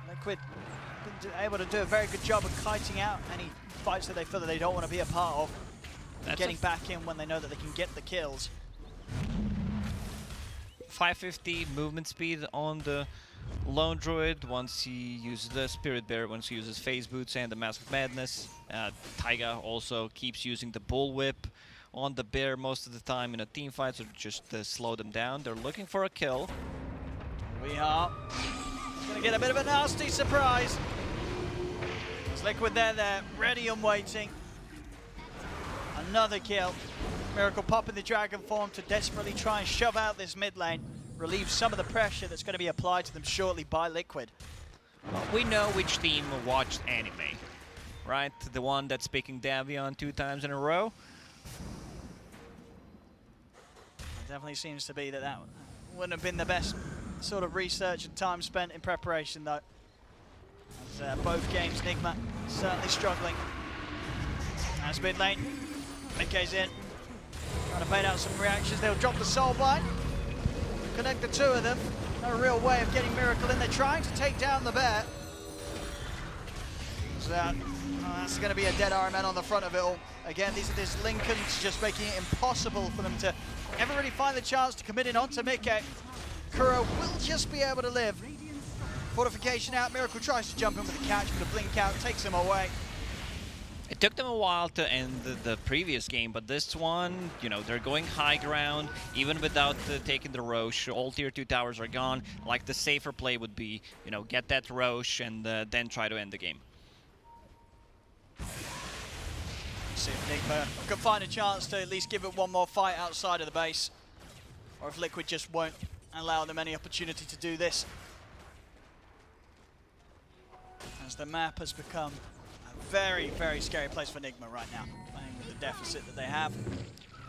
Liquid been able to do a very good job of kiting out any fights that they feel that they don't want to be a part of. And getting back in when they know that they can get the kills. 550 movement speed on the Lone Druid once he uses the Spirit Bear, once he uses Phase Boots and the Mask of Madness. Taiga also keeps using the Bullwhip on the Bear most of the time in a team fight, so just slow them down. They're looking for a kill. We are going to get a bit of a nasty surprise. It's Liquid there, ready and waiting. Another kill. Miracle popping the Dragon form to desperately try and shove out this mid lane, relieve some of the pressure that's going to be applied to them shortly by Liquid. Well, we know which team watched anime, right? The one that's picking Davion 2 times in a row. It definitely seems to be that wouldn't have been the best sort of research and time spent in preparation, though. As both games, Nigma certainly struggling. As mid lane, Mickey's in, trying to bait out some reactions. They'll drop the Soul Bind, connect the two of them. No real way of getting Miracle in. They're trying to take down the bear. So that's going to be a dead RMN on the front of it all. Again, these Lincolns just making it impossible for them to ever really find the chance to commit in onto Mickey. Kuro will just be able to live. Fortification out, Miracle tries to jump in with a catch, but a blink out takes him away. It took them a while to end the previous game, but this one, you know, they're going high ground, even without taking the Roche. All tier 2 towers are gone. Like, the safer play would be, you know, get that Roche and then try to end the game. See if Nigma could find a chance to at least give it one more fight outside of the base, or if Liquid just won't allow them any opportunity to do this. As the map has become a very, very scary place for Nigma right now, playing with the deficit that they have.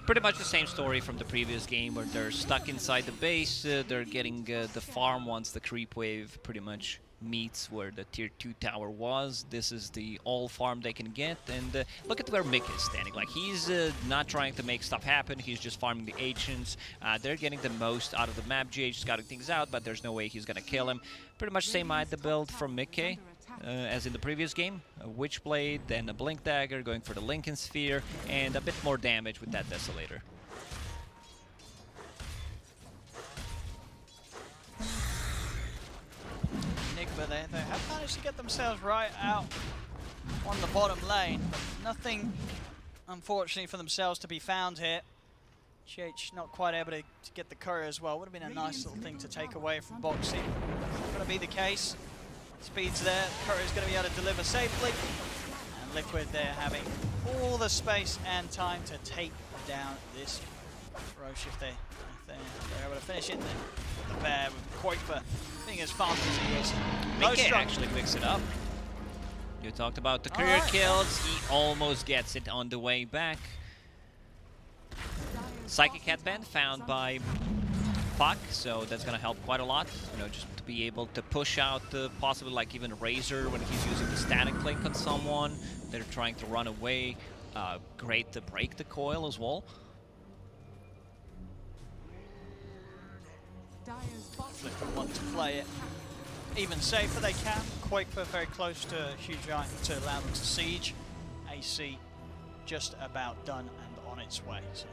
Pretty much the same story from the previous game, where they're stuck inside the base, they're getting the farm once the creep wave pretty much meets where the tier 2 tower was. This is the all farm they can get, and look at where Mick is standing. Like, he's not trying to make stuff happen, he's just farming the ancients. They're getting the most out of the map. GH scouting things out, but there's no way he's gonna kill him. Pretty much same item build from Mickey as in the previous game. A Witchblade, then a Blink Dagger, going for the Lincoln Sphere, and a bit more damage with that Desolator. Nigma, they have managed to get themselves right out on the bottom lane, but nothing, unfortunately, for themselves to be found here. GH not quite able to get the courier as well. Would have been a nice little thing to take away from Boxy. Not going to be the case. Speed's there, courier's going to be able to deliver safely. And Liquid there having all the space and time to take down this Roche if they're able to finish it. The bear with Kuiper being as fast as he is. Mickey actually picks it up. You talked about the courier kills. He almost gets it on the way back. Psychic Headband found by Puck, so that's gonna help quite a lot. You know, just to be able to push out possibly like even Razor when he's using the static link on someone. They're trying to run away. Great to break the coil as well. Liquid want to play it even safer they can. Kuiper very close to a huge item to allow them to siege. AC just about done and on its way. So.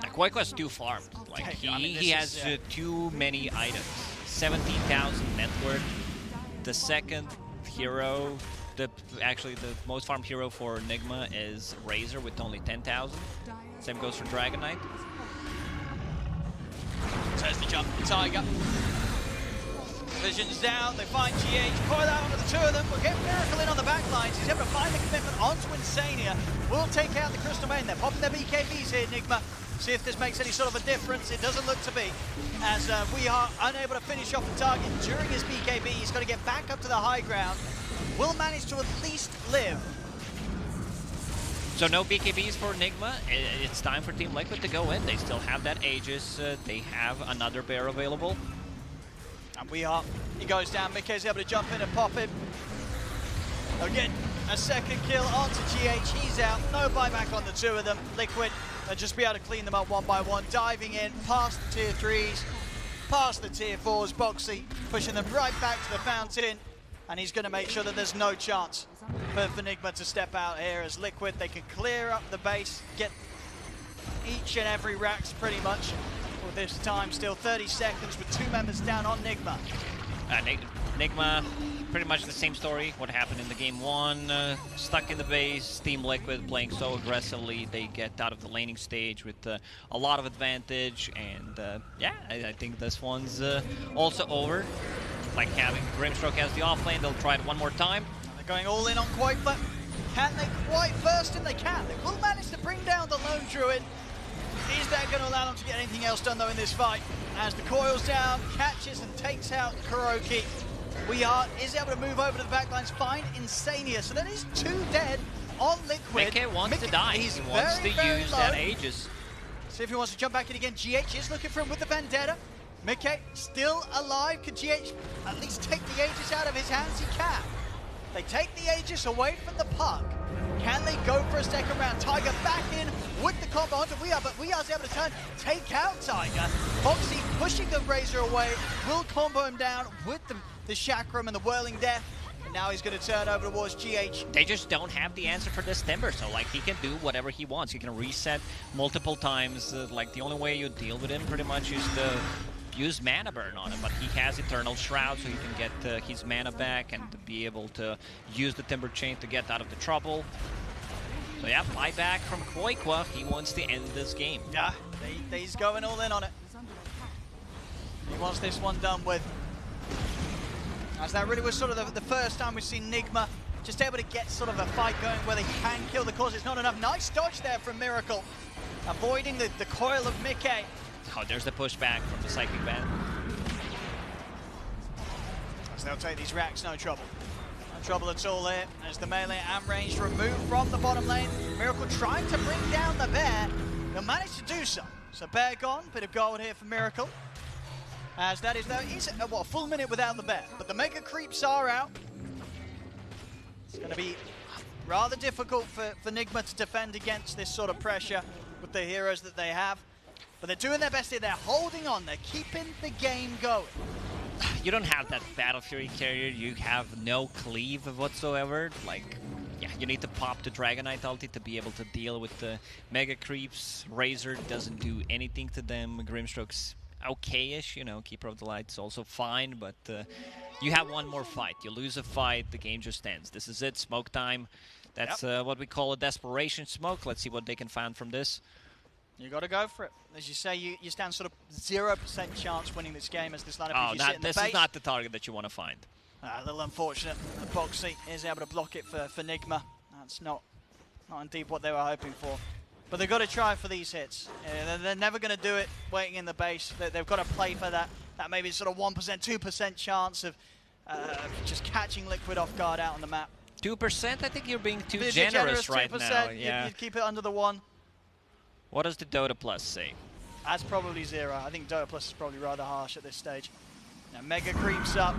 Kuiper's too farmed. Like he has too many items. 17,000 net worth. The second hero, actually the most farmed hero for Nigma is Razor with only 10,000. Same goes for Dragon Knight. There's the jump, Tiger. Vision's down, they find GH, coil out onto the two of them. We'll get Miracle in on the back lines. He's able to find the commitment onto Insania. We'll take out the Crystal Maiden. They're popping their BKBs here, Nigma. See if this makes any sort of a difference. It doesn't look to be, as we are unable to finish off the target during his BKB. He's got to get back up to the high ground. Will manage to at least live. So no BKBs for Nigma. It's time for Team Liquid to go in. They still have that Aegis. They have another bear available. And we are. He goes down. Mickey's able to jump in and pop it. Again, a second kill onto GH. He's out. No buyback on the two of them. Liquid just be able to clean them up one by one. Diving in past the tier 3s, past the tier 4s. Boxy pushing them right back to the fountain. And he's going to make sure that there's no chance for Nigma to step out here. As Liquid, they can clear up the base, get each and every Rax pretty much. Well, this time still 30 seconds with 2 members down on Nigma. Nigma, pretty much the same story. What happened in the game 1, stuck in the base, Team Liquid playing so aggressively. They get out of the laning stage with a lot of advantage. And yeah, I think this one's also over. Like having Grimstroke as the off lane, they'll try it one more time. They're going all in on Kuiper. Can they quite burst in? They can. They will manage to bring down the lone druid. Is that going to allow them to get anything else done though in this fight? As the coil's down, catches and takes out Kuroki. Is able to move over to the backlines, find Insania. So that is 2 dead on Liquid. Mickey wants to die. He wants to use that Aegis. See if he wants to jump back in again. GH is looking for him with the Vendetta. Mickey still alive. Can GH at least take the Aegis out of his hands? He can. They take the Aegis away from the puck. Can they go for a second round? Tiger back in with the combo onto Weir, but Weir's able to turn, take out Tiger. Foxy pushing the Razor away, will combo him down with the Chakram and the Whirling Death. And now he's going to turn over towards GH. They just don't have the answer for this Timber, so like he can do whatever he wants. He can reset multiple times. Like the only way you deal with him pretty much is to use mana burn on him, but he has Eternal Shroud, so he can get his mana back and be able to use the Timber Chain to get out of the trouble. So yeah, buyback from Kuiper. He wants to end this game. Yeah, he's going all in on it. He wants this one done with. As that really was sort of the first time we've seen Nigma just able to get sort of a fight going where they can kill the cause. It's not enough. Nice dodge there from Miracle, avoiding the coil of Mickey. Oh, there's the pushback from the Psychic Band. As they'll take these racks, no trouble. No trouble at all here. As the melee and range removed from the bottom lane. Miracle trying to bring down the bear. He'll manage to do so. So bear gone, bit of gold here for Miracle. As that is what, a full minute without the bear. But the Mega Creeps are out. It's going to be rather difficult for Nigma to defend against this sort of pressure with the heroes that they have. But they're doing their best here. They're holding on. They're keeping the game going. You don't have that Battle Fury carrier. You have no cleave whatsoever. Like, yeah, you need to pop the Dragonite ulti to be able to deal with the Mega Creeps. Razor doesn't do anything to them. Grimstroke's okay-ish, you know. Keeper of the Light's also fine, but you have one more fight. You lose a fight, the game just ends. This is it. Smoke time. That's what we call a desperation smoke. Let's see what they can find from this. You got to go for it. As you say, you stand sort of 0% chance winning this game as this lineup. Oh, this is not the target that you want to find. A little unfortunate. The Boxy is able to block it for Nigma. That's not indeed what they were hoping for. But they've got to try for these hits. They're never going to do it waiting in the base. They've got to play for that maybe sort of 1%, 2% chance of just catching Liquid off guard out on the map. 2%? I think you're being too generous right now. Yeah. You'd keep it under the 1. What does the Dota Plus say? That's probably 0. I think Dota Plus is probably rather harsh at this stage. Now Mega creeps up.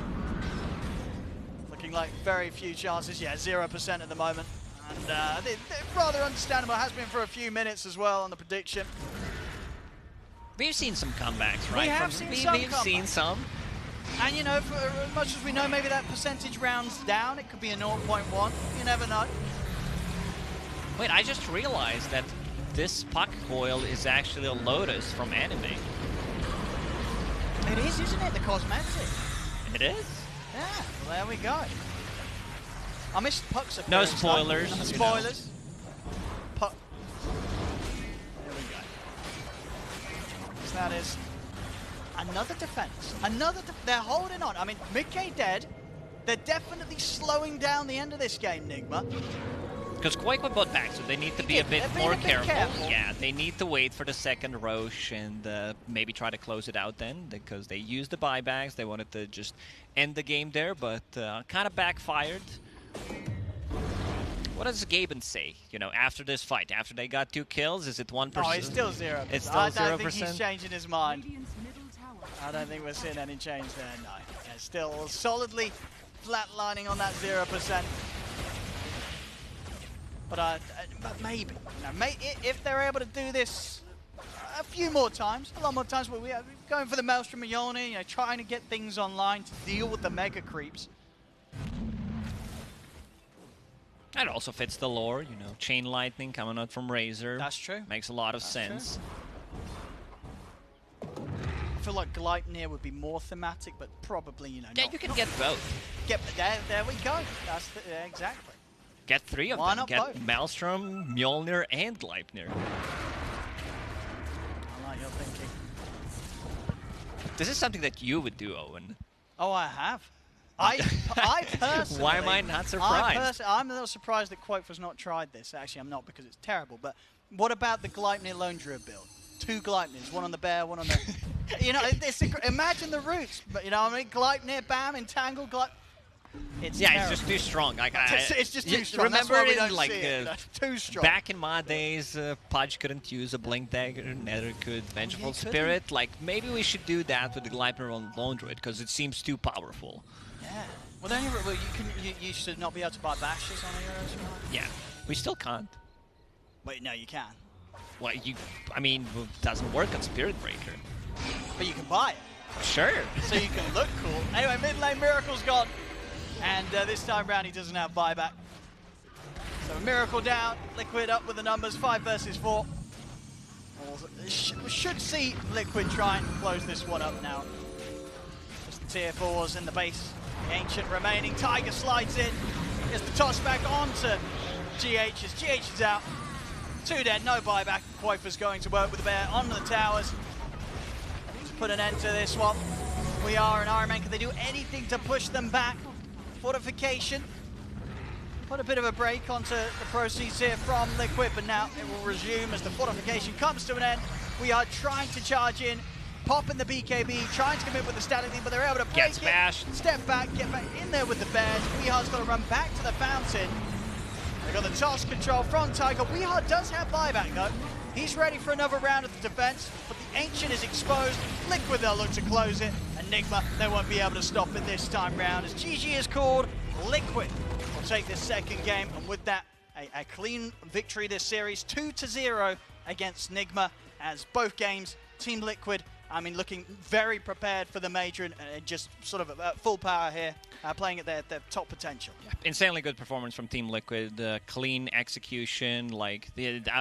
Looking like very few chances. Yeah, 0% at the moment. And they're rather understandable. It has been for a few minutes as well on the prediction. We've seen some comebacks, right? We have seen some We've seen some. And you know, for as much as we know, maybe that percentage rounds down. It could be a 0.1. You never know. Wait, I just realized that this puck coil is actually a Lotus from anime. It is, isn't it? The cosmetic. It is? Yeah, well, there we go. I missed Puck's No appearance. spoilers. No spoilers. Puck. There we go. So that is another defense. They're holding on. I mean, mid-K dead. They're definitely slowing down the end of this game, Nigma. Because Quake went bot back, so they need to be a bit more careful. Yeah, they need to wait for the second Roche and maybe try to close it out then, because they used the buybacks. They wanted to just end the game there, but kind of backfired. What does Gaben say, you know, after this fight? After they got 2 kills, is it 1%? No, it's still 0%. It's still 0%? I don't think he's changing his mind. I don't think we're seeing any change there, no. Yeah, still solidly flatlining on that 0%. But maybe, you know, if they're able to do this a few more times, a lot more times, we're going for the Maelstrom Mjolnir, you know, trying to get things online to deal with the Mega Creeps. That also fits the lore, you know, Chain Lightning coming out from Razor. That's true. Makes a lot of sense. True. I feel like Gleipnir would be more thematic, but probably, you know, Yeah, you can get both. There we go. That's exactly. Get 3 of Why them. not Get both? Maelstrom, Mjolnir, and Gleipnir. I like your thinking. This is something that you would do, Owen. Oh, I have. I personally... Why am I not surprised? I'm a little surprised that Quoth has not tried this. Actually, I'm not, because it's terrible. But what about the Gleipnir Lone Druid build? 2 Gleipnirs, one on the bear, one on the... You know, imagine the roots. But, you know what I mean? Gleipnir, bam, entangle, It's terrible. It's just too strong. It's just too strong. Remember, that's why we don't like see it. Too strong. Back in my days, Pudge couldn't use a Blink Dagger, Nether could Vengeful Spirit. Like, maybe we should do that with the Gleipnir on Lone Druid, because it seems too powerful. Yeah. Well, then you should not be able to buy bashes on heroes, right? Yeah, we still can't. Wait, no, you can. Well, I mean, it doesn't work on Spirit Breaker. But you can buy it. Sure. So you can look cool. Anyway, mid lane Miracle's gone. And this time round he doesn't have buyback. So Miracle down, Liquid up with the numbers, 5 versus 4. Should see Liquid try and close this one up now. Just the tier 4s in the base. The Ancient remaining, Tiger slides in. Gets the toss back onto GH as GH is out. 2 dead, no buyback. Quoth going to work with the bear onto the towers. To put an end to this one. We are in Iron Man. Can they do anything to push them back? Fortification. Put a bit of a break onto the proceeds here from Liquid, but now it will resume as the fortification comes to an end. We are trying to charge in, popping the BKB, trying to commit with the static thing, but they're able to break Get smashed. it. Step back, get back in there with the bears. Weehar's got to run back to the fountain. They got the toss control from Tiger. Weehar does have buyback though. He's ready for another round of the defense, but the Ancient is exposed. Liquid, they'll look to close it. And Nigma, they won't be able to stop it this time round. As GG is called, Liquid will take this second game. And with that, a clean victory this series, 2-0 against Nigma. As both games, Team Liquid, I mean, looking very prepared for the major and just sort of at full power here, playing at their top potential. Insanely good performance from Team Liquid, clean execution, like